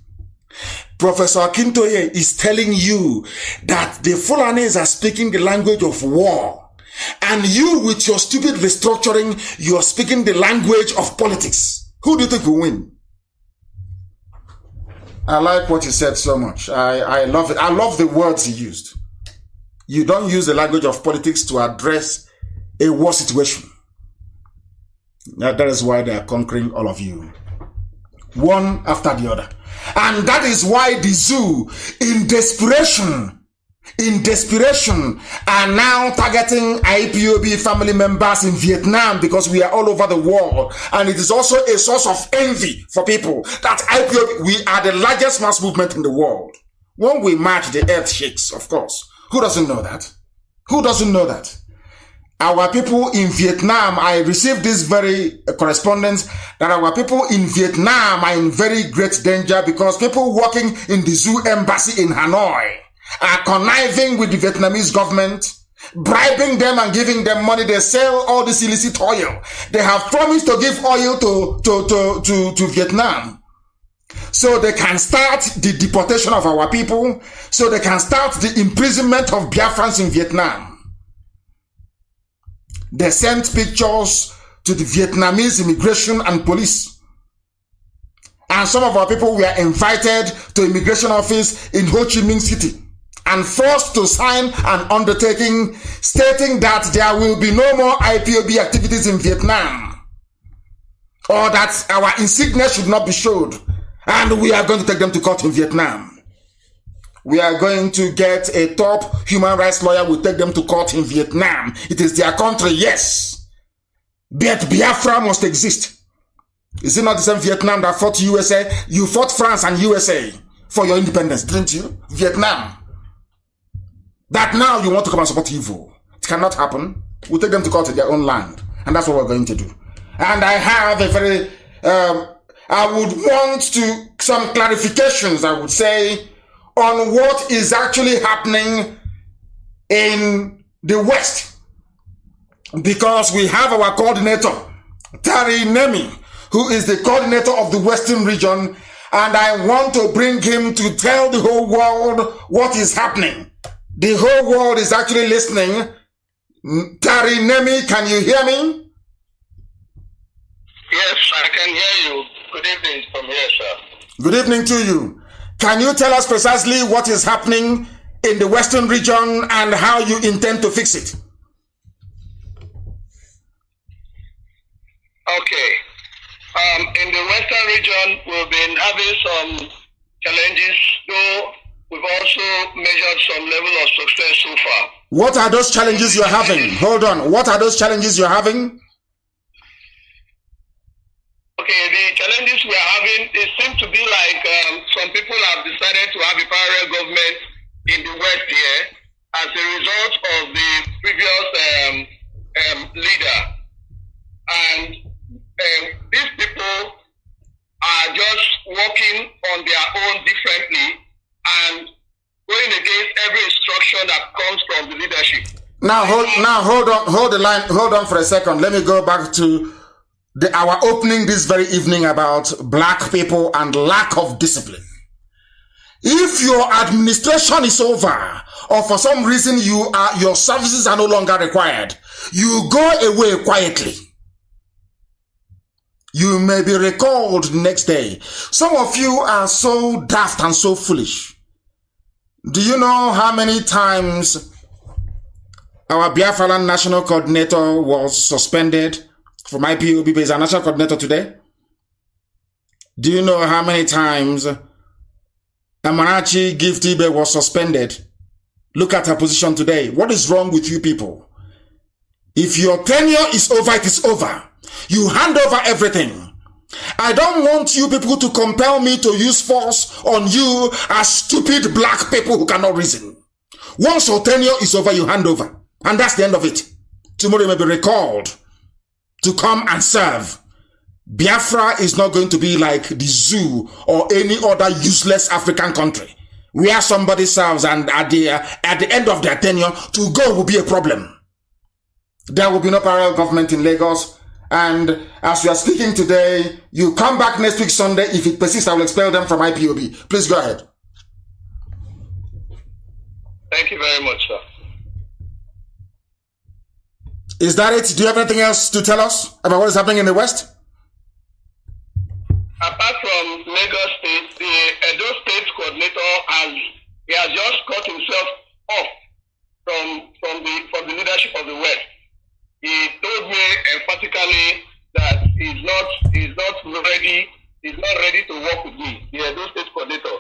Professor Akintoye is telling you that the Fulanis are speaking the language of war. And you, with your stupid restructuring, you are speaking the language of politics. Who do you think will win? I like what he said so much. I love it. I love the words he used. You don't use the language of politics to address a war situation. That is why they are conquering all of you. One after the other. And that is why the zoo, in desperation, are now targeting IPOB family members in Vietnam, because we are all over the world. And it is also a source of envy for people that IPOB, we are the largest mass movement in the world. When we march, the earth shakes, of course. Who doesn't know that? Who doesn't know that? Our people in Vietnam, I received this very correspondence that our people in Vietnam are in very great danger because people working in the zoo embassy in Hanoi are conniving with the Vietnamese government, bribing them and giving them money. They sell all this illicit oil. They have promised to give oil to Vietnam, so they can start the deportation of our people, so they can start the imprisonment of Biafrans in Vietnam. They sent pictures to the Vietnamese immigration and police. And some of our people were invited to immigration office in Ho Chi Minh City and forced to sign an undertaking stating that there will be no more IPOB activities in Vietnam, or that our insignia should not be showed, and we are going to take them to court in Vietnam. We are going to get a top human rights lawyer. We'll take them to court in Vietnam. It is their country, yes. But Biafra must exist. Is it not the same Vietnam that fought USA? You fought France and USA for your independence, didn't you? Vietnam. That now you want to come and support evil. It cannot happen. We'll take them to court in their own land. And that's what we're going to do. And I have a very, I would want some clarifications, I would say, on what is actually happening in the West. Because we have our coordinator, Tari Nemi, who is the coordinator of the Western region, and I want to bring him to tell the whole world what is happening. The whole world is actually listening. Tari Nemi, can you hear me? Yes, I can hear you. Good evening from here, sir. Good evening to you. Can you tell us precisely what is happening in the Western region and how you intend to fix it? Okay. In the Western region, we've been having some challenges, though we've also measured some level of success so far. What are those challenges you're having? Hold on. What are those challenges you're having? Okay, the challenges we are having, it seems to be like some people have decided to have a parallel government in the West here as a result of the previous leader. And these people are just working on their own differently and going against every instruction that comes from the leadership. Now hold on for a second. Let me go back to our opening this very evening about black people and lack of discipline. If your administration is over, or for some reason your services are no longer required, you go away quietly. You may be recalled the next day. Some of you are so daft and so foolish. Do you know how many times our Biafran national coordinator was suspended from IPOB? Is our national coordinator today? Do you know how many times Amarachi Giftibe was suspended? Look at her position today. What is wrong with you people? If your tenure is over, it is over. You hand over everything. I don't want you people to compel me to use force on you as stupid black people who cannot reason. Once your tenure is over, you hand over. And that's the end of it. Tomorrow you may be recalled to come and serve. Biafra is not going to be like the zoo or any other useless African country where somebody serves and at the end of their tenure, to go will be a problem. There will be no parallel government in Lagos. And as we are speaking today, you come back next week Sunday. If it persists, I will expel them from IPOB. Please go ahead. Thank you very much, sir. Is that it? Do you have anything else to tell us about what is happening in the West? Apart from Lagos State, the Edo State coordinator has just cut himself off from the leadership of the West. He told me emphatically that he's not ready to work with me. The Edo State coordinator,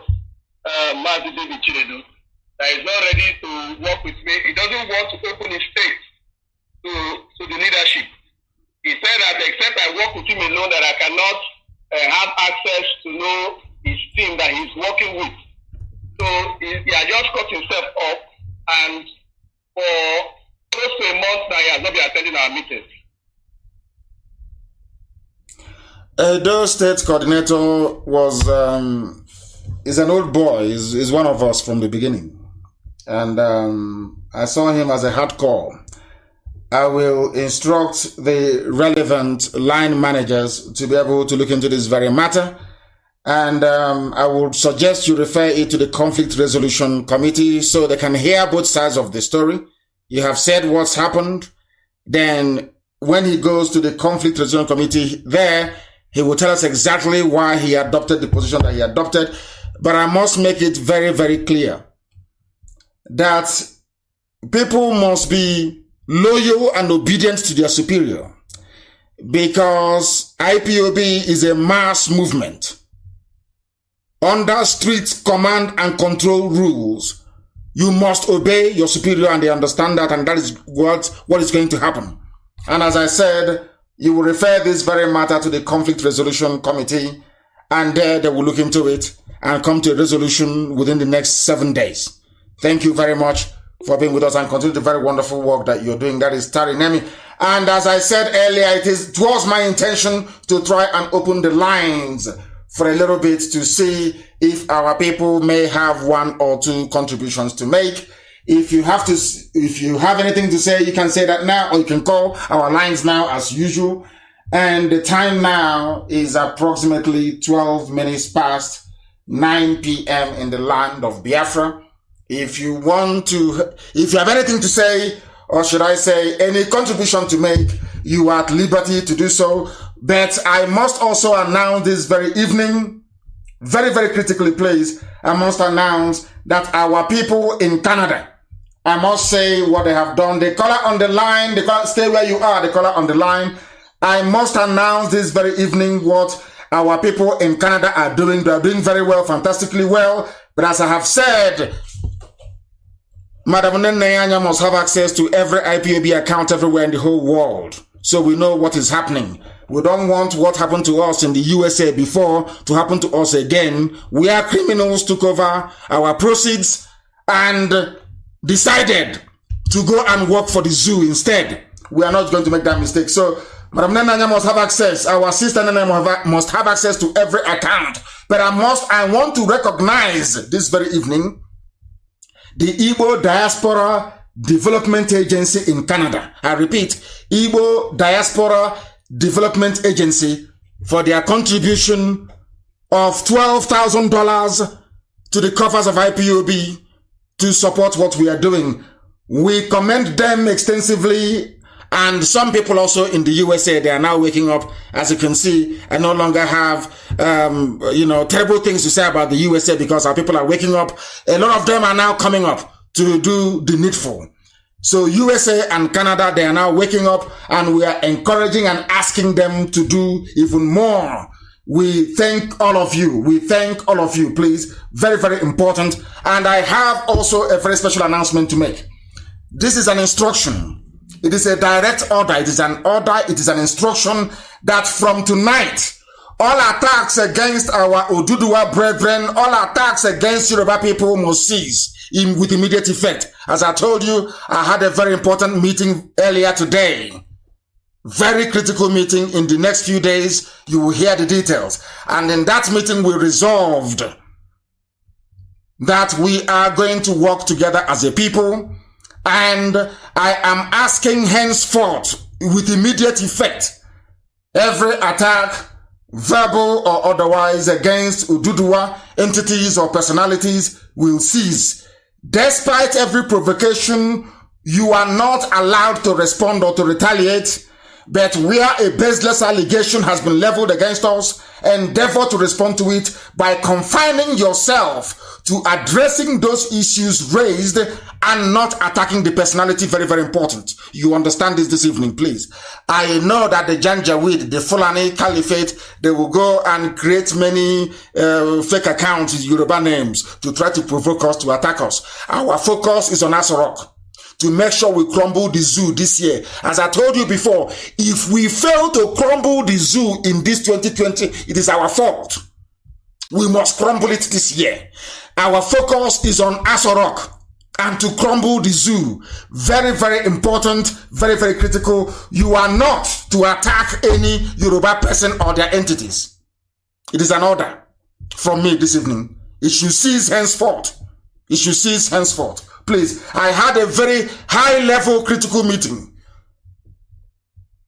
MAZI, that he's not ready to work with me. He doesn't want to open his state to the leadership. He said that except I work with him alone, that I cannot have access to know his team that he's working with. So he has just cut himself off, and for close to a month now, he has not been attending our meetings. Edo State coordinator is an old boy. Is one of us from the beginning, and I saw him as a hardcore. I will instruct the relevant line managers to be able to look into this very matter. And I would suggest you refer it to the Conflict Resolution Committee so they can hear both sides of the story. You have said what's happened. Then when he goes to the Conflict Resolution Committee there, he will tell us exactly why he adopted the position that he adopted. But I must make it very, very clear that people must be loyal and obedient to their superior, because IPOB is a mass movement under strict command and control rules. You must obey your superior, and they understand that, and that is what is going to happen. And as I said, you will refer this very matter to the Conflict Resolution Committee, and there they will look into it and come to a resolution within the next 7 days. Thank you very much for being with us, and continue the very wonderful work that you're doing. That is NNAMDI. And as I said earlier, it was my intention to try and open the lines for a little bit to see if our people may have one or two contributions to make. If you have anything to say, you can say that now, or you can call our lines now as usual. And the time now is approximately 12 minutes past 9 p.m. in the land of Biafra. If you have anything to say, or should I say any contribution to make, you are at liberty to do so. But I must also announce this very evening, very, very critically please, I must announce that our people in Canada, I must say what they have done. The caller on the line, stay where you are, the caller on the line. I must announce this very evening what our people in Canada are doing. They are doing very well, fantastically well. But as I have said, Madam NNAMDI must have access to every IPOB account everywhere in the whole world, so we know what is happening. We don't want what happened to us in the USA before to happen to us again. We are criminals, took over our proceeds and decided to go and work for the zoo instead. We are not going to make that mistake. So Madam NNAMDI must have access. Our sister NNAMDI must have access to every account. But I want to recognize this very evening the Igbo Diaspora Development Agency in Canada. I repeat, Igbo Diaspora Development Agency, for their contribution of $12,000 to the coffers of IPOB to support what we are doing. We commend them extensively, and some people also in the USA, they are now waking up. As you can see, I no longer have terrible things to say about the USA, because our people are waking up. A lot of them are now coming up to do the needful. So USA and Canada, they are now waking up, and we are encouraging and asking them to do even more. We thank all of you. We thank all of you, please. Very, very important. And I have also a very special announcement to make. This is an instruction It is a direct order. It is an order. It is an instruction that from tonight, all attacks against our Oduduwa brethren, all attacks against Yoruba people must cease with immediate effect. As I told you, I had a very important meeting earlier today. Very critical meeting. In the next few days, you will hear the details. And in that meeting, we resolved that we are going to work together as a people. And I am asking henceforth, with immediate effect, every attack, verbal or otherwise, against Oduduwa entities or personalities will cease. Despite every provocation, you are not allowed to respond or to retaliate. But where a baseless allegation has been leveled against us, endeavor to respond to it by confining yourself to addressing those issues raised and not attacking the personality. Very, very important. You understand this evening, please. I know that the Janjaweed, the Fulani Caliphate, they will go and create many fake accounts with Yoruba names to try to provoke us, to attack us. Our focus is on Asorok, to make sure we crumble the zoo this year. As I told you before, if we fail to crumble the zoo in this 2020, it is our fault. We must crumble it this year. Our focus is on Asorok and to crumble the zoo. Very, very important, very, very critical. You are not to attack any Yoruba person or their entities. It is an order from me this evening. It should cease henceforth. It should cease henceforth. Please, I had a very high-level critical meeting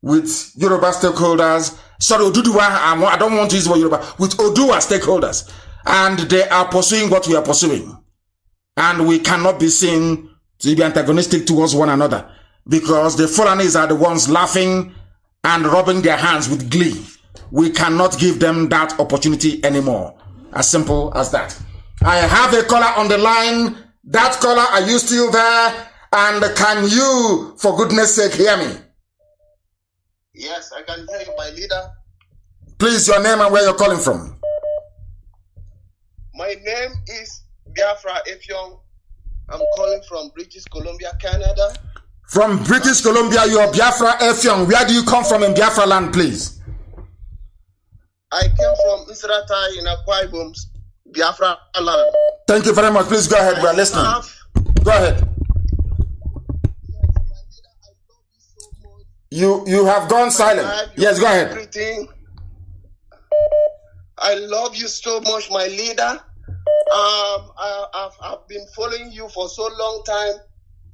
with Yoruba stakeholders. Sorry, Oduduwa, I don't want to use the word Yoruba. With Oduwa stakeholders. And they are pursuing what we are pursuing. And we cannot be seen to be antagonistic towards one another. Because the Fulanis are the ones laughing and rubbing their hands with glee. We cannot give them that opportunity anymore. As simple as that. I have a caller on the line. That caller, are you still there? And can you, for goodness sake, hear me? Yes, I can hear you, my leader. Please, your name and where you're calling from. My name is Biafra Effiong. I'm calling from British Columbia, Canada. From British Columbia, you're Biafra Effiong. Where do you come from in Biafra land, please? I came from Isratai in Akwa Ibom, Biafra land. Thank you very much. Please go ahead. We're listening. Go ahead. You have gone silent. Yes, go ahead. Everything. I love you so much, my leader. I've been following you for so long time,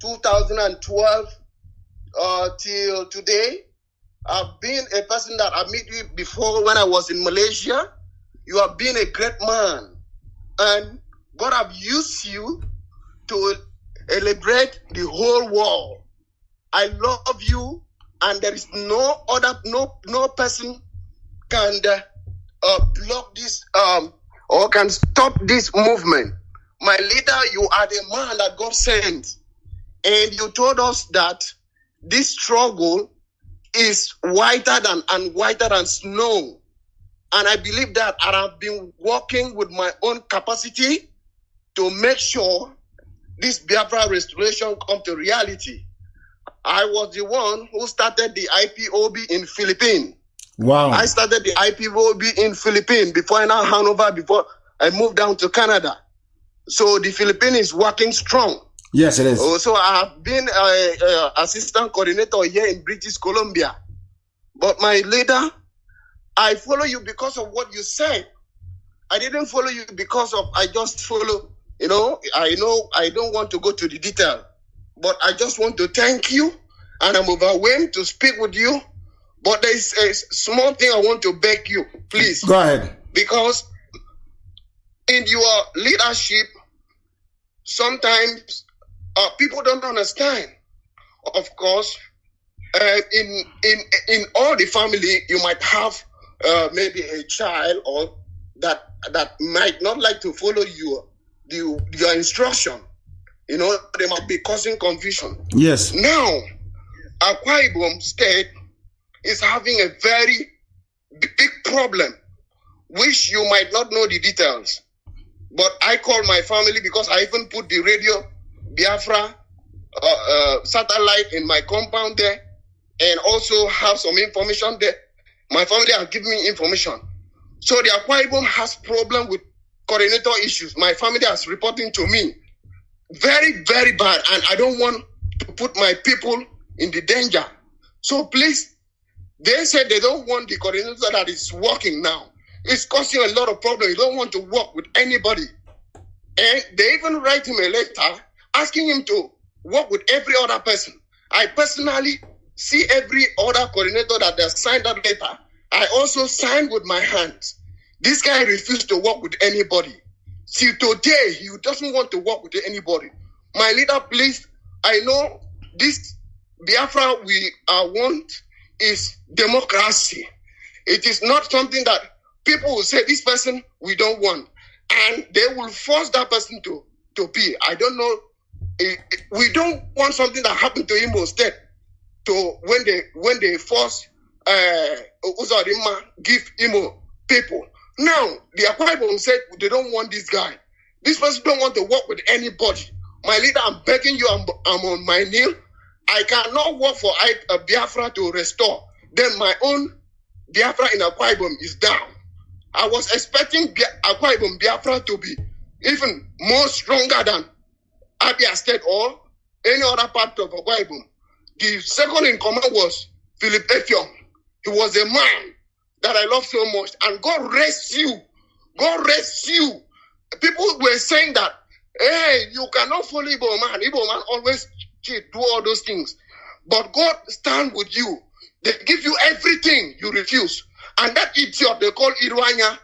2012 till today. I've been a person that I met you before when I was in Malaysia. You have been a great man, and God have used you to celebrate the whole world. I love you, and there is no person can block this or can stop this movement. My leader, you are the man that God sent, and you told us that this struggle is whiter than snow. And I believe that, and I've been working with my own capacity to make sure this Biafra restoration come to reality. I was the one who started the IPOB in Philippines. Wow. I started the IPOB in Philippines before I now hand over, before I moved down to Canada. So the Philippines is working strong. Yes, it is. So I have been an assistant coordinator here in British Columbia. But my leader, I follow you because of what you said. I didn't follow you because of, I just follow, I know I don't want to go to the detail, but I just want to thank you, and I'm overwhelmed to speak with you. But there's a small thing I want to beg you, please. Go ahead. Because in your leadership, sometimes people don't understand. Of course, in all the family, you might have maybe a child or that might not like to follow your instruction. They might be causing confusion. Yes. Now, Akwa Ibom State is having a very big problem, which you might not know the details. But I call my family, because I even put the radio Biafra satellite in my compound there, and also have some information there. My family have given me information. So the Akwa Ibom has problem with coordinator issues. My family is reporting to me. Very, very bad. And I don't want to put my people in the danger. So please, they said they don't want the coordinator that is working now. It's causing a lot of problems. You don't want to work with anybody. And they even write him a letter asking him to work with every other person. I personally see every other coordinator that has signed that letter. I also signed with my hands. This guy refused to work with anybody. Till today, he doesn't want to work with anybody. My leader, please, I know this Biafra we want is democracy. It is not something that people will say, this person we don't want. And they will force that person to be. I don't know. We don't want something that happened to Imo State to when they force Uzodimma give Imo people. Now, the Akwa Ibom said they don't want this guy. This person don't want to work with anybody. My leader, I'm begging you, I'm on my knee. I cannot work for Biafra to restore. Then my own Biafra in Akwa Ibom is down. I was expecting Akwa Ibom Biafra to be even more stronger than Abia State or any other part of Akwa Ibom. The second in command was Philip Effiong. He was a man that I love so much. And God rest you. God rest you. People were saying that, hey, you cannot follow Igbo man. Igbo man always cheat, do all those things. But God stand with you. They give you everything, you refuse. And that idiot they call Irwanya,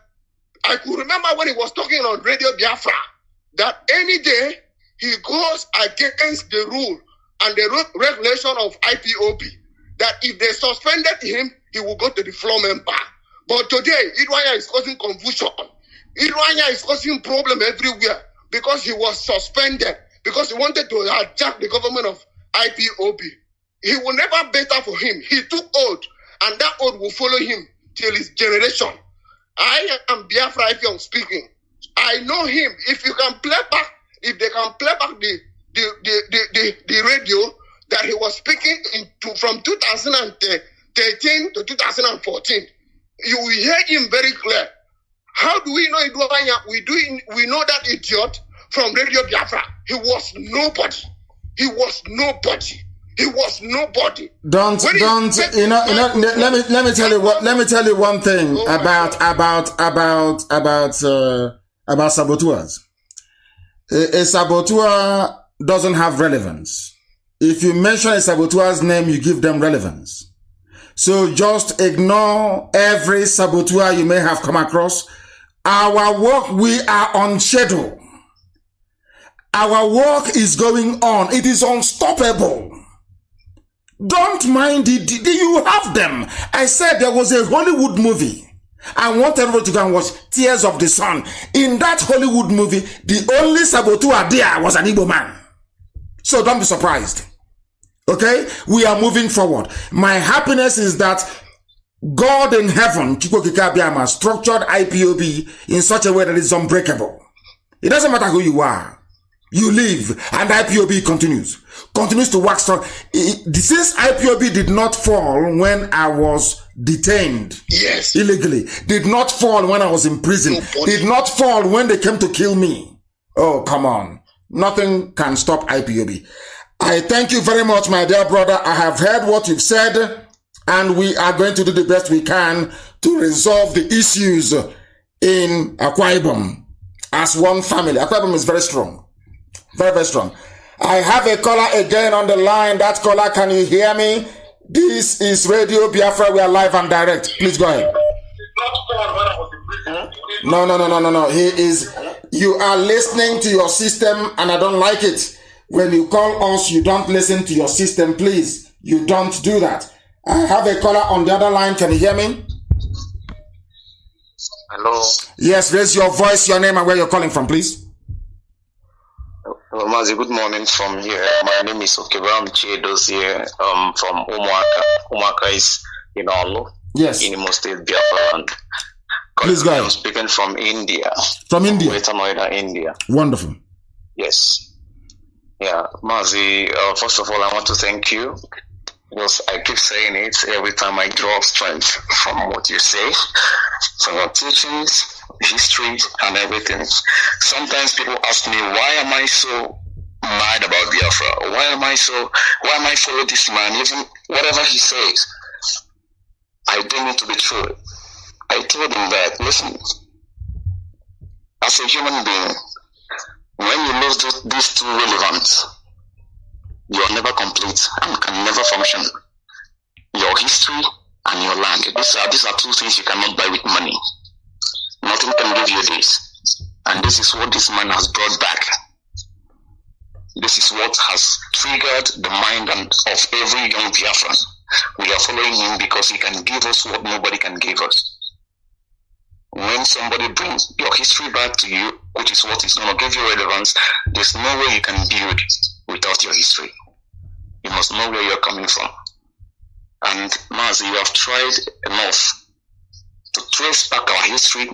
I could remember when he was talking on Radio Biafra, that any day he goes against the rule and the regulation of IPOB, that if they suspended him, he will go to the floor member. But today, Irwanya is causing confusion. Irwanya is causing problem everywhere because he was suspended, because he wanted to hijack the government of IPOB. He will never better for him. He took oath, and that oath will follow him till his generation. I am Biafra Effiong speaking. I know him. If you can play back, if they can play back the radio that he was speaking from 2013 to 2014, you will hear him very clear. How do we know Idwanya? We know that idiot from Radio Biafra. He was nobody. He was nobody. He was nobody. Let me tell you one thing about saboteurs. A saboteur doesn't have relevance. If you mention a saboteur's name, you give them relevance. So just ignore every saboteur you may have come across. Our work, we are on schedule. Our work is going on. It is unstoppable. Don't mind it. Do you have them? I said there was a Hollywood movie. I want everybody to go and watch Tears of the Sun. In that Hollywood movie, the only saboteur there was an Igbo man. So don't be surprised. Okay? We are moving forward. My happiness is that God in heaven, Chukwokika structured IPOB in such a way that it's unbreakable. It doesn't matter who you are. You live, and IPOB continues to work strong. Since IPOB did not fall when I was detained illegally, did not fall when I was in prison, did not fall when they came to kill me. Oh, come on. Nothing can stop IPOB. I thank you very much, my dear brother. I have heard what you've said, and we are going to do the best we can to resolve the issues in Akwa Ibom as one family. Akwa Ibom is very strong. Very, very strong. I have a caller again on the line. That caller, can you hear me? This is Radio Biafra. We are live and direct. Please go ahead. No. He is. You are listening to your system, and I don't like it. When you call us, you don't listen to your system. Please, you don't do that. I have a caller on the other line. Can you hear me? Hello. Yes, raise your voice, your name, and where you're calling from, please. MAZI, good morning from here. My name is Okebram Chiedos here from Umuaka. Umuaka is in Olo. Yes. In Imo State, Biafra land. Please go ahead. I'm speaking from India. From India? Greater Noida, India. Wonderful. Yes. Yeah, Mazi, first of all, I want to thank you because I keep saying it every time I draw strength from what you say, from your teachings, history, and everything. Sometimes people ask me, why am I so mad about Biafra? Why am I follow this man, even whatever he says? I deem it to be true. I told him that, listen, as a human being, when you lose these two relevance, you are never complete and can never function. Your history and your land. These are two things you cannot buy with money. Nothing can give you this. And this is what this man has brought back. This is what has triggered the mind of every young Biafran. We are following him because he can give us what nobody can give us. When somebody brings your history back to you, which is what is going to give you relevance, there's no way you can build without your history. You must know where you're coming from. And Mazi, you have tried enough to trace back our history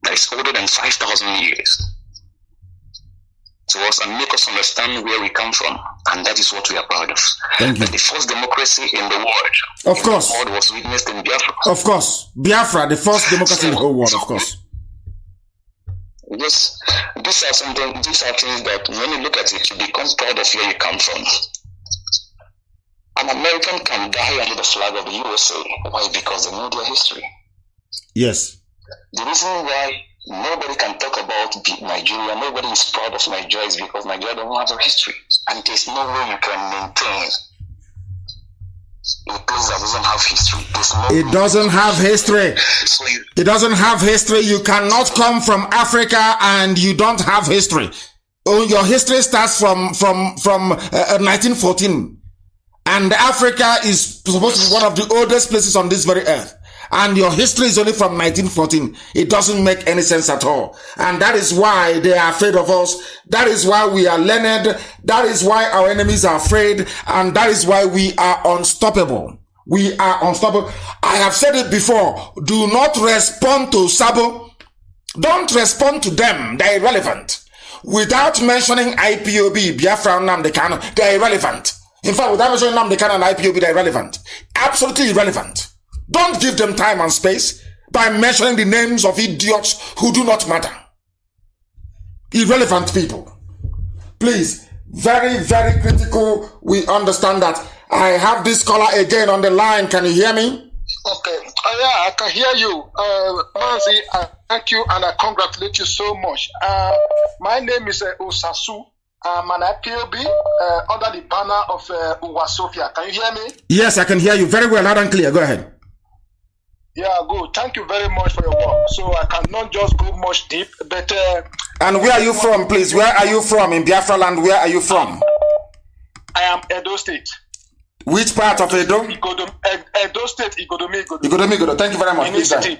that is older than 5,000 years to us and make us understand where we come from. And that is what we are proud of. Thank you. The first democracy in the world. Of course. The world was witnessed in Biafra. Of course. Biafra, the first democracy in the whole world, of course. Yes. These are things that when you look at it, you become proud of where you come from. An American can die under the flag of the USA. Why? Because they know their history. Yes. The reason why nobody can talk about Nigeria, nobody is proud of Nigeria, is because Nigeria doesn't have a history. And there's no way you can maintain a place that doesn't have history. It doesn't have history. It doesn't have history. You cannot come from Africa and you don't have history. Oh, your history starts from 1914. And Africa is supposed to be one of the oldest places on this very earth. And your history is only from 1914. It doesn't make any sense at all. And that is why they are afraid of us. That is why we are learned. That is why our enemies are afraid. And that is why we are unstoppable. We are unstoppable. I have said it before. Do not respond to Sabo. Don't respond to them. They are irrelevant. Without mentioning IPOB, Biafra, NNAMDI, KANU, they are irrelevant. In fact, without mentioning NNAMDI, KANU and IPOB, they are irrelevant. Absolutely irrelevant. Don't give them time and space by mentioning the names of idiots who do not matter. Irrelevant people. Please, very, very critical. We understand that. I have this caller again on the line. Can you hear me? Okay. Yeah, I can hear you. Mazi, I thank you and I congratulate you so much. My name is Osasu. I'm an IPOB under the banner of Uwasofia. Can you hear me? Yes, I can hear you very well, loud and clear. Go ahead. Yeah, good. Thank you very much for your work. So I cannot just go much deep, but... and where are you from, please? Where are you from? In Biafra land, where are you from? I am Edo State. Which part of Edo? Edo State, Igodomi. Igodomi. Thank you very much.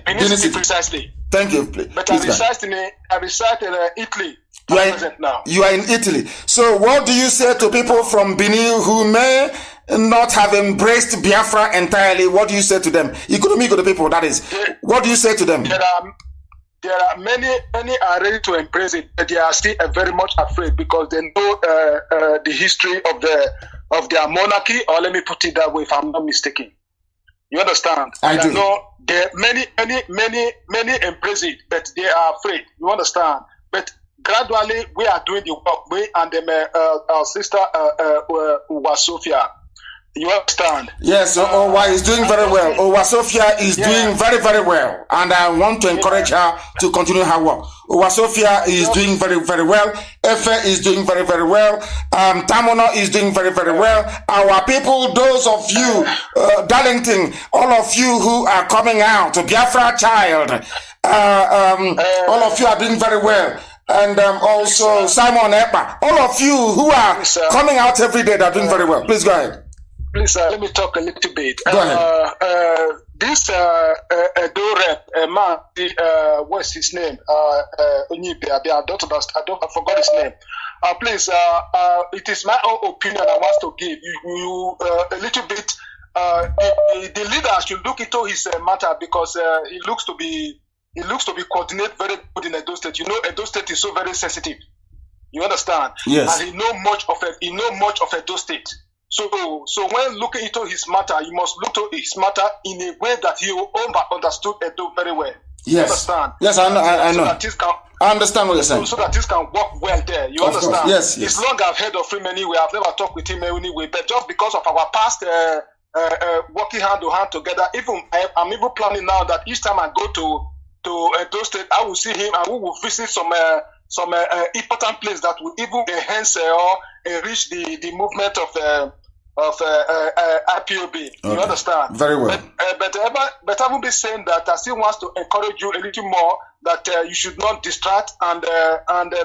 Benin City, precisely. Thank you. Please. But I reside in Italy. You are in Italy. So what do you say to people from Benin who may not have embraced Biafra entirely? What do you say to them? Igodomi people, that is. What do you say to them? There are many are ready to embrace it, but they are still very much afraid because they know the history of their monarchy, or let me put it that way, if I'm not mistaken. You understand? I do. know there many embrace it, but they are afraid. You understand? But gradually we are doing the work. We and our sister Uwasofia. You understand? Yes, Owa is doing very well. Uwasofia is doing very, very well. And I want to encourage her to continue her work. Uwasofia is doing very, very well. Efe is doing very, very well. Tamono is doing very, very well. Our people, those of you, Darlington, all of you who are coming out, Biafra child, all of you are doing very well. And also Simon Epa, all of you who are coming out every day, they're doing very well. Please go ahead. Please let me talk a little bit. Go ahead. This Edo rep man, what's his name? I forgot his name. Please, it is my own opinion I want to give you a little bit. The leader should look into his matter because he looks to be coordinated very good in Edo State. You know, Edo State is so very sensitive. You understand? Yes. And he know much of Edo State. So when looking into his matter, you must look to his matter in a way that he understood Edo very well. Yes. You understand? Yes, I know. I know. I understand what you're saying. So that this can work well there. You understand? Course. Yes, yes. It's long I've heard of him anyway. I've never talked with him anyway. But just because of our past working hand to hand together, I'm even planning now that each time I go to Edo State, I will see him and we will visit some important place that will even enhance or enrich the movement of IPOB. Okay. You understand? Very well. But I will be saying that I still want to encourage you a little more that you should not distract and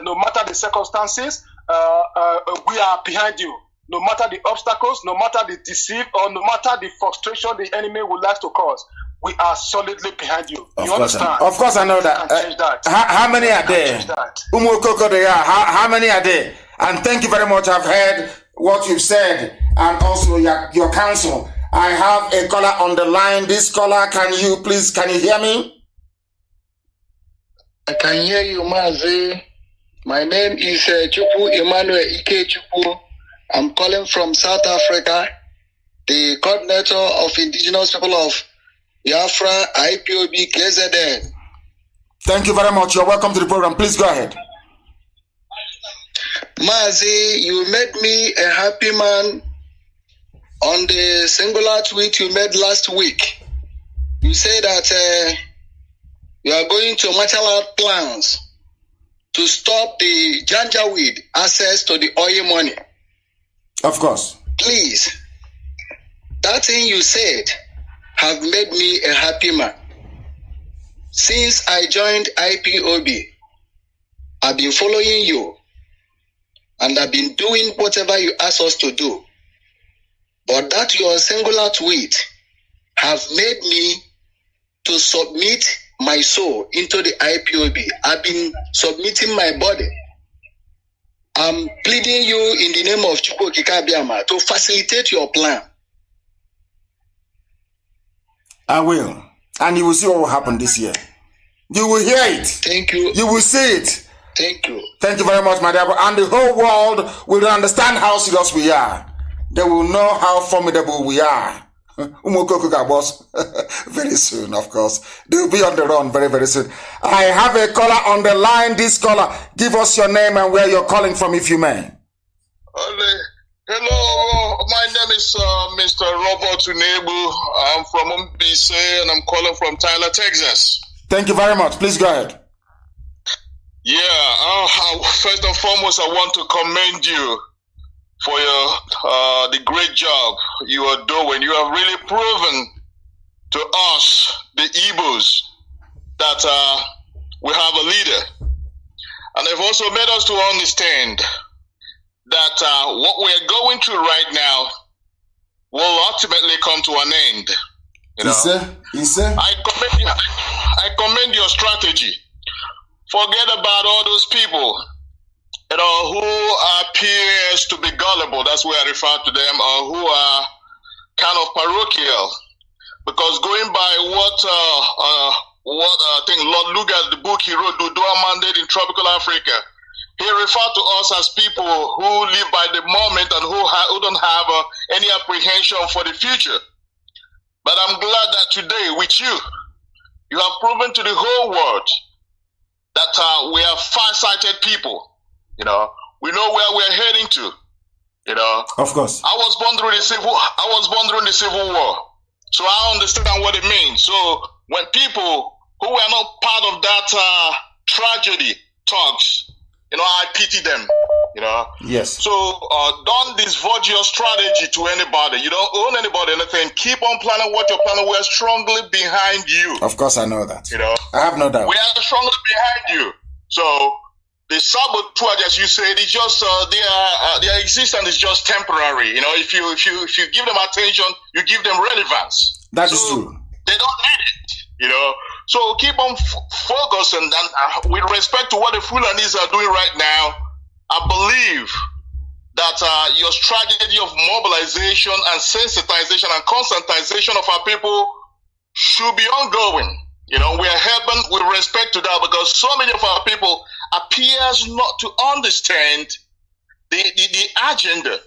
no matter the circumstances, we are behind you. No matter the obstacles, no matter the deceit, or no matter the frustration the enemy would like to cause, we are solidly behind you. You understand? Of course, I know that. How many are there? How many are there? And thank you very much. I've heard what you've said and also your counsel. I have a caller on the line. This caller, can you hear me? I can hear you, MAZI. My name is Chukwu Emmanuel Ike Chukwu. I'm calling from South Africa, the coordinator of Indigenous People of Biafra, IPOB, KZN. Thank you very much. You're welcome to the program. Please go ahead. MAZI, you made me a happy man on the singular tweet you made last week. You say that you are going to marshal out plans to stop the Janjaweed access to the oil money. Of course. Please, that thing you said have made me a happy man. Since I joined IPOB, I've been following you and I've been doing whatever you ask us to do. But that your singular tweet have made me to submit my soul into the IPOB. I've been submitting my body. I'm pleading you in the name of Chukwu Kikabiama to facilitate your plan. I will. And you will see what will happen this year. You will hear it. Thank you. You will see it. Thank you. Thank you very much, my dear. And the whole world will understand how serious we are. They will know how formidable we are. Very soon, of course. They'll be on the run very, very soon. I have a caller on the line. This caller, give us your name and where you're calling from, if you may. Hello, my name is Mr. Robert Unebu. I'm from MBC and I'm calling from Tyler, Texas. Thank you very much. Please go ahead. Yeah, first and foremost, I want to commend you for the great job you are doing. You have really proven to us, the Igbos, that we have a leader. And they've also made us to understand that what we're going through right now will ultimately come to an end. You know? Yes, sir. I commend your strategy. Forget about all those people, you know, who appears to be gullible, that's where I refer to them, or who are kind of parochial. Because going by what I think Lord Lugard, the book he wrote, Dudua Mandate in Tropical Africa, he referred to us as people who live by the moment and who don't have any apprehension for the future. But I'm glad that today, with you, you have proven to the whole world that we are far-sighted people. You know, we know where we're heading to. You know, of course. I was born during the Civil War, so I understand what it means. So when people who were not part of that tragedy talks, you know, I pity them. You know. Yes. So don't divulge your strategy to anybody. You don't owe anybody anything. Keep on planning what you're planning. We're strongly behind you. Of course, I know that. You know, I have no doubt. We are strongly behind you. So the sabotage, as you said, is just their existence is just temporary. You know, if you give them attention, you give them relevance. That is true. They don't need it. You know, so keep on focusing. And with respect to what the Fulanis are doing right now, I believe that your strategy of mobilization and sensitization and conscientization of our people should be ongoing. You know, we are helping with respect to that because so many of our people appears not to understand the agenda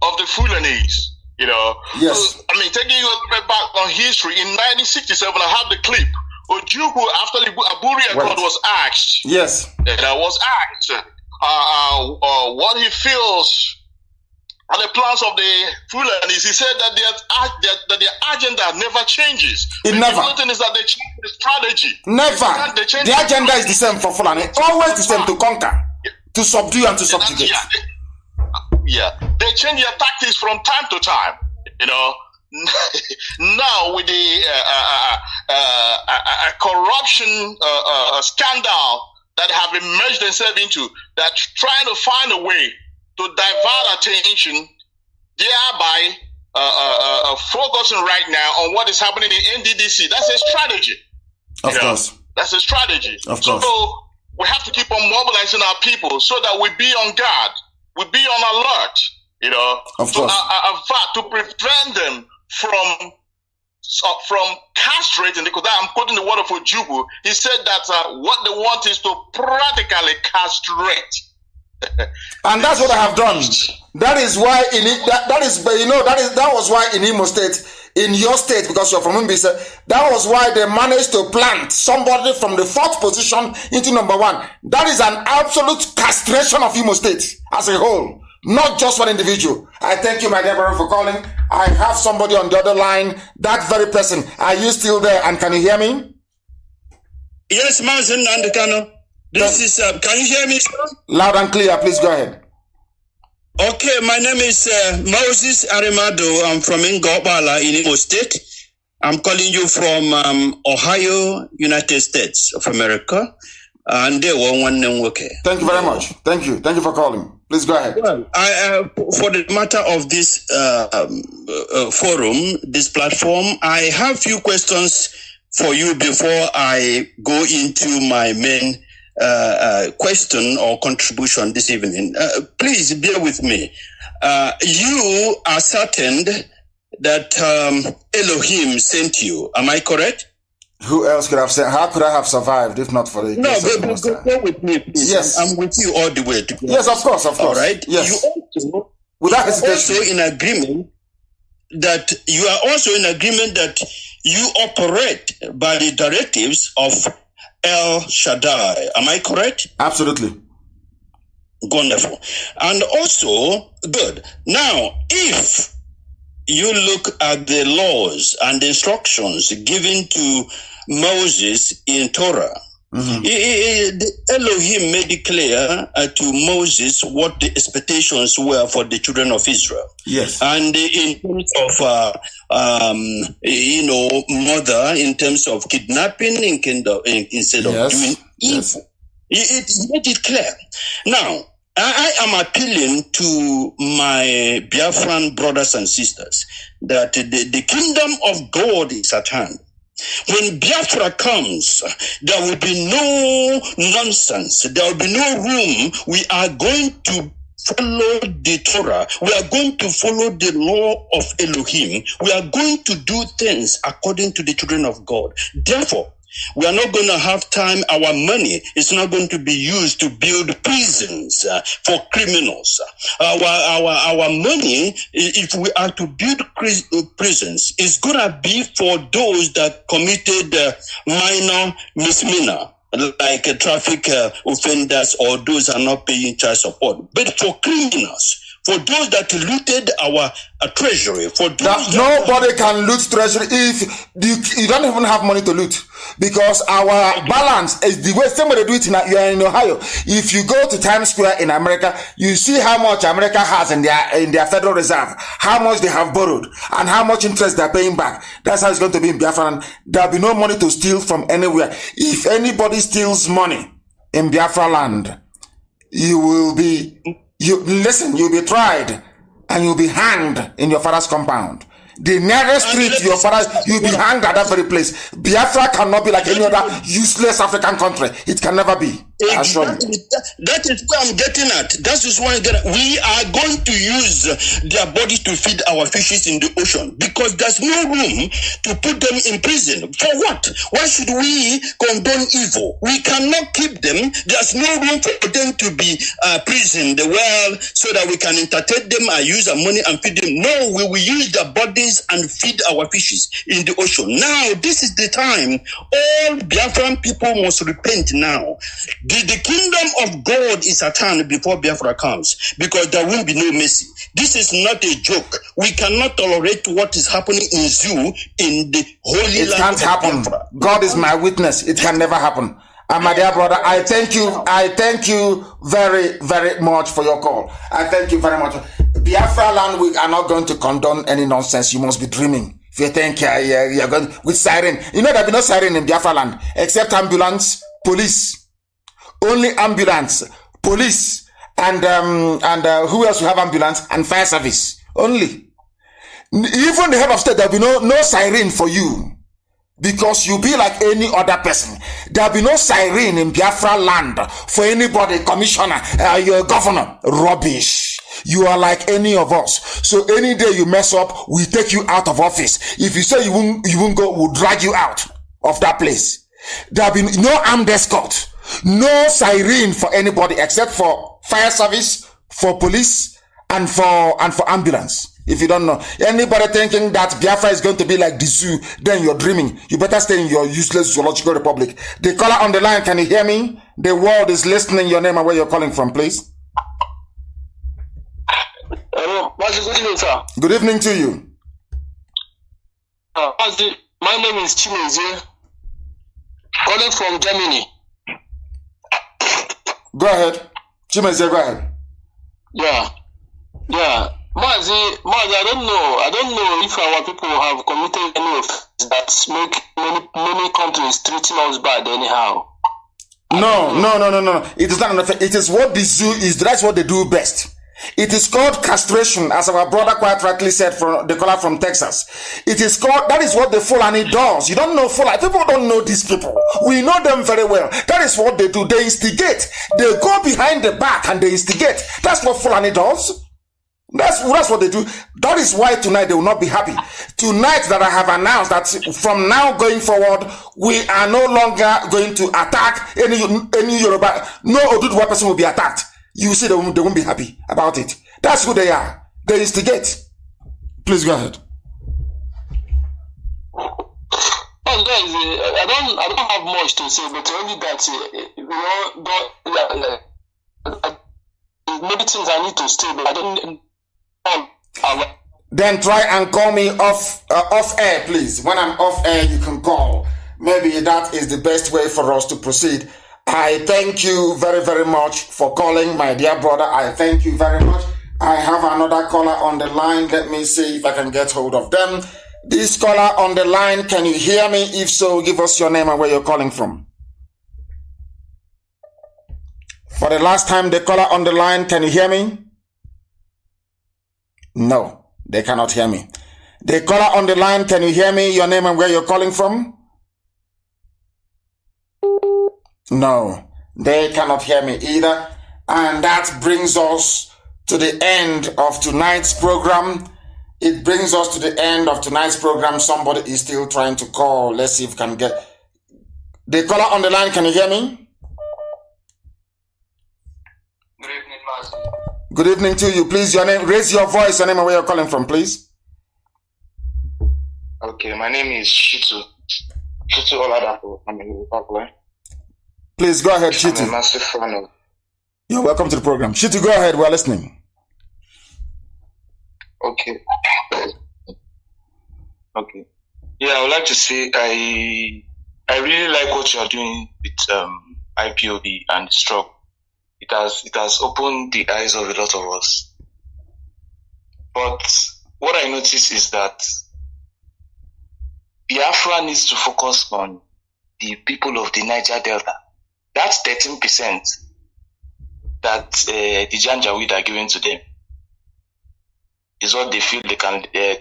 of the Fulanese. You know, yes. So, I mean, taking you a little bit back on history, in 1967, I have the clip. Ojukwu, after the Aburi Accord was asked, yes, was asked what he feels are the plans of the Fulanis. He said that their agenda never changes. It never. The only thing is that they change the strategy. Never. The agenda is the same for Fulani. Always the same, to conquer, to subdue and to subjugate. They change their tactics from time to time. You know, now with the corruption scandal that have emerged themselves into, that trying to find a way to divert attention, thereby focusing right now on what is happening in NDDC. That's a strategy. Of course. That's a strategy. Of course. So we have to keep on mobilizing our people so that we be on guard, we be on alert, you know, of course. In fact, to prevent them from castrating, because I'm quoting the word of Ojukwu. He said that what they want is to practically castrate. And that's what I have done. That is why that was why in Imo State, in your state, because you're from Mbisa, that was why they managed to plant somebody from the 4th position into number 1. That is an absolute castration of Imo State as a whole, not just one individual. I thank you, my dear brother, for calling. I have somebody on the other line, that very person. Are you still there, and can you hear me? Yes, Mazen and KANU. This is, can you hear me, sir? Loud and clear, please go ahead. Okay, my name is Moses Arimado. I'm from Ngobala in Imo State. I'm calling you from Ohio, United States of America. And they were one name. Okay. Thank you very much. Thank you. Thank you for calling. Please go ahead. Well, for the matter of this forum, this platform, I have few questions for you before I go into my main question or contribution this evening. Please bear with me. You ascertained that Elohim sent you. Am I correct? Who else could have said? How could I have survived if not for the? No, go with me, please. Yes, I'm with you all the way. Yes, of course, of course. All right. Yes. You also, without hesitation, also in agreement that you are also in agreement that you operate by the directives of El Shaddai. Am I correct? Absolutely. Wonderful. And also, good. Now, if you look at the laws and the instructions given to Moses in Torah, Elohim made it clear to Moses what the expectations were for the children of Israel. Yes. And in terms of, murder, in terms of kidnapping, instead of doing evil, it made it clear. Now, I am appealing to my Biafran brothers and sisters that the kingdom of God is at hand. When Biafra comes, there will be no nonsense. There will be no room. We are going to follow the Torah. We are going to follow the law of Elohim. We are going to do things according to the children of God. Therefore, we are not going to have time. Our money is not going to be used to build prisons for criminals. Our money, if we are to build prisons, is going to be for those that committed minor misdemeanor, like traffic offenders or those are not paying child support. But for criminals, for those that looted our treasury, for those nobody can loot treasury if you don't even have money to loot, because our balance is the way somebody do it you are in Ohio. If you go to Times Square in America, you see how much America has in their Federal Reserve, how much they have borrowed, and how much interest they're paying back. That's how it's going to be in Biafra, and there'll be no money to steal from anywhere. If anybody steals money in Biafra land, you'll be tried and you'll be hanged in your father's compound. The nearest street to your father, you'll be hanged at that very place. Biafra cannot be like any other useless African country. It can never be. Exactly. That is where I'm getting at. That is why we are going to use their bodies to feed our fishes in the ocean because there's no room to put them in prison. For what? Why should we condone evil? We cannot keep them. There's no room for them to be prisoned well so that we can entertain them and use our money and feed them. No, we will use their bodies and feed our fishes in the ocean. Now, this is the time. All Biafran people must repent now. The kingdom of God is at hand before Biafra comes because there will be no mercy. This is not a joke. We cannot tolerate what is happening in Zoo in the holy land. It can't happen. Biafra. God is my witness. It can never happen. And my dear brother, I thank you very, very much for your call. I thank you very much. Biafra land, we are not going to condone any nonsense. You must be dreaming. If you think you're going with siren, you know there'll be no siren in Biafra land except ambulance, police. Only ambulance, police, and who else will have ambulance and fire service? Only. Even the head of state, there'll be no siren for you. Because you be like any other person. There'll be no siren in Biafra land for anybody, commissioner, your governor. Rubbish. You are like any of us. So any day you mess up, we take you out of office. If you say you won't go, we'll drag you out of that place. There'll be no armed escort. No siren for anybody except for fire service, for police, and for ambulance. If you don't know, anybody thinking that Biafra is going to be like the zoo, then you're dreaming. You better stay in your useless zoological republic. The caller on the line, can you hear me? The world is listening. Your name and where you're calling from, please. Hello, Mazi, good evening, sir. Good evening to you. Mazi, my name is Chimeze, calling from Germany. Go ahead. Chimeze, go ahead. Yeah. Mazi, I don't know if our people have committed any offense that make many countries treating us bad anyhow. No. It is not an offense. It is what the zoo is. That's what they do best. It is called castration, as our brother quite rightly said from the caller from Texas. It is called, that is what the Fulani does. You don't know Fulani. People don't know these people. We know them very well. That is what they do. They instigate. They go behind the back and they instigate. That's what Fulani does. That's what they do. That is why tonight they will not be happy. Tonight that I have announced that from now going forward, we are no longer going to attack any Yoruba. No Oduduwa person will be attacked. You see, they won't be happy about it. That's who they are. They instigate. Please go ahead. Well, guys, I don't have much to say, but only that maybe things I need to say, but I don't. Then try and call me off air, please. When I'm off air, you can call. Maybe that is the best way for us to proceed. I thank you very, very much for calling, my dear brother. I thank you very much. I have another caller on the line. Let me see if I can get hold of them. This caller on the line, can you hear me? If so, give us your name and where you're calling from. For the last time, the caller on the line, can you hear me? No, they cannot hear me. The caller on the line, can you hear me? Your name and where you're calling from? No, they cannot hear me either. And that brings us to the end of tonight's program. It brings us to the end of tonight's program. Somebody is still trying to call. Let's see if we can get... The caller on the line, can you hear me? Good evening, Mazi. Good evening to you. Please, your name, raise your voice, your name and where you're calling from, please. Okay, my name is Shitu Oladapo. I'm in Papua. Please go ahead, Shitu. I'm a massive fan of... You're welcome to the program. Shitu, go ahead. We're listening. Okay. Yeah, I would like to say I really like what you're doing with IPOB and the struggle. It has opened the eyes of a lot of us. But what I notice is that Biafra needs to focus on the people of the Niger Delta. That's 13% that the Janjaweed are giving to them. Is what they feel they can, they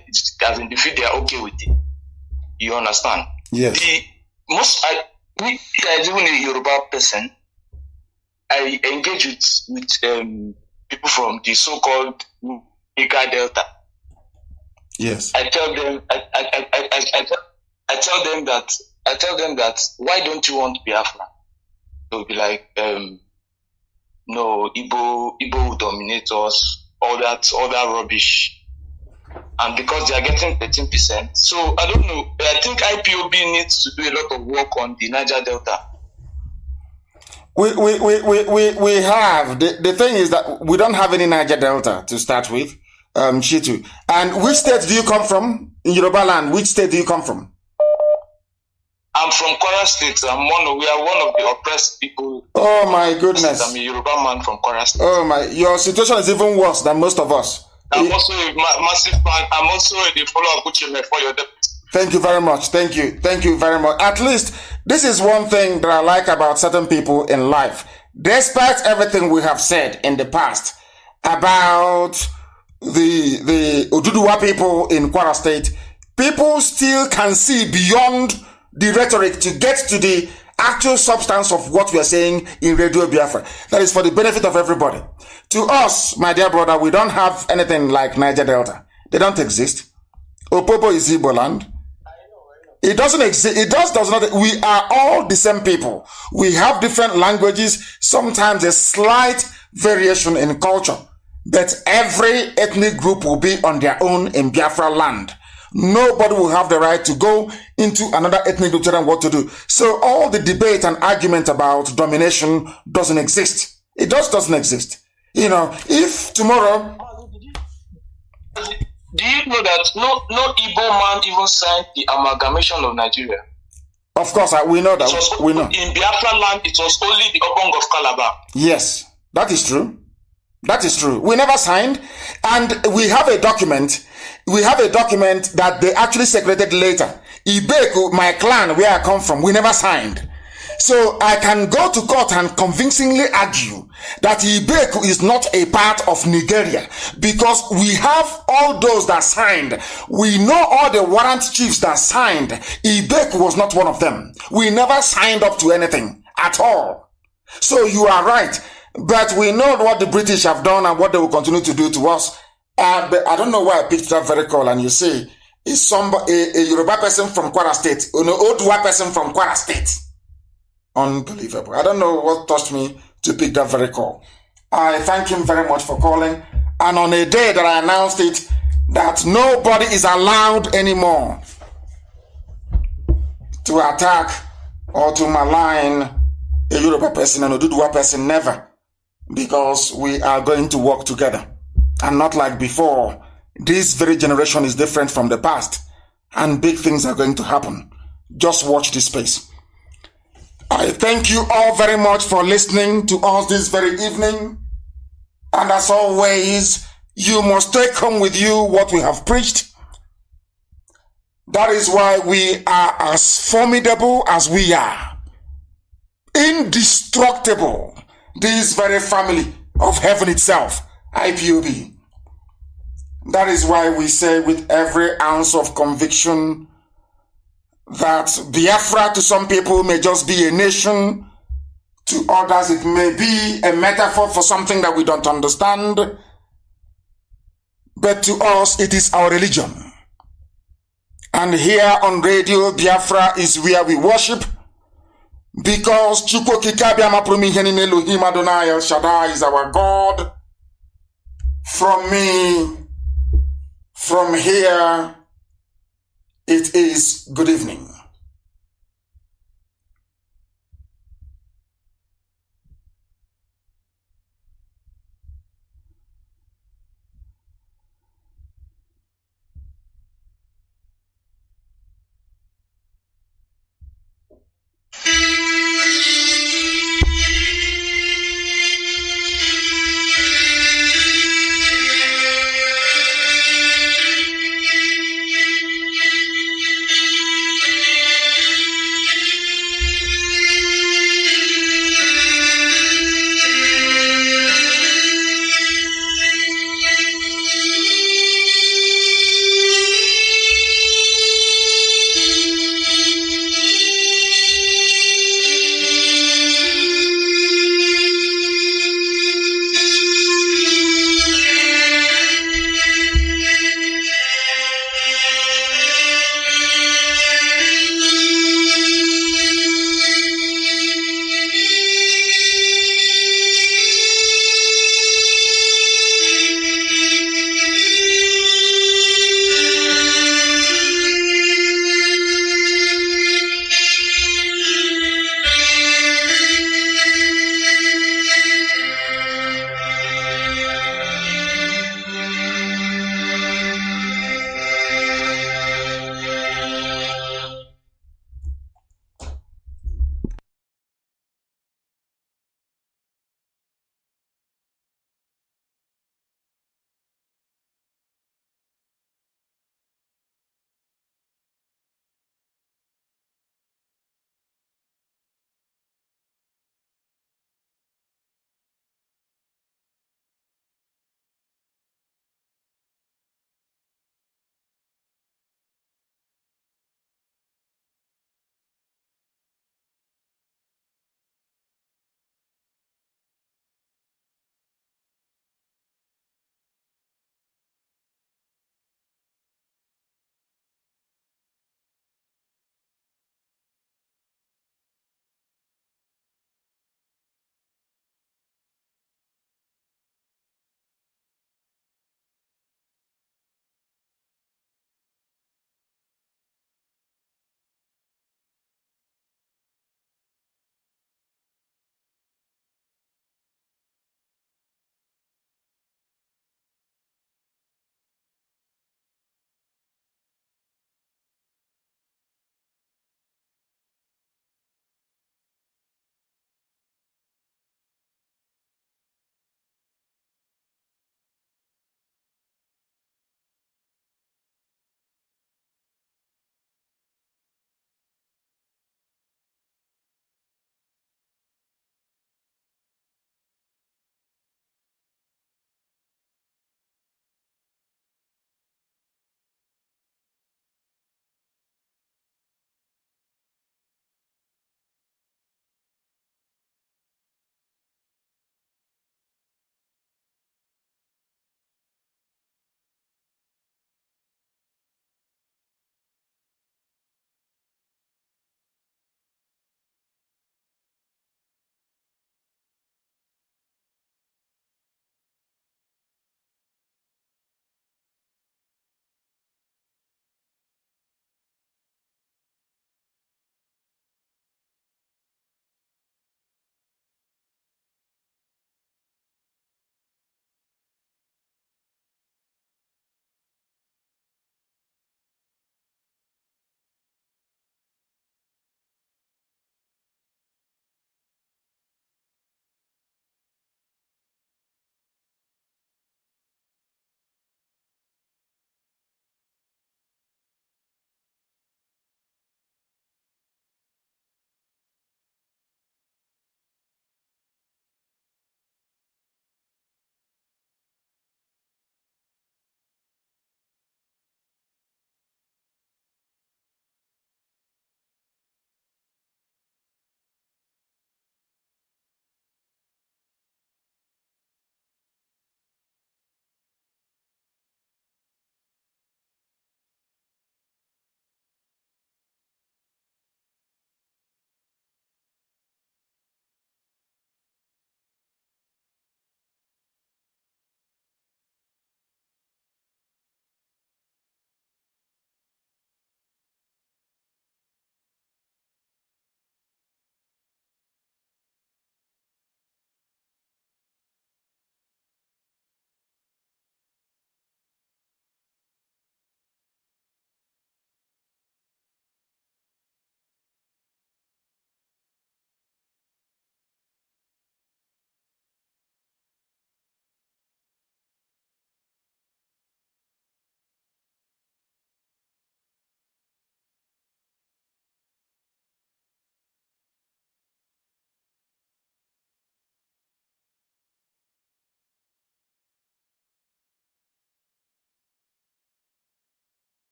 feel they are okay with it. You understand? Yes. Even a Yoruba person, I engage with people from the so-called Niger Delta. Yes. I tell them that why don't you want Biafra? They'll be like, no, Igbo will dominate us, all that rubbish. And because they are getting 13%. So I don't know. I think IPOB needs to do a lot of work on the Niger Delta. We have the thing is that we don't have any Niger Delta to start with, Chitu. And which state do you come from in Yoruba land? Which state do you come from? I'm from Kwara State. We are one of the oppressed people. Oh my goodness! I'm a Yoruba man from Kwara State. Oh my! Your situation is even worse than most of us. I'm also a massive fan. I'm also a follower of Uchime for your deputy. Thank you very much. Thank you very much. At least this is one thing that I like about certain people in life. Despite everything we have said in the past about the Oduduwa people in Kwara State, people still can see beyond the rhetoric to get to the actual substance of what we are saying in Radio Biafra. That is for the benefit of everybody. To us, my dear brother, we don't have anything like Niger Delta. They don't exist. Opobo is Igbo land. It doesn't exist. It does not. We are all the same people. We have different languages. Sometimes a slight variation in culture. But every ethnic group will be on their own in Biafra land. Nobody will have the right to go into another ethnic group to tell them what to do. So all the debate and argument about domination doesn't exist. It just doesn't exist. You know, if tomorrow... Do you know that no Igbo man even signed the amalgamation of Nigeria? Of course, we know that. We know. In Biafra land, it was only the Obong of Calabar. Yes, that is true. That is true. We never signed, and we have a document. We have a document that they actually secreted later. Ibeku, my clan, where I come from, we never signed. So I can go to court and convincingly argue that Ibeku is not a part of Nigeria because we have all those that signed. We know all the warrant chiefs that signed. Ibeku was not one of them. We never signed up to anything at all. So you are right. But we know what the British have done and what they will continue to do to us. But I don't know why I picked that very call. And you see, it's somebody, a Yoruba person from Kwara State, an Oduwa person from Kwara State. Unbelievable. I don't know what touched me to pick that very call. I thank him very much for calling. And on a day that I announced it, that nobody is allowed anymore to attack or to malign a Yoruba person and a Oduduwa person, never. Because we are going to work together. And not like before. This very generation is different from the past. And big things are going to happen. Just watch this space. I thank you all very much for listening to us this very evening. And as always, you must take home with you what we have preached. That is why we are as formidable as we are. Indestructible. This very family of heaven itself, IPOB. That is why we say with every ounce of conviction that Biafra to some people may just be a nation, to others it may be a metaphor for something that we don't understand, but to us it is our religion. And here on Radio Biafra is where we worship, because Chukwu Kikabia Maprumi Henine Elohim Adonai El Shaddai is our God. From here, it is good evening.